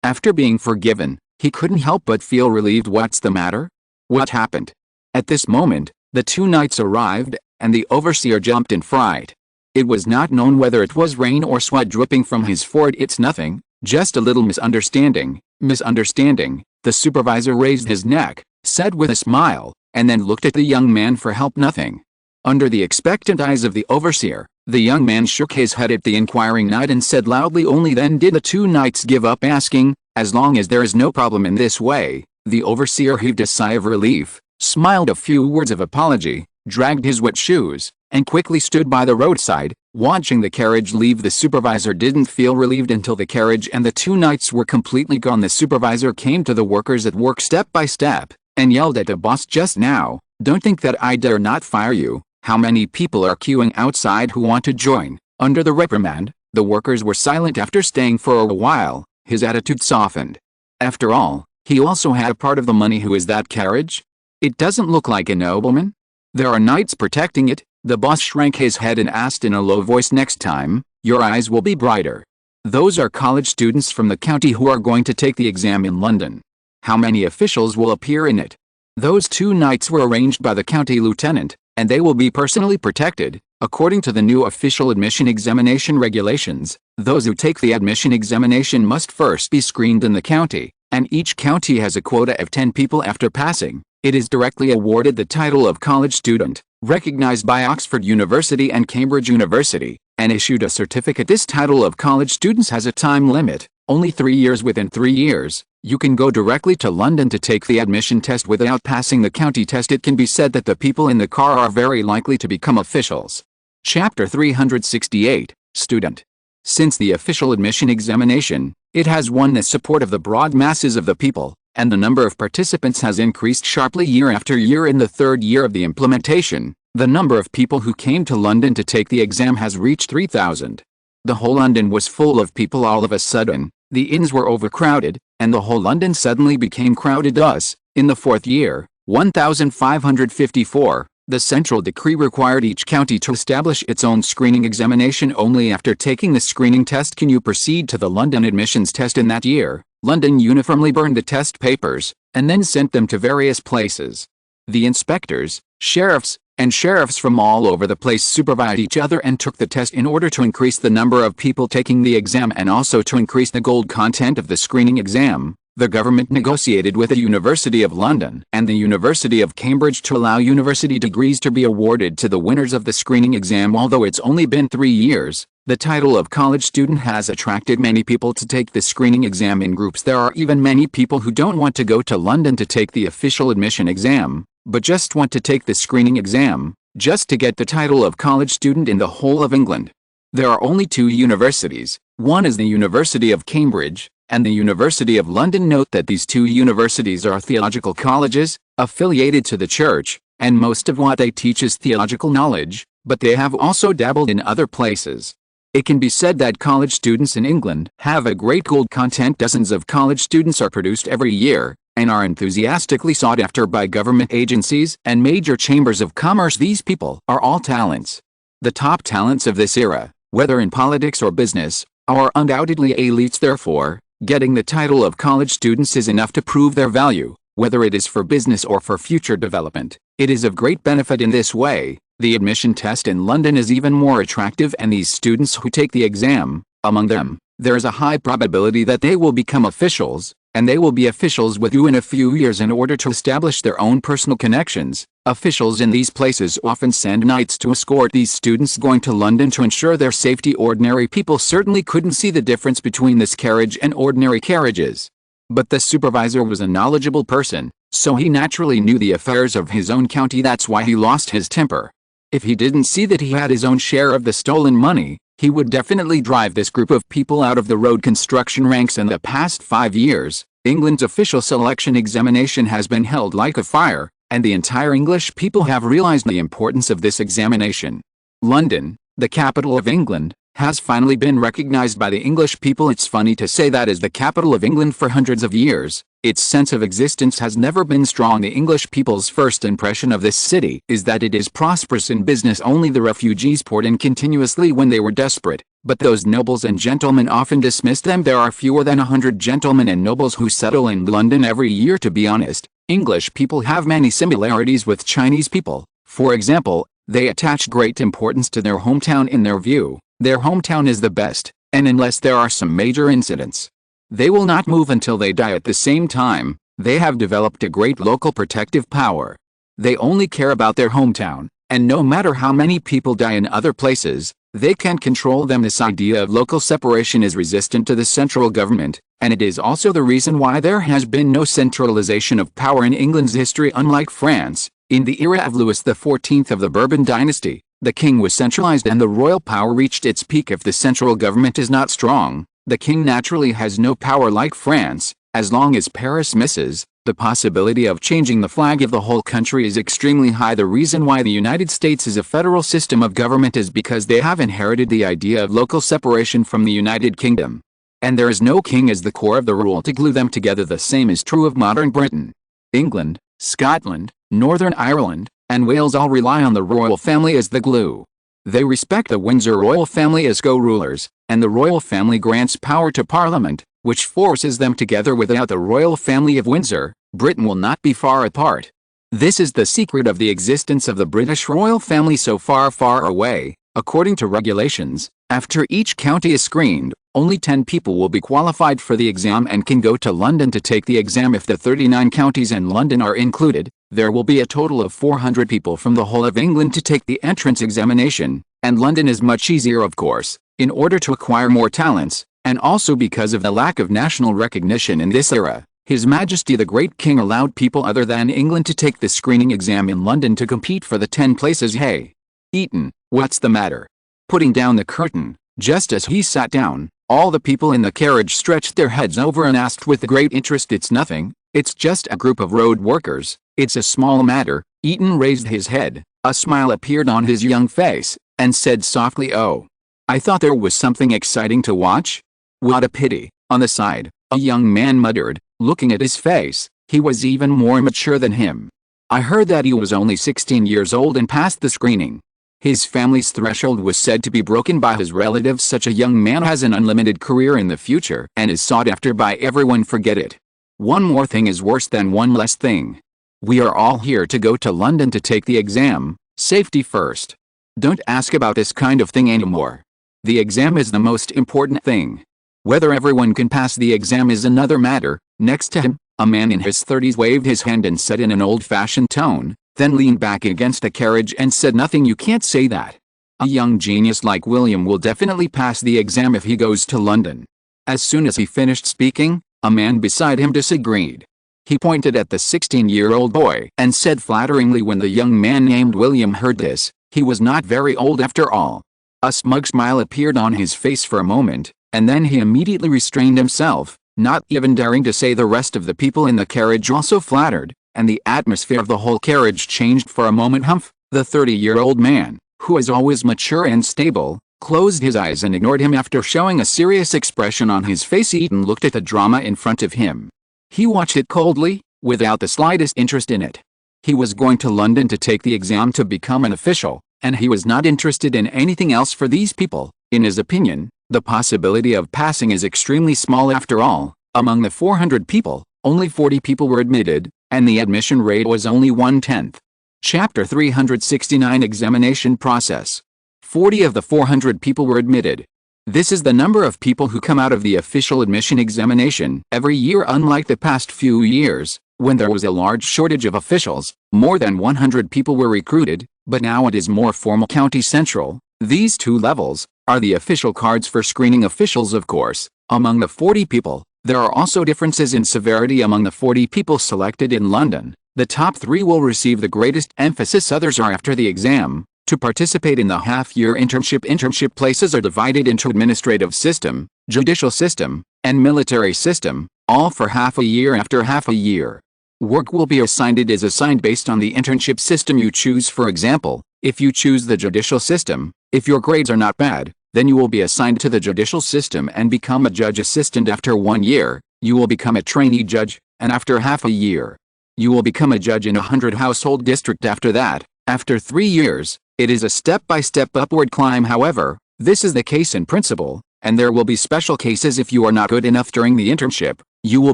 after being forgiven, he couldn't help but feel relieved. "What's the matter? What happened?" At this moment, the two knights arrived, and the overseer jumped in fright. It was not known whether it was rain or sweat dripping from his forehead. "It's nothing, just a little misunderstanding." "Misunderstanding?" The supervisor raised his neck, said with a smile, and then looked at the young man for help. "Nothing." Under the expectant eyes of the overseer, the young man shook his head at the inquiring knight and said loudly. Only then did the two knights give up asking, "As long as there is no problem in this way." The overseer heaved a sigh of relief, smiled a few words of apology, dragged his wet shoes, and quickly stood by the roadside, watching the carriage leave. The supervisor didn't feel relieved until the carriage and the two knights were completely gone. The supervisor came to the workers at work step by step, and yelled at the boss. "Just now, don't think that I dare not fire you. How many people are queuing outside who want to join?" Under the reprimand, the workers were silent. After staying for a while, his attitude softened. After all, he also had a part of the money. "Who is that carriage? It doesn't look like a nobleman. There are knights protecting it." The boss shrank his head and asked in a low voice, "Next time, your eyes will be brighter. Those are college students from the county who are going to take the exam in London. How many officials will appear in it?" Those two knights were arranged by the county lieutenant, and they will be personally protected. According to the new official admission examination regulations, those who take the admission examination must first be screened in the county, and each county has a quota of 10 people. After passing, it is directly awarded the title of college student, recognized by Oxford University and Cambridge University, and issued a certificate. This title of college students has a time limit, only 3 years. Within 3 years, you can go directly to London to take the admission test without passing the county test. It can be said that the people in the car are very likely to become officials. Chapter 368, Student. Since the official admission examination, it has won the support of the broad masses of the people, and the number of participants has increased sharply year after year. In the third year of the implementation, the number of people who came to London to take the exam has reached 3,000. The whole London was full of people all of a sudden. The inns were overcrowded, and the whole London suddenly became crowded. Thus, in the fourth year, 1554, the central decree required each county to establish its own screening examination. Only after taking the screening test can you proceed to the London admissions test. In that year, London uniformly burned the test papers, and then sent them to various places. The inspectors, sheriffs, and sheriffs from all over the place supervised each other and took the test in order to increase the number of people taking the exam and also to increase the gold content of the screening exam. The government negotiated with the University of London and the University of Cambridge to allow university degrees to be awarded to the winners of the screening exam. Although it's only been 3 years, the title of college student has attracted many people to take the screening exam in groups. There are even many people who don't want to go to London to take the official admission exam, but just want to take the screening exam, just to get the title of college student in the whole of England. There are only 2 universities. One is the University of Cambridge, and the University of London. Note that these 2 universities are theological colleges, affiliated to the church, and most of what they teach is theological knowledge, but they have also dabbled in other places. It can be said that college students in England have a great gold content. Dozens of college students are produced every year, and are enthusiastically sought after by government agencies and major chambers of commerce. These people are all talents. The top talents of this era, whether in politics or business, are undoubtedly elites. Therefore, getting the title of college students is enough to prove their value, whether it is for business or for future development. It is of great benefit in this way. The admission test in London is even more attractive, and these students who take the exam, among them, there is a high probability that they will become officials, and they will be officials with you in a few years in order to establish their own personal connections. Officials in these places often send knights to escort these students going to London to ensure their safety. Ordinary people certainly couldn't see the difference between this carriage and ordinary carriages. But the supervisor was a knowledgeable person, so he naturally knew the affairs of his own county. That's why he lost his temper. If he didn't see that he had his own share of the stolen money, he would definitely drive this group of people out of the road construction ranks. In the past 5 years, England's official selection examination has been held like a fire, and the entire English people have realized the importance of this examination. London, the capital of England, has finally been recognized by the English people. It's funny to say that as the capital of England for hundreds of years, its sense of existence has never been strong. The English people's first impression of this city is that it is prosperous in business. Only the refugees poured in continuously when they were desperate, but those nobles and gentlemen often dismissed them. There are fewer than 100 gentlemen and nobles who settle in London every year. To be honest, English people have many similarities with Chinese people. For example, they attach great importance to their hometown. In their view, their hometown is the best, and unless there are some major incidents, they will not move until they die. At the same time, they have developed a great local protective power. They only care about their hometown, and no matter how many people die in other places, they can control them. This idea of local separation is resistant to the central government, and it is also the reason why there has been no centralization of power in England's history. Unlike France, in the era of Louis XIV of the Bourbon dynasty, the king was centralized and the royal power reached its peak. If the central government is not strong, the king naturally has no power. Like France, as long as Paris misses, the possibility of changing the flag of the whole country is extremely high. The reason why the United States is a federal system of government is because they have inherited the idea of local separation from the United Kingdom. And there is no king as the core of the rule to glue them together. The same is true of modern Britain. England, Scotland, Northern Ireland, and Wales all rely on the royal family as the glue. They respect the Windsor royal family as co-rulers, and the royal family grants power to Parliament, which forces them together. Without the royal family of Windsor, Britain will not be far apart. This is the secret of the existence of the British royal family so far, far away. According to regulations, after each county is screened, only 10 people will be qualified for the exam and can go to London to take the exam. If the 39 counties in London are included, there will be a total of 400 people from the whole of England to take the entrance examination, and London is much easier, of course, in order to acquire more talents, and also because of the lack of national recognition in this era. His Majesty the Great King allowed people other than England to take the screening exam in London to compete for the 10 places. Hey, Eton, what's the matter? Putting down the curtain, just as he sat down, all the people in the carriage stretched their heads over and asked with great interest, "It's nothing, it's just a group of road workers, it's a small matter." Eton raised his head, a smile appeared on his young face, and said softly, "Oh, I thought there was something exciting to watch? What a pity." On the side, a young man muttered, looking at his face, he was even more mature than him. "I heard that he was only 16 years old and passed the screening." His family's threshold was said to be broken by his relatives. Such a young man has an unlimited career in the future and is sought after by everyone. Forget it. One more thing is worse than one less thing. We are all here to go to London to take the exam. Safety first. Don't ask about this kind of thing anymore. The exam is the most important thing. Whether everyone can pass the exam is another matter. Next to him, a man in his 30s waved his hand and said in an old-fashioned tone, then leaned back against a carriage and said, "Nothing, you can't say that. A young genius like William will definitely pass the exam if he goes to London." As soon as he finished speaking, a man beside him disagreed. He pointed at the 16-year-old boy and said flatteringly. When the young man named William heard this, he was not very old after all. A smug smile appeared on his face for a moment, and then he immediately restrained himself, not even daring to say. The rest of the people in the carriage also flattered, and the atmosphere of the whole carriage changed for a moment. Humph, the 30-year-old man, who is always mature and stable, closed his eyes and ignored him. After showing a serious expression on his face, Eton looked at the drama in front of him. He watched it coldly, without the slightest interest in it. He was going to London to take the exam to become an official, and he was not interested in anything else. For these people, in his opinion, the possibility of passing is extremely small. After all, among the 400 people, only 40 people were admitted, and the admission rate was only 1/10. Chapter 369 Examination Process. 40 of the 400 people were admitted. This is the number of people who come out of the official admission examination every year. Unlike the past few years, when there was a large shortage of officials, more than 100 people were recruited, but now it is more formal. County Central. These two levels are the official cards for screening officials. Of course, among the 40 people, there are also differences in severity among the 40 people selected in London. The top 3 will receive the greatest emphasis. Others are after the exam. To participate in the half-year internship places are divided into administrative system, judicial system, and military system, all for half a year. After half a year, work will be assigned. It is assigned based on the internship system you choose. For example, if you choose the judicial system, if your grades are not bad, then you will be assigned to the judicial system and become a judge assistant. After 1 year, you will become a trainee judge, and after half a year, you will become a judge in a 100 household district. After that, after 3 years, it is a step-by-step upward climb. However, this is the case in principle, and there will be special cases. If you are not good enough during the internship, you will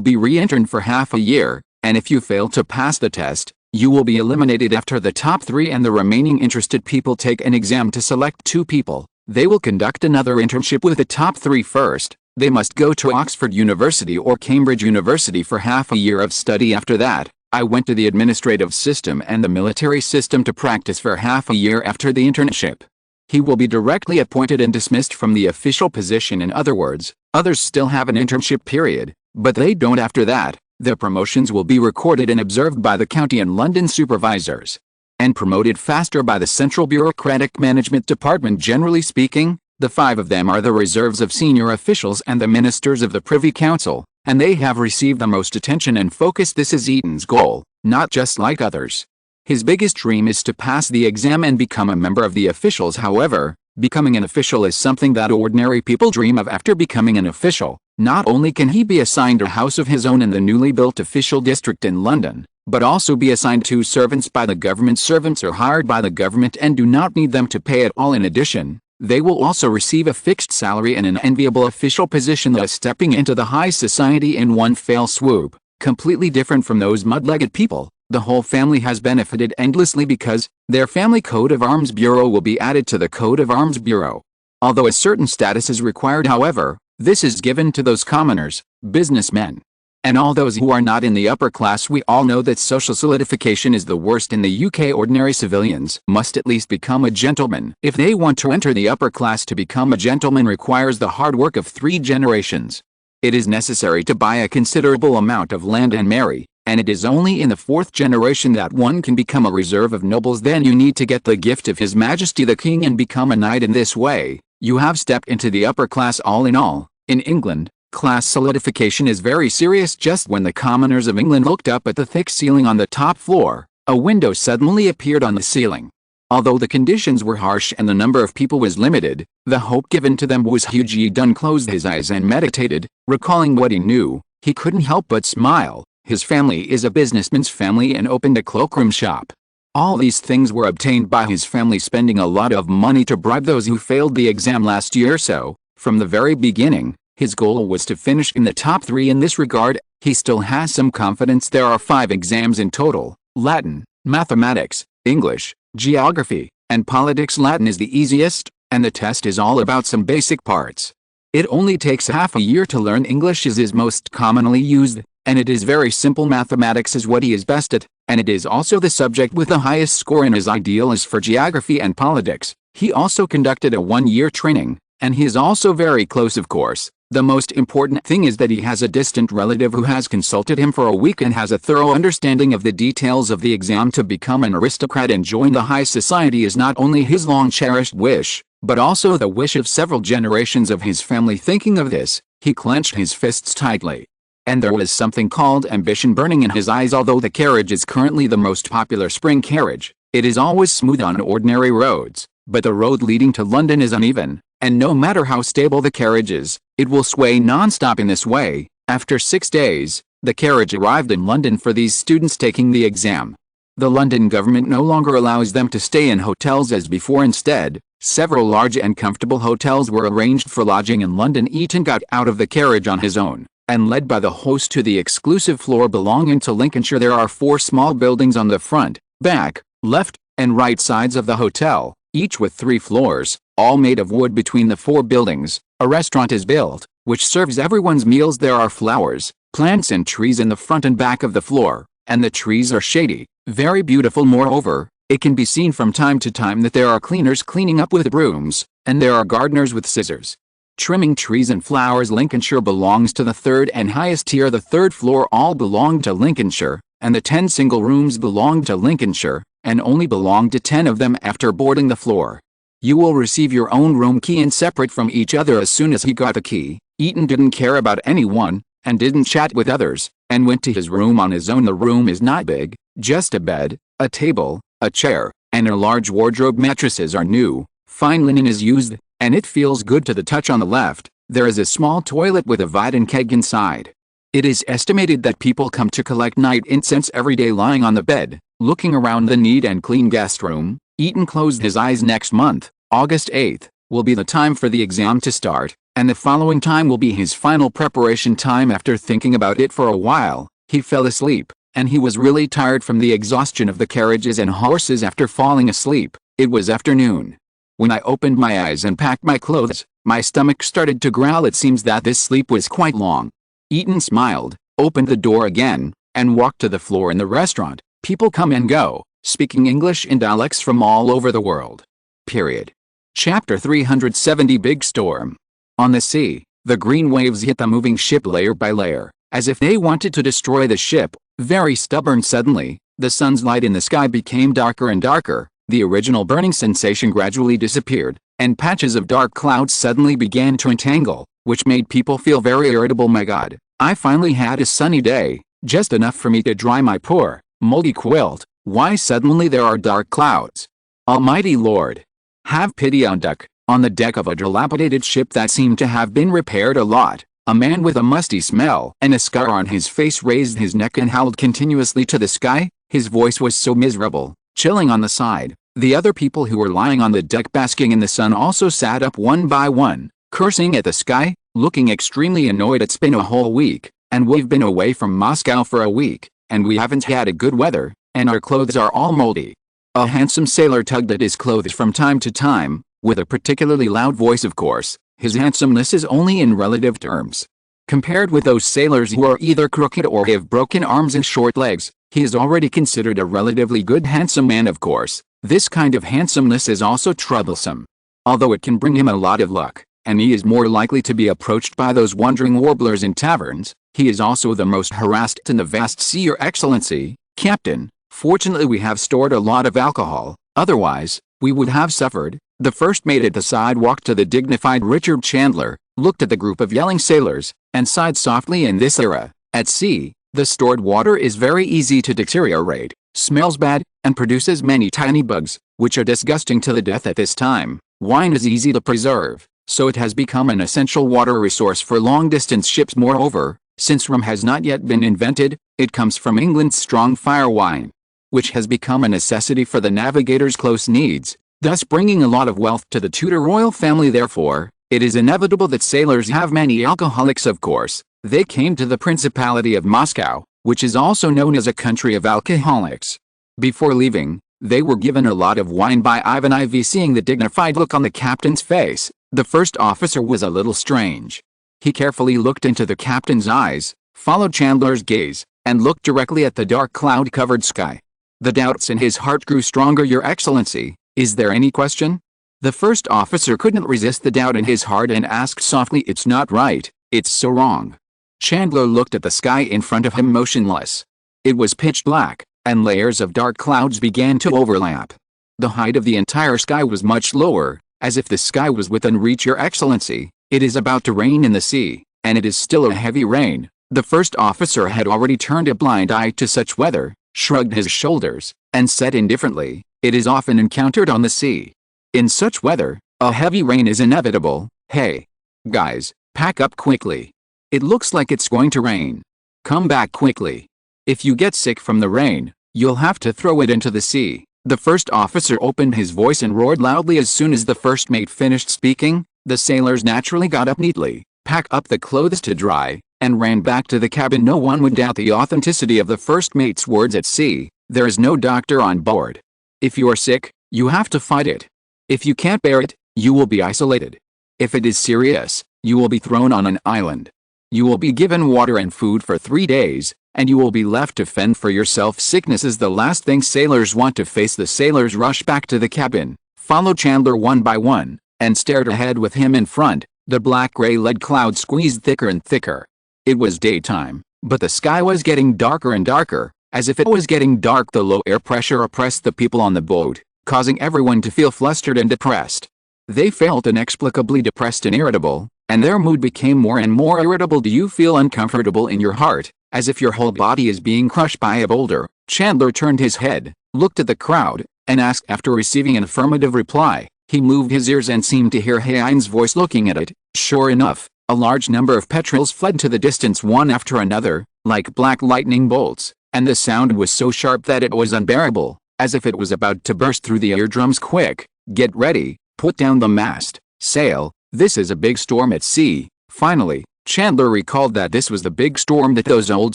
be re-interned for half a year, and if you fail to pass the test, you will be eliminated. After the top 3 and the remaining interested people take an exam to select 2 people, they will conduct another internship with the top 3 first. They must go to Oxford University or Cambridge University for half a year of study. After that, I went to the administrative system and the military system to practice for half a year. After the internship, he will be directly appointed and dismissed from the official position. In other words, others still have an internship period, but they don't. After that, their promotions will be recorded and observed by the county and London supervisors, and promoted faster by the Central Bureaucratic Management Department. Generally speaking, the 5 of them are the reserves of senior officials and the ministers of the Privy Council, and they have received the most attention and focus. This is Eaton's goal, not just like others. His biggest dream is to pass the exam and become a member of the officials. However, becoming an official is something that ordinary people dream of. After becoming an official, not only can he be assigned a house of his own in the newly built official district in London, but also be assigned 2 servants by the government. Servants are hired by the government and do not need them to pay at all. In addition, they will also receive a fixed salary and an enviable official position, thus stepping into the high society in one fell swoop. Completely different from those mud-legged people, the whole family has benefited endlessly because their family coat of arms bureau will be added to the coat of arms bureau. Although a certain status is required, however, this is given to those commoners, businessmen, and all those who are not in the upper class. We all know that social solidification is the worst in the UK. Ordinary civilians must at least become a gentleman. If they want to enter the upper class, to become a gentleman requires the hard work of 3 generations. It is necessary to buy a considerable amount of land and marry, and it is only in the 4th generation that one can become a reserve of nobles. Then you need to get the gift of His Majesty the King and become a knight. In this way, you have stepped into the upper class. All in all, in England, class solidification is very serious. Just when the commoners of England looked up at the thick ceiling on the top floor, a window suddenly appeared on the ceiling. Although the conditions were harsh and the number of people was limited, the hope given to them was huge. Dunn closed his eyes and meditated, recalling what he knew. He couldn't help but smile. His family is a businessman's family and opened a cloakroom shop. All these things were obtained by his family spending a lot of money to bribe those who failed the exam last year. So, from the very beginning, his goal was to finish in the top 3. In this regard, he still has some confidence. There are 5 exams in total: Latin, mathematics, English, geography, and politics. Latin is the easiest, and the test is all about some basic parts. It only takes half a year to learn. English is most commonly used, and it is very simple. Mathematics is what he is best at, and it is also the subject with the highest score. And his ideal is for geography and politics. He also conducted a 1-year training, and he is also very close. Of course, the most important thing is that he has a distant relative who has consulted him for a week and has a thorough understanding of the details of the exam. To become an aristocrat and join the high society is not only his long-cherished wish, but also the wish of several generations of his family. Thinking of this, he clenched his fists tightly, and there was something called ambition burning in his eyes. Although the carriage is currently the most popular spring carriage, it is always smooth on ordinary roads, but the road leading to London is uneven, and no matter how stable the carriage is, it will sway non-stop. In this way, after 6 days, the carriage arrived in London for these students taking the exam. The London government no longer allows them to stay in hotels as before. Instead, several large and comfortable hotels were arranged for lodging in London. Eton got out of the carriage on his own, and led by the host to the exclusive floor belonging to Lincolnshire. There are 4 small buildings on the front, back, left, and right sides of the hotel, each with 3 floors, all made of wood. Between the 4 buildings, a restaurant is built, which serves everyone's meals. There are flowers, plants and trees in the front and back of the floor, and the trees are shady, very beautiful. Moreover, it can be seen from time to time that there are cleaners cleaning up with brooms, and there are gardeners with scissors, trimming trees and flowers. Lincolnshire belongs to the 3rd and highest tier. The 3rd floor all belong to Lincolnshire, and the 10 single rooms belong to Lincolnshire, and only belong to 10 of them after boarding the floor. You will receive your own room key and separate from each other. As soon as he got the key, Eton didn't care about anyone, and didn't chat with others, and went to his room on his own. The room is not big, just a bed, a table, a chair, and a large wardrobe. Mattresses are new, fine linen is used, and it feels good to the touch. On the left, there is a small toilet with a Viden keg inside. It is estimated that people come to collect night incense every day. Lying on the bed, looking around the neat and clean guest room, Eton closed his eyes. Next month, August 8th, will be the time for the exam to start, and the following time will be his final preparation time. After thinking about it for a while, he fell asleep, and he was really tired from the exhaustion of the carriages and horses. After falling asleep, it was afternoon. When I opened my eyes and packed my clothes, my stomach started to growl. It seems that this sleep was quite long. Eton smiled, opened the door again, and walked to the floor in the restaurant. People come and go, speaking English and dialects from all over the world. Period. Chapter 370. Big storm. On the sea, the green waves hit the moving ship layer by layer, as if they wanted to destroy the ship. Very stubborn. Suddenly, the sun's light in the sky became darker and darker. The original burning sensation gradually disappeared, and patches of dark clouds suddenly began to entangle, which made people feel very irritable. My God, I finally had a sunny day, just enough for me to dry my poor, moldy quilt. Why suddenly there are dark clouds? Almighty Lord, have pity on Duck. On the deck of a dilapidated ship that seemed to have been repaired a lot, a man with a musty smell and a scar on his face raised his neck and howled continuously to the sky. His voice was so miserable, chilling on the side. The other people who were lying on the deck basking in the sun also sat up one by one, cursing at the sky, looking extremely annoyed. It's been a whole week, and we've been away from Moscow for a week, and we haven't had a good weather, and our clothes are all moldy. A handsome sailor tugged at his clothes from time to time, with a particularly loud voice. Of course, his handsomeness is only in relative terms. Compared with those sailors who are either crooked or have broken arms and short legs, he is already considered a relatively good handsome man. Of course, this kind of handsomeness is also troublesome. Although it can bring him a lot of luck, and he is more likely to be approached by those wandering warblers in taverns, he is also the most harassed in the vast sea. Your Excellency, Captain, fortunately we have stored a lot of alcohol, otherwise, we would have suffered. The first mate at the side walked to the dignified Richard Chandler, looked at the group of yelling sailors, and sighed softly. In this era, at sea, the stored water is very easy to deteriorate, smells bad, and produces many tiny bugs, which are disgusting to the death. At this time, wine is easy to preserve, so it has become an essential water resource for long-distance ships. Moreover, since rum has not yet been invented, it comes from England's strong fire wine, which has become a necessity for the navigator's close needs, thus bringing a lot of wealth to the Tudor royal family. Therefore, it is inevitable that sailors have many alcoholics. Of course, they came to the Principality of Moscow, which is also known as a country of alcoholics. Before leaving, they were given a lot of wine by Ivan IV. Seeing the dignified look on the captain's face, the first officer was a little strange. He carefully looked into the captain's eyes, followed Chandler's gaze, and looked directly at the dark cloud-covered sky. The doubts in his heart grew stronger. Your Excellency, is there any question? The first officer couldn't resist the doubt in his heart and asked softly. It's not right, it's so wrong. Chandler looked at the sky in front of him motionless. It was pitch black, and layers of dark clouds began to overlap. The height of the entire sky was much lower, as if the sky was within reach. Your Excellency, it is about to rain in the sea, and it is still a heavy rain. The first officer had already turned a blind eye to such weather, shrugged his shoulders, and said indifferently, it is often encountered on the sea. In such weather, a heavy rain is inevitable. Hey, guys, pack up quickly. It looks like it's going to rain. Come back quickly. If you get sick from the rain, you'll have to throw it into the sea. The first officer opened his voice and roared loudly. As soon as the first mate finished speaking, the sailors naturally got up neatly, packed up the clothes to dry, and ran back to the cabin. No one would doubt the authenticity of the first mate's words. At sea, there is no doctor on board. If you are sick, you have to fight it. If you can't bear it, you will be isolated. If it is serious, you will be thrown on an island. You will be given water and food for 3 days, and you will be left to fend for yourself. Sickness is the last thing sailors want to face. The sailors rushed back to the cabin, followed Chandler one by one, and stared ahead with him in front. The black-gray lead cloud squeezed thicker and thicker. It was daytime, but the sky was getting darker and darker. As if it was getting dark, the low air pressure oppressed the people on the boat, causing everyone to feel flustered and depressed. They felt inexplicably depressed and irritable, and their mood became more and more irritable. Do you feel uncomfortable in your heart, as if your whole body is being crushed by a boulder? Chandler turned his head, looked at the crowd, and asked. After receiving an affirmative reply, he moved his ears and seemed to hear Hein's voice looking at it. Sure enough, a large number of petrels fled to the distance one after another, like black lightning bolts, and the sound was so sharp that it was unbearable, as if it was about to burst through the eardrums. Quick, get ready, put down the mast, sail, this is a big storm at sea. Finally, Chandler recalled that this was the big storm that those old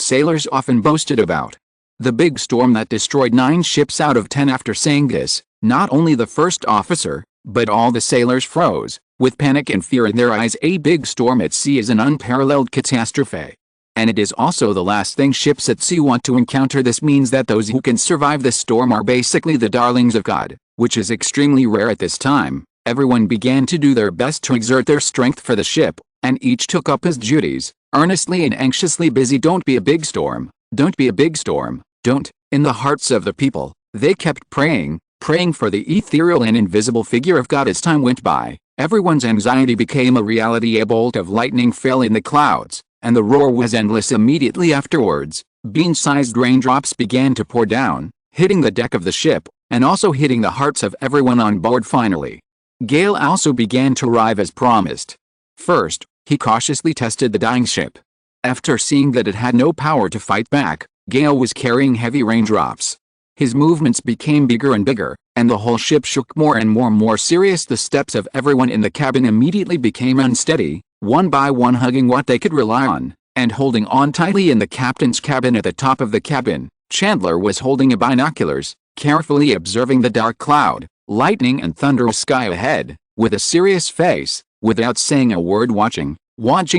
sailors often boasted about. The big storm that destroyed 9 ships out of 10. After saying this, not only the first officer, but all the sailors froze, with panic and fear in their eyes. A big storm at sea is an unparalleled catastrophe. And it is also the last thing ships at sea want to encounter. This means that those who can survive this storm are basically the darlings of God, which is extremely rare at this time. Everyone began to do their best to exert their strength for the ship, and each took up his duties, earnestly and anxiously busy. Don't be a big storm, don't be a big storm, don't. In the hearts of the people, they kept praying for the ethereal and invisible figure of God. As time went by, everyone's anxiety became a reality. A bolt of lightning fell in the clouds, and the roar was endless. Immediately afterwards, bean-sized raindrops began to pour down, hitting the deck of the ship, and also hitting the hearts of everyone on board. Finally, Gale also began to arrive as promised. First, he cautiously tested the dying ship. After seeing that it had no power to fight back, Gale was carrying heavy raindrops. His movements became bigger and bigger, and the whole ship shook more and more serious. The steps of everyone in the cabin immediately became unsteady, one by one hugging what they could rely on, and holding on tightly. In the captain's cabin at the top of the cabin, Chandler was holding a binoculars, carefully observing the dark cloud, lightning and thunderous sky ahead, with a serious face, without saying a word, watching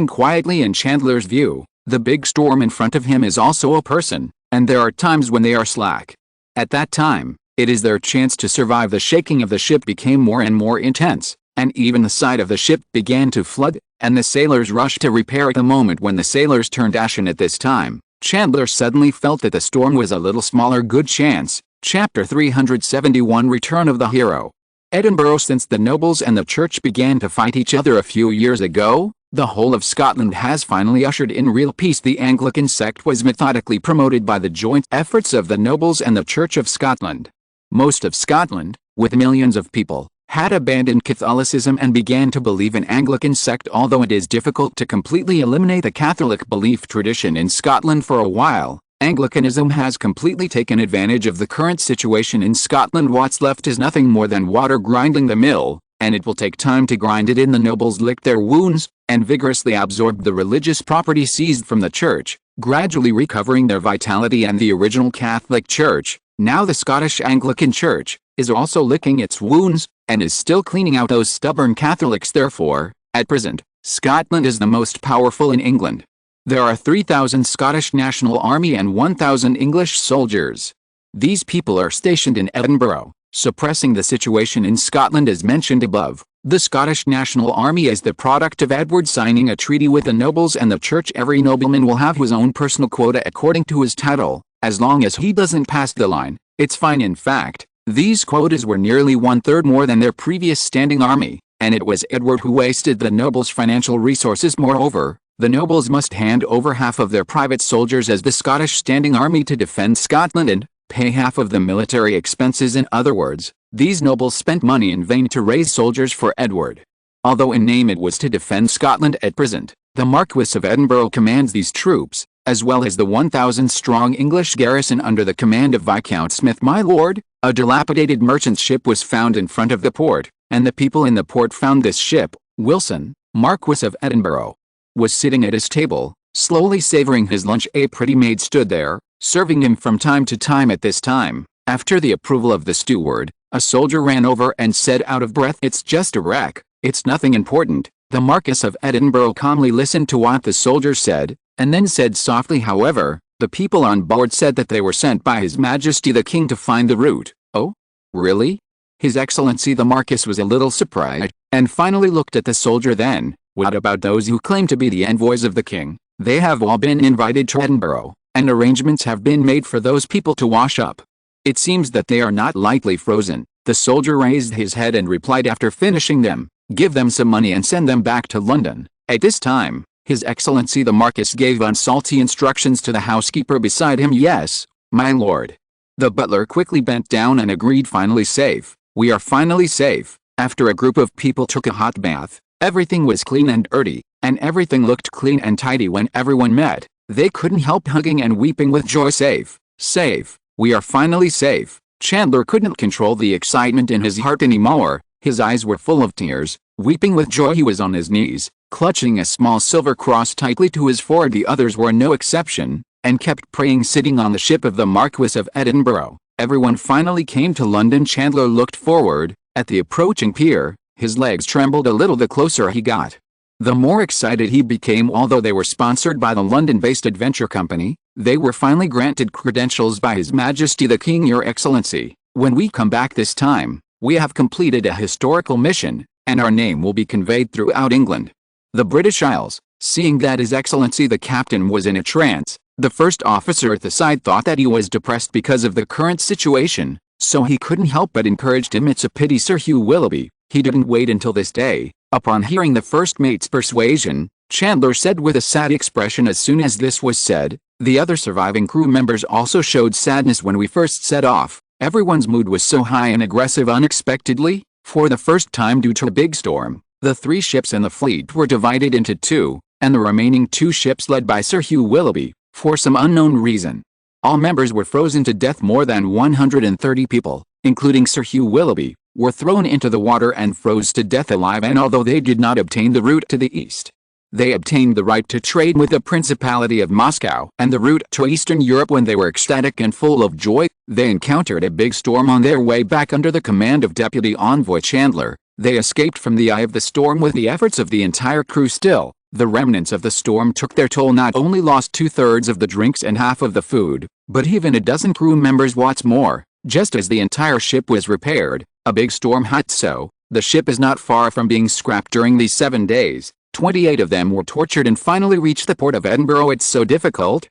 quietly. In Chandler's view, the big storm in front of him is also a person, and there are times when they are slack. At that time, it is their chance to survive. The shaking of the ship became more and more intense, and even the side of the ship began to flood, and the sailors rushed to repair it. The moment when the sailors turned ashen at this time, Chandler suddenly felt that the storm was a little smaller. Good chance. Chapter 371 Return of the Hero. Edinburgh. Since the nobles and the church began to fight each other a few years ago, the whole of Scotland has finally ushered in real peace. The Anglican sect was methodically promoted by the joint efforts of the nobles and the Church of Scotland. Most of Scotland, with millions of people, had abandoned Catholicism and began to believe in Anglican sect. Although it is difficult to completely eliminate the Catholic belief tradition in Scotland for a while, Anglicanism has completely taken advantage of the current situation in Scotland. What's left is nothing more than water grinding the mill, and it will take time to grind it in. The nobles licked their wounds, and vigorously absorbed the religious property seized from the church, gradually recovering their vitality. And the original Catholic Church, now the Scottish Anglican Church, is also licking its wounds, and is still cleaning out those stubborn Catholics. Therefore, at present, Scotland is the most powerful in England. There are 3,000 Scottish National Army and 1,000 English soldiers. These people are stationed in Edinburgh, suppressing the situation in Scotland. As mentioned above, the Scottish National Army is the product of Edward signing a treaty with the nobles and the church. Every nobleman will have his own personal quota according to his title, as long as he doesn't pass the line. It's fine. In fact, these quotas were nearly 1/3 more than their previous standing army, and it was Edward who wasted the nobles' financial resources. Moreover, the nobles must hand over half of their private soldiers as the Scottish Standing Army to defend Scotland and pay half of the military expenses. In other words, these nobles spent money in vain to raise soldiers for Edward. Although in name it was to defend Scotland, at present, the Marquess of Edinburgh commands these troops, as well as the 1,000-strong English garrison under the command of Viscount Smith. My lord, a dilapidated merchant ship was found in front of the port, and the people in the port found this ship. Wilson, Marquess of Edinburgh, was sitting at his table, slowly savoring his lunch. A pretty maid stood there, serving him from time to time. At this time, After the approval of the steward, a soldier ran over and said out of breath, "It's just a wreck, it's nothing important." The Marquis of Edinburgh calmly listened to what the soldier said, and then said softly, "However, the people on board said that they were sent by His Majesty the King to find the route." "Oh? Really?" His Excellency the Marquis was a little surprised, and finally looked at the soldier. Then, "What about those who claim to be the envoys of the King? They have all been invited to Edinburgh, and arrangements have been made for those people to wash up. It seems that they are not likely frozen." The soldier raised his head and replied after finishing them, "Give them some money and send them back to London." At this time, His Excellency the Marquis gave unsalty instructions to the housekeeper beside him. "Yes, my lord." The butler quickly bent down and agreed. "Finally safe. We are finally safe." After a group of people took a hot bath, everything was clean and dirty, and everything looked clean and tidy when everyone met. They couldn't help hugging and weeping with joy. "Safe, safe, we are finally safe." Chandler couldn't control the excitement in his heart anymore. His eyes were full of tears. Weeping with joy, he was on his knees, clutching a small silver cross tightly to his forehead. The others were no exception, and kept praying. Sitting on the ship of the Marquis of Edinburgh, everyone finally came to London. Chandler looked forward at the approaching pier. His legs trembled a little the closer he got. The more excited he became. Although they were sponsored by the London-based adventure company, they were finally granted credentials by His Majesty the King. "Your Excellency, when we come back this time, we have completed a historical mission, and our name will be conveyed throughout England." The British Isles, seeing that His Excellency the Captain was in a trance, the first officer at the side thought that he was depressed because of the current situation, so he couldn't help but encouraged him. "It's a pity, Sir Hugh Willoughby, he didn't wait until this day." Upon hearing the first mate's persuasion, Chandler said with a sad expression. As soon as this was said, the other surviving crew members also showed sadness. "When we first set off, everyone's mood was so high and aggressive. Unexpectedly, for the first time due to a big storm, the 3 ships in the fleet were divided into 2, and the remaining 2 ships led by Sir Hugh Willoughby, for some unknown reason. All members were frozen to death. More than 130 people, including Sir Hugh Willoughby, were thrown into the water and froze to death alive. And although they did not obtain the route to the east, they obtained the right to trade with the Principality of Moscow and the route to Eastern Europe. When they were ecstatic and full of joy, they encountered a big storm on their way back. Under the command of Deputy Envoy Chandler, they escaped from the eye of the storm with the efforts of the entire crew. Still, the remnants of the storm took their toll. Not only lost 2/3 of the drinks and half of the food, but even a dozen crew members. What's more, just as the entire ship was repaired, a big storm hit, so the ship is not far from being scrapped. During these 7 days, 28 of them were tortured and finally reached the port of Edinburgh. It's so difficult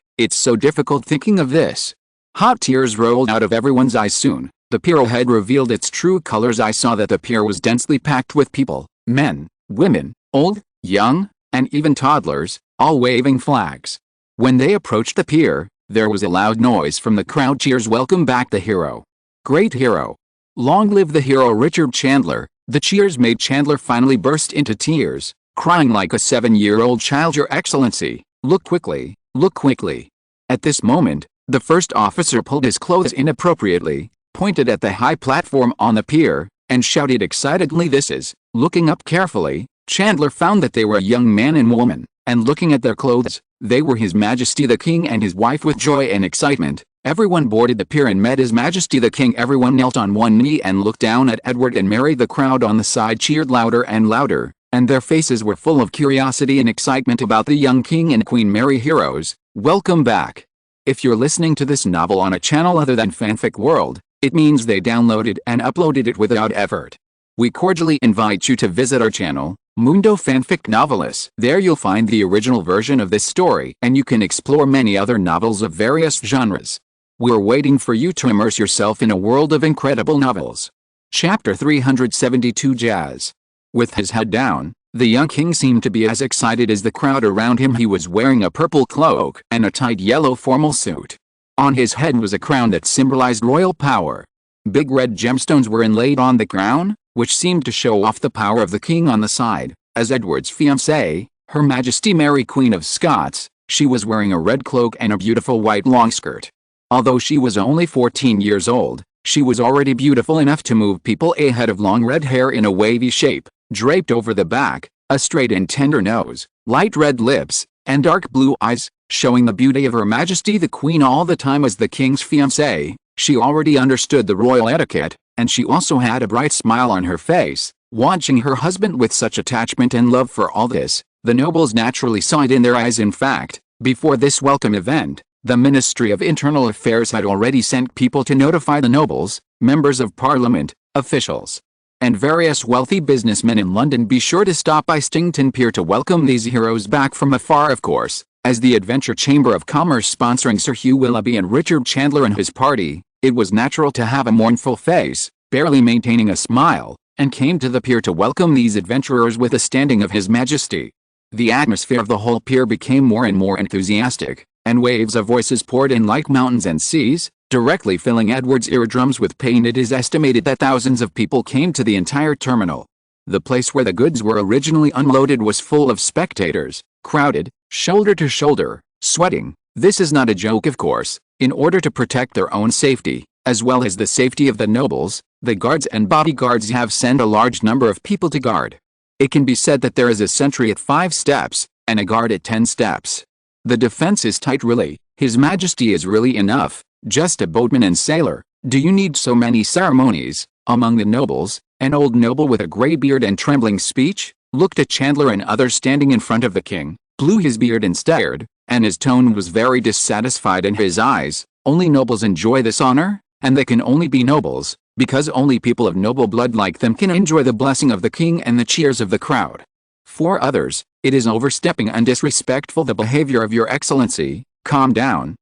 thinking of this. Hot tears rolled out of everyone's eyes. Soon, the pier had revealed its true colors. I saw that the pier was densely packed with people, men, women, old, young, and even toddlers, all waving flags. When they approached the pier, there was a loud noise from the crowd. Cheers. "Welcome back the hero. Great hero. Long live the hero Richard Chandler." The cheers made Chandler finally burst into tears, crying like a 7-year-old child. "Your Excellency, look quickly, look quickly." At this moment, the first officer pulled his clothes inappropriately, pointed at the high platform on the pier, and shouted excitedly, "This is." Looking up carefully, Chandler found that they were a young man and woman, and looking at their clothes, they were His Majesty the King and his wife. With joy and excitement, everyone boarded the pier and met His Majesty the King. Everyone knelt on one knee and looked down at Edward and Mary. The crowd on the side cheered louder and louder, and their faces were full of curiosity and excitement about the young King and Queen. Mary heroes, welcome back. If you're listening to this novel on a channel other than Fanfic World, it means they downloaded and uploaded it without effort. We cordially invite you to visit our channel, Mundo Fanfic Novelists. There you'll find the original version of this story, and you can explore many other novels of various genres. We're waiting for you to immerse yourself in a world of incredible novels. Chapter 372. Jazz. With his head down, the young king seemed to be as excited as the crowd around him. He was wearing a purple cloak and a tight yellow formal suit. On his head was a crown that symbolized royal power. Big red gemstones were inlaid on the crown, which seemed to show off the power of the king. On the side, as Edward's fiancée, Her Majesty Mary Queen of Scots, she was wearing a red cloak and a beautiful white long skirt. Although she was only 14 years old, she was already beautiful enough to move people. A head of long red hair in a wavy shape, draped over the back, a straight and tender nose, light red lips, and dark blue eyes, showing the beauty of Her Majesty the Queen. All the time as the king's fiancée, She already understood the royal etiquette, and she also had a bright smile on her face. Watching her husband with such attachment and love for all this, the nobles naturally saw it in their eyes. In fact, before this welcome event, the Ministry of Internal Affairs had already sent people to notify the nobles, members of Parliament, officials, and various wealthy businessmen in London be sure to stop by Stington Pier to welcome these heroes back from afar. Of course, as the Adventure Chamber of Commerce sponsoring Sir Hugh Willoughby and Richard Chandler and his party, it was natural to have a mournful face, barely maintaining a smile, and came to the pier to welcome these adventurers with a standing of His Majesty. The atmosphere of the whole pier became more and more enthusiastic, and waves of voices poured in like mountains and seas, directly filling Edward's eardrums with pain. It is estimated that thousands of people came to the entire terminal. The place where the goods were originally unloaded was full of spectators, crowded, shoulder to shoulder, sweating. This is not a joke, of course. In order to protect their own safety, as well as the safety of the nobles, the guards and bodyguards have sent a large number of people to guard. It can be said that there is a sentry at 5 steps, and a guard at 10 steps. The defense is tight really. His Majesty is really enough, just a boatman and sailor. Do you need so many ceremonies? Among the nobles, an old noble with a grey beard and trembling speech, looked at Chandler and others standing in front of the king, blew his beard and stared, and his tone was very dissatisfied in his eyes. Only nobles enjoy this honor, and they can only be nobles, because only people of noble blood like them can enjoy the blessing of the king and the cheers of the crowd. For others, it is overstepping and disrespectful the behavior of your excellency. Calm down,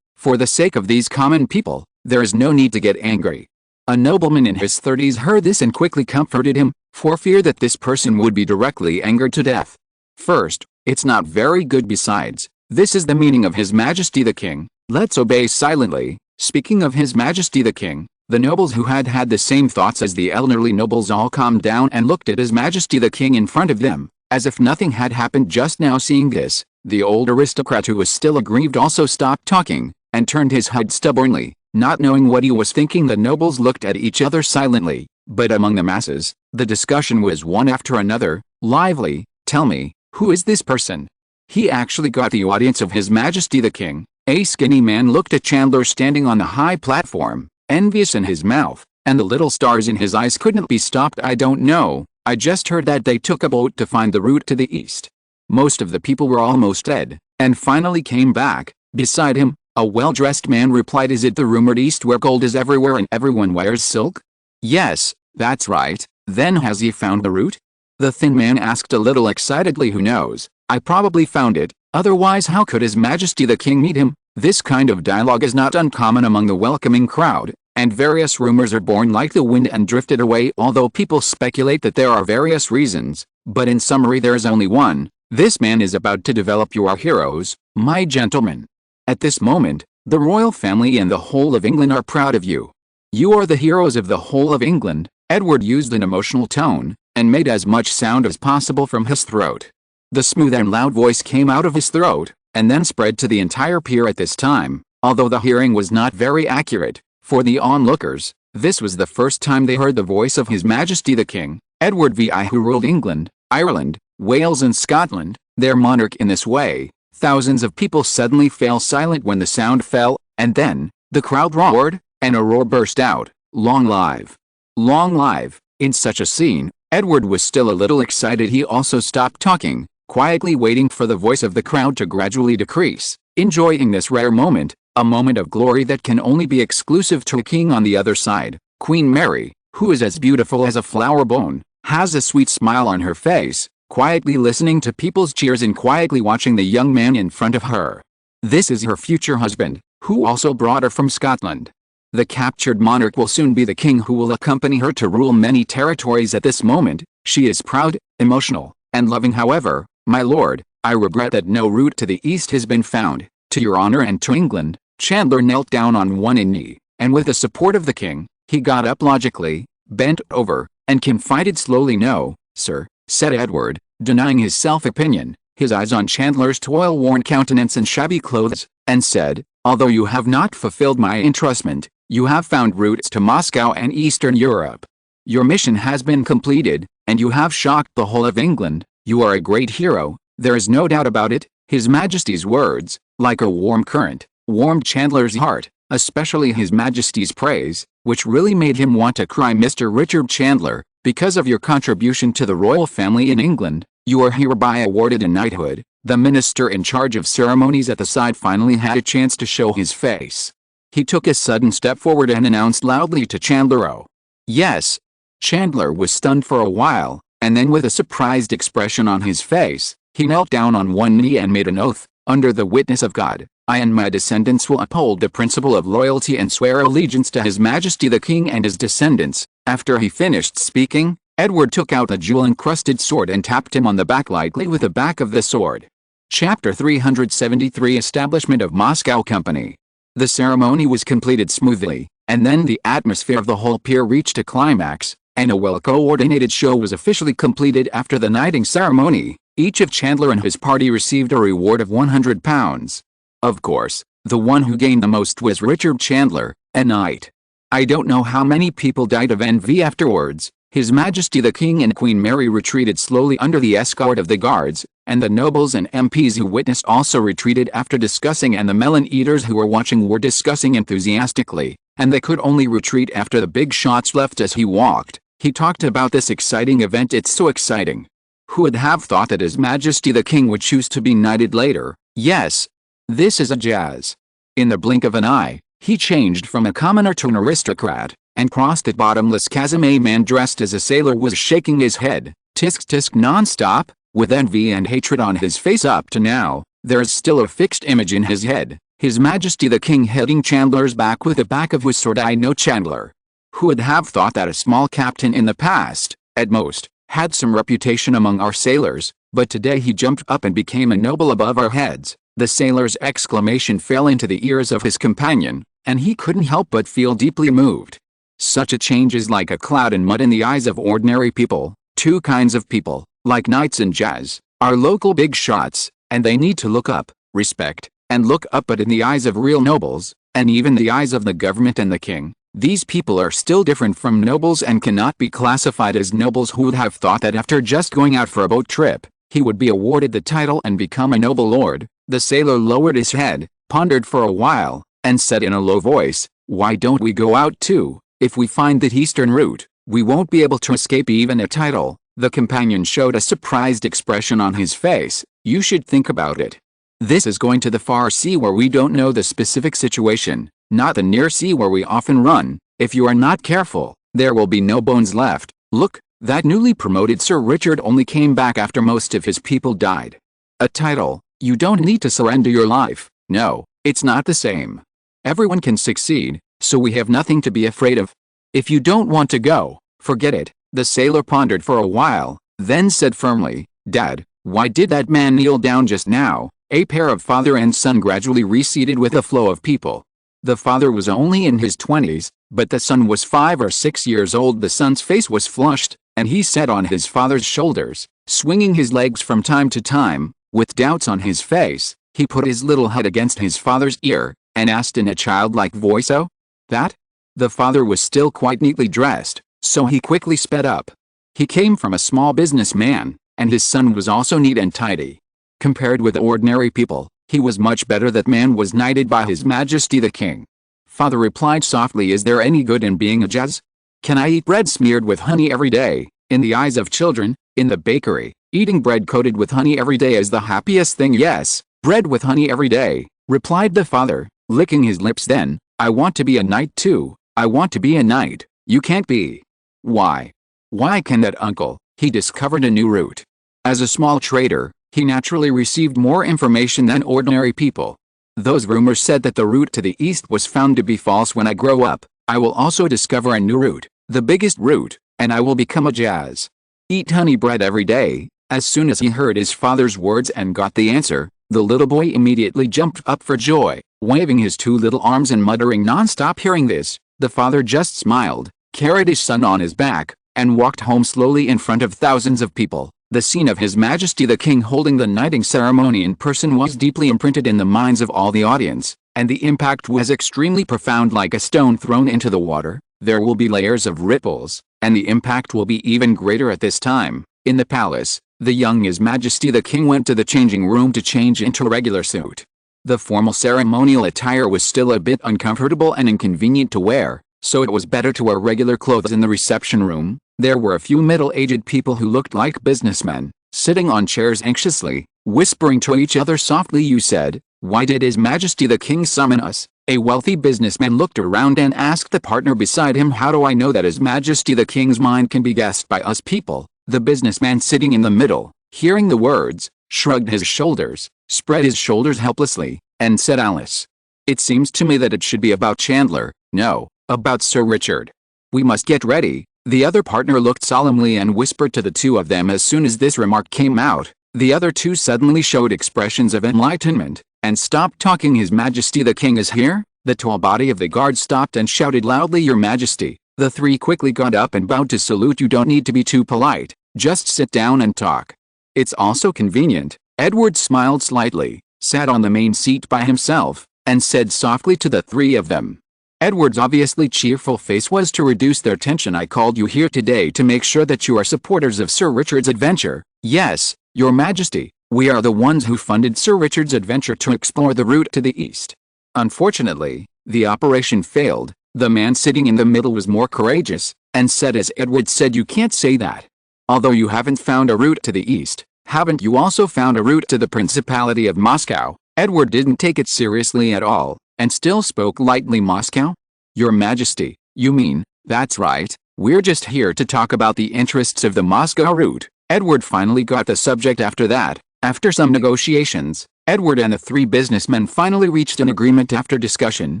for the sake of these common people, there is no need to get angry. A nobleman in his 30s heard this and quickly comforted him, for fear that this person would be directly angered to death. First, it's not very good. Besides, this is the meaning of His Majesty the King. Let's obey silently. Speaking of His Majesty the King, the nobles who had had the same thoughts as the elderly nobles all calmed down and looked at His Majesty the King in front of them, as if nothing had happened just now. Seeing this, the old aristocrat who was still aggrieved also stopped talking, and turned his head stubbornly, not knowing what he was thinking. The nobles looked at each other silently, but among the masses, the discussion was one after another, lively. Tell me, who is this person? He actually got the audience of His Majesty the King. A skinny man looked at Chandler standing on the high platform, envious in his mouth, and the little stars in his eyes couldn't be stopped. I don't know, I just heard that they took a boat to find the route to the east. Most of the people were almost dead, and finally came back. Beside him, a well-dressed man replied, is it the rumored east where gold is everywhere and everyone wears silk? Yes, that's right. Then has he found the route? The thin man asked a little excitedly. Who knows, I probably found it, otherwise how could His Majesty the King meet him? This kind of dialogue is not uncommon among the welcoming crowd, and various rumors are born like the wind and drifted away. Although people speculate that there are various reasons, but in summary there is only one. This man is about to develop your heroes, my gentlemen. At this moment, the royal family and the whole of England are proud of you. You are the heroes of the whole of England. Edward used an emotional tone, and made as much sound as possible from his throat. The smooth and loud voice came out of his throat, and then spread to the entire pier at this time, although the hearing was not very accurate. For the onlookers, this was the first time they heard the voice of His Majesty the King, Edward VI, who ruled England, Ireland, Wales and Scotland, their monarch. In this way, thousands of people suddenly fell silent when the sound fell, and then, the crowd roared, and a roar burst out, long live! Long live! In such a scene, Edward was still a little excited. He also stopped talking, quietly waiting for the voice of the crowd to gradually decrease, enjoying this rare moment, a moment of glory that can only be exclusive to a king. On the other side, Queen Mary, who is as beautiful as a flower bone, has a sweet smile on her face, quietly listening to people's cheers and quietly watching the young man in front of her. This is her future husband, who also brought her from Scotland. The captured monarch will soon be the king who will accompany her to rule many territories. At this moment, she is proud, emotional, and loving. However, my lord, I regret that no route to the east has been found. To your honor and to England. Chandler knelt down on one knee, and with the support of the king, he got up logically, bent over, and confided slowly. No, sir, said Edward, denying his self-opinion, his eyes on Chandler's toil-worn countenance and shabby clothes, and said, although you have not fulfilled my entrustment, you have found routes to Moscow and Eastern Europe. Your mission has been completed, and you have shocked the whole of England. You are a great hero, there is no doubt about it. His Majesty's words, like a warm current, warmed Chandler's heart, especially His Majesty's praise, which really made him want to cry. Mr. Richard Chandler, because of your contribution to the royal family in England, you are hereby awarded a knighthood. The minister in charge of ceremonies at the side finally had a chance to show his face. He took a sudden step forward and announced loudly to Chandler, "Oh, yes." Chandler was stunned for a while, and then with a surprised expression on his face, he knelt down on one knee and made an oath, "Under the witness of God, I and my descendants will uphold the principle of loyalty and swear allegiance to His Majesty the King and his descendants." After he finished speaking, Edward took out a jewel-encrusted sword and tapped him on the back lightly with the back of the sword. Chapter 373 Establishment of Moscow Company. The ceremony was completed smoothly, and then the atmosphere of the whole pier reached a climax, and a well-coordinated show was officially completed. After the knighting ceremony, each of Chandler and his party received a reward of £100. Of course, the one who gained the most was Richard Chandler, a knight. I don't know how many people died of envy afterwards. His Majesty the King and Queen Mary retreated slowly under the escort of the guards, and the nobles and MPs who witnessed also retreated after discussing, and the melon-eaters who were watching were discussing enthusiastically, and they could only retreat after the big shots left. As he walked, he talked about this exciting event. "It's so exciting. Who would have thought that His Majesty the King would choose to be knighted later? Yes, this is a jazz." In the blink of an eye, he changed from a commoner to an aristocrat, and crossed that bottomless chasm. A man dressed as a sailor was shaking his head, tisk tisk non-stop, with envy and hatred on his face. Up to now, there's still a fixed image in his head, His Majesty the King heading Chandler's back with the back of his sword. I know Chandler. Who would have thought that a small captain in the past, at most, had some reputation among our sailors, but today he jumped up and became a noble above our heads. The sailor's exclamation fell into the ears of his companion, and he couldn't help but feel deeply moved. Such a change is like a cloud in mud in the eyes of ordinary people. Two kinds of people, like knights and jazz, are local big shots, and they need to look up, respect, and look up. But in the eyes of real nobles, and even the eyes of the government and the king, these people are still different from nobles and cannot be classified as nobles. Who would have thought that after just going out for a boat trip, he would be awarded the title and become a noble lord? The sailor lowered his head, pondered for a while, and said in a low voice, "Why don't we go out too? If we find that eastern route, we won't be able to escape even a title." The companion showed a surprised expression on his face. "You should think about it. This is going to the far sea where we don't know the specific situation, not the near sea where we often run. If you are not careful, there will be no bones left. Look, that newly promoted Sir Richard only came back after most of his people died. A title, you don't need to surrender your life. No, it's not the same. Everyone can succeed, so we have nothing to be afraid of. If you don't want to go, forget it." The sailor pondered for a while, then said firmly, "Dad, why did that man kneel down just now?" A pair of father and son gradually receded with a flow of people. The father was only in his 20s, but the son was 5 or 6 years old. The son's face was flushed, and he sat on his father's shoulders, swinging his legs from time to time. With doubts on his face, he put his little head against his father's ear, and asked in a childlike voice, "Oh, that?" The father was still quite neatly dressed, so he quickly sped up. He came from a small businessman, and his son was also neat and tidy. Compared with ordinary people, he was much better. That man was knighted by His Majesty the King. Father replied softly, "Is there any good in being a jazz? Can I eat bread smeared with honey every day?" In the eyes of children, in the bakery, eating bread coated with honey every day is the happiest thing. "Yes, bread with honey every day," replied the father, licking his lips. "Then, I want to be a knight too. I want to be a knight." "You can't be." "Why?" "Why can that, uncle?" He discovered a new route. As a small trader, he naturally received more information than ordinary people. "Those rumors said that the route to the east was found to be false. When I grow up, I will also discover a new route, the biggest route, and I will become a jazz. Eat honey bread every day." As soon as he heard his father's words and got the answer, the little boy immediately jumped up for joy, waving his two little arms and muttering non-stop. Hearing this, the father just smiled, carried his son on his back, and walked home slowly in front of thousands of people. The scene of His Majesty the King holding the knighting ceremony in person was deeply imprinted in the minds of all the audience, and the impact was extremely profound. Like a stone thrown into the water, there will be layers of ripples, and the impact will be even greater at this time. In the palace, the young His Majesty the King went to the changing room to change into a regular suit. The formal ceremonial attire was still a bit uncomfortable and inconvenient to wear, so it was better to wear regular clothes in the reception room. There were a few middle-aged people who looked like businessmen, sitting on chairs anxiously, whispering to each other softly. "You said, why did His Majesty the King summon us?" A wealthy businessman looked around and asked the partner beside him. "How do I know that His Majesty the King's mind can be guessed by us people?" The businessman sitting in the middle, hearing the words, shrugged his shoulders, spread his shoulders helplessly, and said, "Alice, it seems to me that it should be about Chandler, no, about Sir Richard. We must get ready." The other partner looked solemnly and whispered to the two of them. As soon as this remark came out, the other two suddenly showed expressions of enlightenment, and stopped talking. "His Majesty the King is here?" The tall body of the guard stopped and shouted loudly, "Your Majesty." The three quickly got up and bowed to salute. "You don't need to be too polite, just sit down and talk. It's also convenient." Edward smiled slightly, sat on the main seat by himself, and said softly to the three of them. Edward's obviously cheerful face was to reduce their tension. "I called you here today to make sure that you are supporters of Sir Richard's adventure." "Yes, Your Majesty, we are the ones who funded Sir Richard's adventure to explore the route to the east. Unfortunately, the operation failed." The man sitting in the middle was more courageous, and said as Edward said, "You can't say that. Although you haven't found a route to the east, haven't you also found a route to the Principality of Moscow?" Edward didn't take it seriously at all, and still spoke lightly. "Moscow? Your Majesty, you mean?" "That's right, we're just here to talk about the interests of the Moscow route." Edward finally got the subject after that. After some negotiations, Edward and the three businessmen finally reached an agreement. After discussion,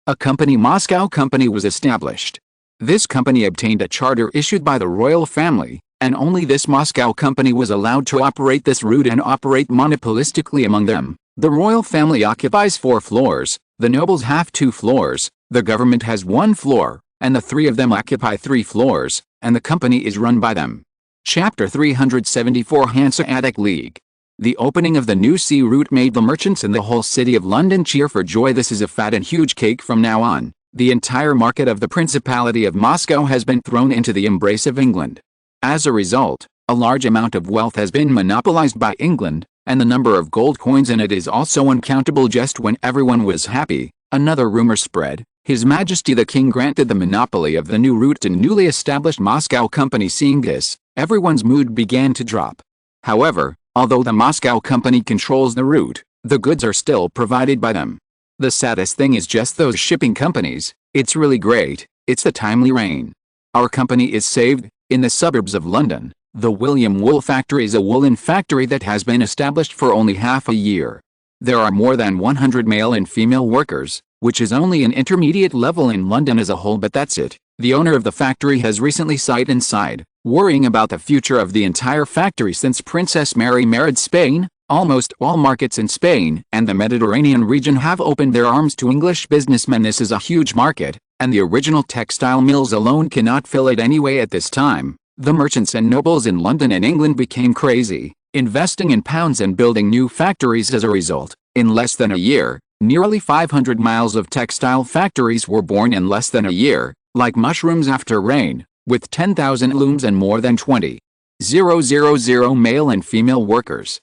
a Moscow company was established. This company obtained a charter issued by the royal family, and only this Moscow company was allowed to operate this route and operate monopolistically among them. The royal family occupies 4 floors, the nobles have 2 floors, the government has 1 floor, and the 3 of them occupy 3 floors, and the company is run by them. Chapter 374 Hanseatic League. The opening of the new sea route made the merchants in the whole city of London cheer for joy. "This is a fat and huge cake from now on. The entire market of the Principality of Moscow has been thrown into the embrace of England. As a result, a large amount of wealth has been monopolized by England, and the number of gold coins in it is also uncountable." Just when everyone was happy, another rumor spread. His Majesty the King granted the monopoly of the new route to newly established Moscow company. Seeing this, everyone's mood began to drop. However, although the Moscow company controls the route, the goods are still provided by them. The saddest thing is just those shipping companies. "It's really great, it's the timely rain. Our company is saved." In the suburbs of London, the William Wool Factory is a woolen factory that has been established for only half a year. There are more than 100 male and female workers, which is only an intermediate level in London as a whole, but that's it. The owner of the factory has recently sighed inside, worrying about the future of the entire factory. Since Princess Mary married Spain, almost all markets in Spain and the Mediterranean region have opened their arms to English businessmen. This is a huge market, and the original textile mills alone cannot fill it anyway at this time. The merchants and nobles in London and England became crazy, investing in pounds and building new factories. As a result, in less than a year, nearly 500 miles of textile factories were born in less than a year, like mushrooms after rain, with 10,000 looms and more than 20,000 male and female workers.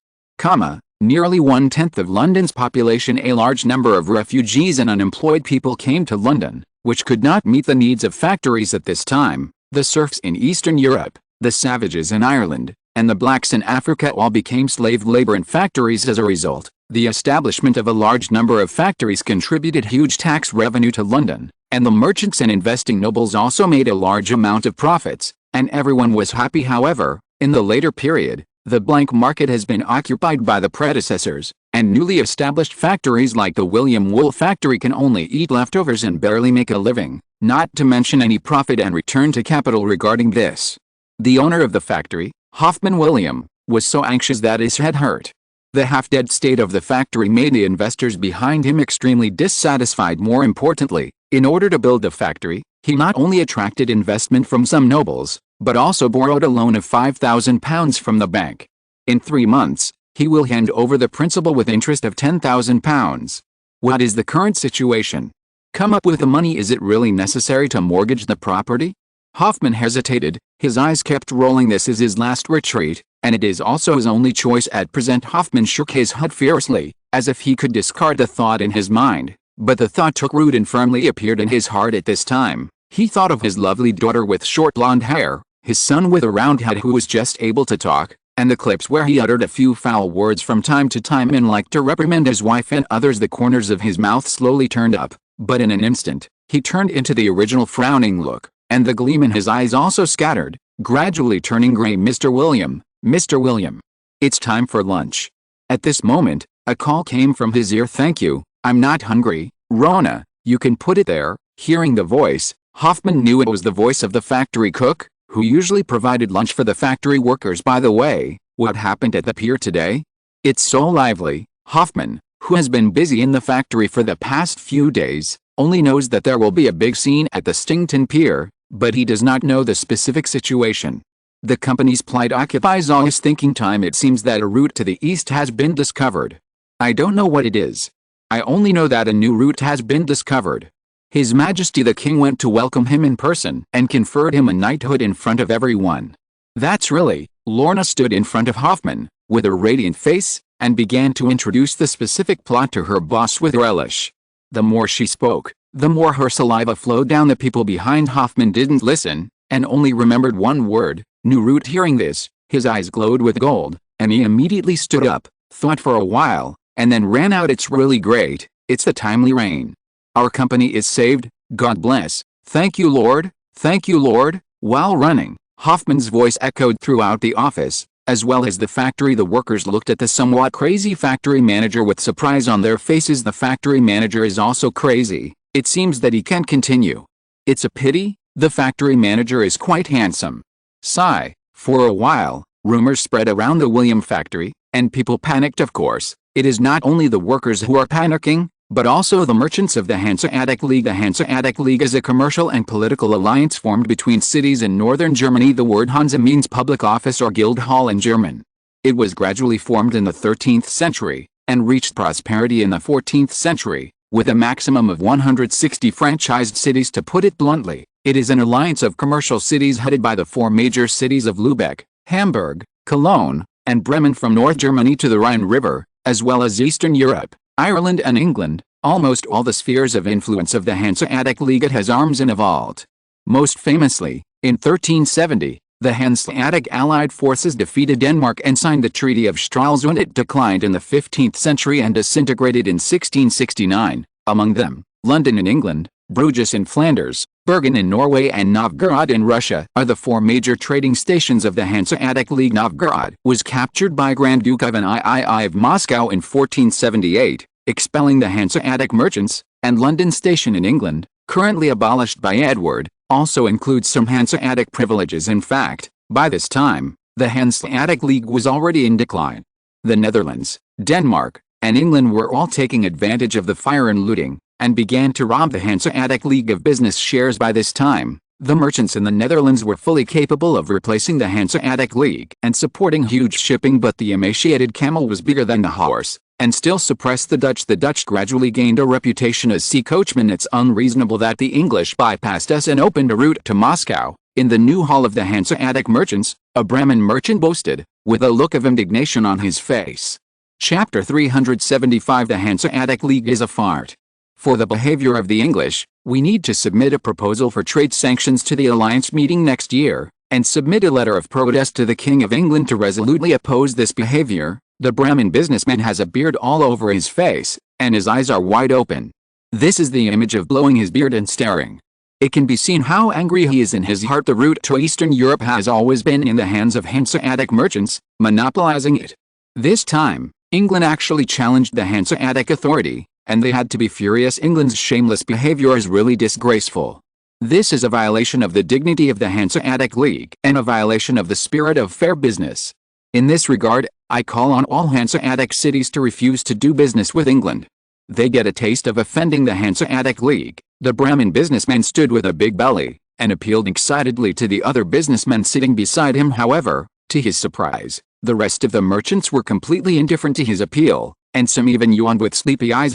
Nearly 1/10 of London's population. A large number of refugees and unemployed people came to London, which could not meet the needs of factories at this time. The serfs in Eastern Europe, the savages in Ireland, and the blacks in Africa all became slave labor in factories. As a result, the establishment of a large number of factories contributed huge tax revenue to London, and the merchants and investing nobles also made a large amount of profits, and everyone was happy. However, in the later period, the blank market has been occupied by the predecessors, and newly established factories like the William Wool Factory can only eat leftovers and barely make a living, not to mention any profit and return to capital. Regarding this, the owner of the factory, Hoffman William, was so anxious that his head hurt. The half-dead state of the factory made the investors behind him extremely dissatisfied. More importantly, in order to build the factory, he not only attracted investment from some nobles, but also borrowed a loan of £5,000 from the bank. In 3 months, he will hand over the principal with interest of £10,000. What is the current situation? Come up with the money. Is it really necessary to mortgage the property? Hoffman hesitated, his eyes kept rolling. This is his last retreat, and it is also his only choice at present. Hoffman shook his head fiercely. as if he could discard the thought in his mind. But the thought took root and firmly appeared in his heart at this time. He thought of his lovely daughter with short blonde hair, his son with a round head who was just able to talk, and the clips where he uttered a few foul words from time to time and liked to reprimand his wife and others. The corners of his mouth slowly turned up, but in an instant, he turned into the original frowning look, and the gleam in his eyes also scattered, gradually turning gray. Mr. William, Mr. William. It's time for lunch. At this moment, a call came from his ear. Thank you, I'm not hungry, Rona, you can put it there. Hearing the voice, Hoffman knew it was the voice of the factory cook, who usually provided lunch for the factory workers. By the way, what happened at the pier today? It's so lively. Hoffman, who has been busy in the factory for the past few days, only knows that there will be a big scene at the Stington Pier, but he does not know the specific situation. The company's plight occupies all his thinking time. It seems that a route to the east has been discovered. I don't know what it is. I only know that a new route has been discovered. His Majesty the King went to welcome him in person and conferred him a knighthood in front of everyone. That's really. Lorna stood in front of Hoffman, with a radiant face, and began to introduce the specific plot to her boss with relish. The more she spoke, the more her saliva flowed down. The people behind Hoffman didn't listen, and only remembered one word, new route. Hearing this, his eyes glowed with gold, and he immediately stood up, thought for a while, and then ran out. It's really great, it's the timely rain. Our company is saved, God bless, thank you Lord, thank you Lord. While running, Hoffman's voice echoed throughout the office, as well as the factory. The workers looked at the somewhat crazy factory manager with surprise on their faces. The factory manager is also crazy. It seems that he can't continue. It's a pity, the factory manager is quite handsome. Sigh. For a while, rumors spread around the William factory, and people panicked. Of course, it is not only the workers who are panicking, but also the merchants of the Hanseatic League. The Hanseatic League is a commercial and political alliance formed between cities in northern Germany. The word Hanse means public office or guild hall in German. It was gradually formed in the 13th century, and reached prosperity in the 14th century, with a maximum of 160 franchised cities. To put it bluntly, it is an alliance of commercial cities headed by the four major cities of Lübeck, Hamburg, Cologne, and Bremen. From North Germany to the Rhine River, as well as Eastern Europe, Ireland and England, almost all the spheres of influence of the Hanseatic League. It has arms in a vault. Most famously, in 1370, the Hanseatic Allied forces defeated Denmark and signed the Treaty of Stralsund. It declined in the 15th century and disintegrated in 1669, among them, London in England, Bruges in Flanders, Bergen in Norway and Novgorod in Russia are the four major trading stations of the Hanseatic League. Novgorod was captured by Grand Duke Ivan III of Moscow in 1478, expelling the Hanseatic merchants, and London Station in England, currently abolished by Edward, also includes some Hanseatic privileges. In fact, by this time, the Hanseatic League was already in decline. The Netherlands, Denmark, and England were all taking advantage of the fire and looting, and began to rob the Hanseatic League of business shares. By this time, the merchants in the Netherlands were fully capable of replacing the Hanseatic League and supporting huge shipping, but the emaciated camel was bigger than the horse, and still suppressed the Dutch. The Dutch gradually gained a reputation as sea coachmen. It's unreasonable that the English bypassed us and opened a route to Moscow. In the new hall of the Hanseatic merchants, a Bremen merchant boasted, with a look of indignation on his face. Chapter 375. The Hanseatic League is a fart. For the behavior of the English, we need to submit a proposal for trade sanctions to the alliance meeting next year, and submit a letter of protest to the King of England to resolutely oppose this behavior. The Bremen businessman has a beard all over his face, and his eyes are wide open. This is the image of blowing his beard and staring. It can be seen how angry he is in his heart. The route to Eastern Europe has always been in the hands of Hanseatic merchants, monopolizing it. This time, England actually challenged the Hanseatic authority, and they had to be furious. England's shameless behavior is really disgraceful. This is a violation of the dignity of the Hanseatic League and a violation of the spirit of fair business. In this regard, I call on all Hanseatic cities to refuse to do business with England. They get a taste of offending the Hanseatic League. The Bremen businessman stood with a big belly, and appealed excitedly to the other businessmen sitting beside him. However, to his surprise, the rest of the merchants were completely indifferent to his appeal, and some even yawned with sleepy eyes.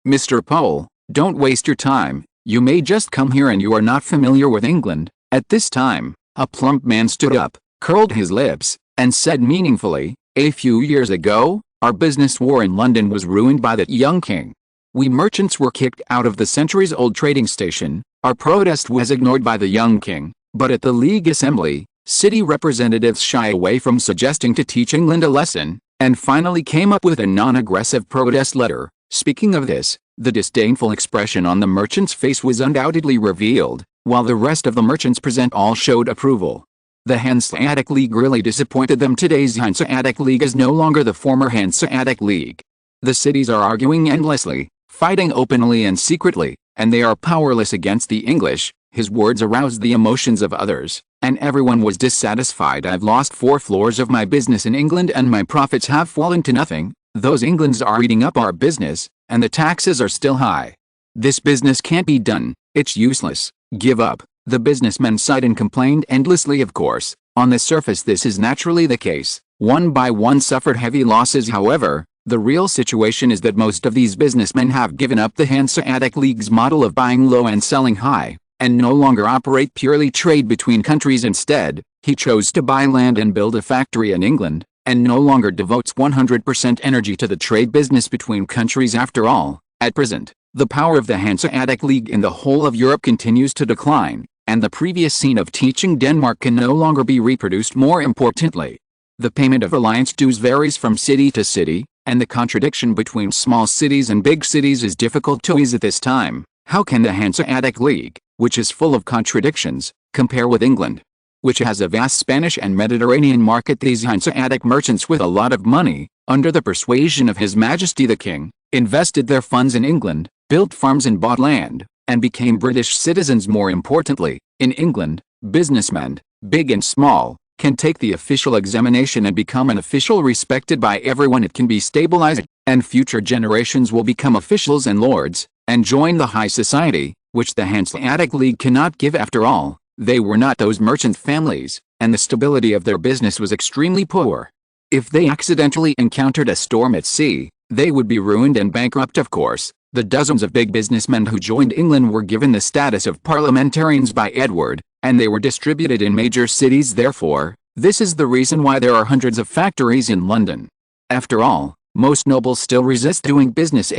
Mr. Pole, don't waste your time, you may just come here and you are not familiar with England. At this time, a plump man stood up, curled his lips, and said meaningfully, a few years ago, Our business war in London was ruined by that young king. We merchants were kicked out of the centuries-old trading station. Our protest was ignored by the young king, but at the League Assembly, city representatives shy away from suggesting to teach England a lesson, and finally came up with a non-aggressive protest letter. Speaking of this, the disdainful expression on the merchant's face was undoubtedly revealed, while the rest of the merchants present all showed approval. The Hanseatic League really disappointed them. Today's Hanseatic League is no longer the former Hanseatic League. The cities are arguing endlessly, fighting openly and secretly, and they are powerless against the English. His words aroused the emotions of others, and everyone was dissatisfied. I've lost 4 floors of my business in England and my profits have fallen to nothing. Those Englands are eating up our business, and the taxes are still high. This business can't be done, it's useless, give up. The businessmen sighed and complained endlessly. Of course, on the surface this is naturally the case. One by one suffered heavy losses. However, the real situation is that most of these businessmen have given up the Hanseatic League's model of buying low and selling high, and no longer operate purely trade between countries. Instead, he chose to buy land and build a factory in England, and no longer devotes 100% energy to the trade business between countries. After all, at present, the power of the Hanseatic League in the whole of Europe continues to decline, and the previous scene of teaching Denmark can no longer be reproduced. More importantly, the payment of alliance dues varies from city to city, and the contradiction between small cities and big cities is difficult to ease at this time. How can the Hanseatic League, which is full of contradictions, compare with England, which has a vast Spanish and Mediterranean market? These Hanseatic merchants with a lot of money, under the persuasion of His Majesty the King, invested their funds in England, built farms and bought land, and became British citizens. More importantly, in England, businessmen, big and small, can take the official examination and become an official respected by everyone. It can be stabilized, and future generations will become officials and lords, and join the high society, which the Hanseatic League cannot give. After all, they were not those merchant families, and the stability of their business was extremely poor. If they accidentally encountered a storm at sea, they would be ruined and bankrupt. Of course, the dozens of big businessmen who joined England were given the status of parliamentarians by Edward, and they were distributed in major cities. Therefore, this is the reason why there are hundreds of factories in London. After all, most nobles still resist doing business.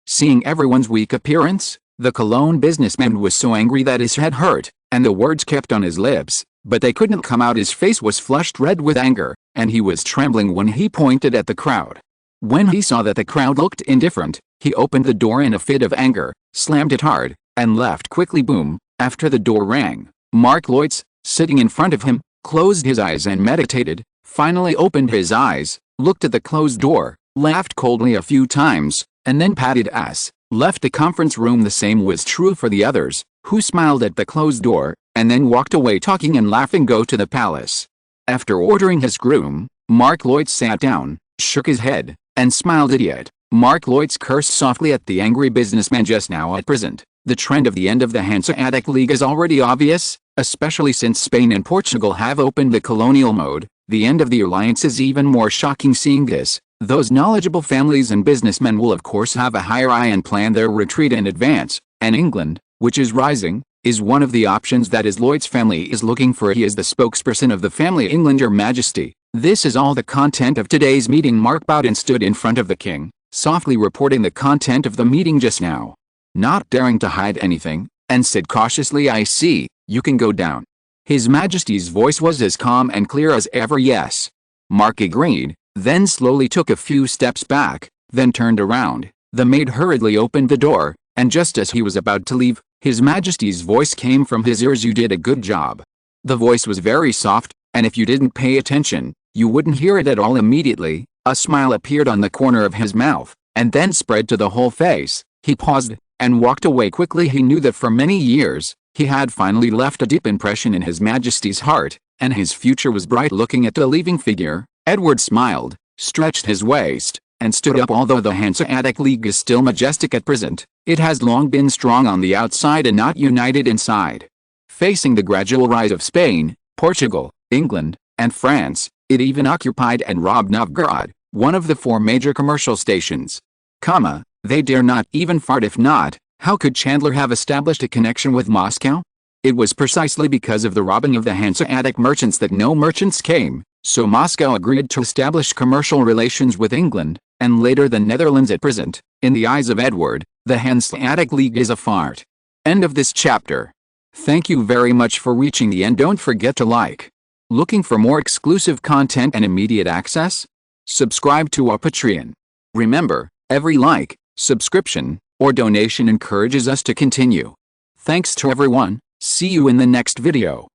Seeing everyone's weak appearance, the Cologne businessman was so angry that his head hurt, and the words kept on his lips, but they couldn't come out. His face was flushed red with anger, and he was trembling when he pointed at the crowd. When he saw that the crowd looked indifferent, he opened the door in a fit of anger, slammed it hard, and left quickly. Boom! After the door rang, Mark Loitz, sitting in front of him, closed his eyes and meditated, finally opened his eyes, looked at the closed door, laughed coldly a few times, and then patted ass, left the conference room. The same was true for the others, who smiled at the closed door, and then walked away talking and laughing. Go to the palace. After ordering his groom, Mark Loitz sat down, shook his head, and smiled. Idiot! Mark Loitz cursed softly at the angry businessman just now. At present, the trend of the end of the Hanseatic League is already obvious, especially since Spain and Portugal have opened the colonial mode. The end of the alliance is even more shocking. Seeing this, those knowledgeable families and businessmen will of course have a higher eye and plan their retreat in advance, and England, which is rising, is one of the options that his Loitz family is looking for. He is the spokesperson of the family England. Your Majesty, this is all the content of today's meeting. Mark bowed and stood in front of the king, softly reporting the content of the meeting just now, not daring to hide anything, and said cautiously, I see, you can go down. His Majesty's voice was as calm and clear as ever. Yes. Mark agreed, then slowly took a few steps back, then turned around. The maid hurriedly opened the door, and just as he was about to leave, His Majesty's voice came from his ears. You did a good job. The voice was very soft, and if you didn't pay attention, you wouldn't hear it at all. Immediately, a smile appeared on the corner of his mouth, and then spread to the whole face. He paused, and walked away quickly. He knew that for many years, he had finally left a deep impression in His Majesty's heart, and his future was bright. Looking at the leaving figure, Edward smiled, stretched his waist, and stood up. Although the Hanseatic League is still majestic at present, it has long been strong on the outside and not united inside. Facing the gradual rise of Spain, Portugal, England, and France, it even occupied and robbed Novgorod, one of the 4 major commercial stations. They dare not even fart. If not, how could Chandler have established a connection with Moscow? It was precisely because of the robbing of the Hanseatic merchants that no merchants came, So Moscow agreed to establish commercial relations with England, and later the Netherlands. At present, in the eyes of Edward, the Hanseatic League is a fart. End of this chapter. Thank you very much for reaching the end. Don't forget to like. Looking for more exclusive content and immediate access? Subscribe to our Patreon. Remember, every like, subscription, or donation encourages us to continue. Thanks to everyone. See you in the next video.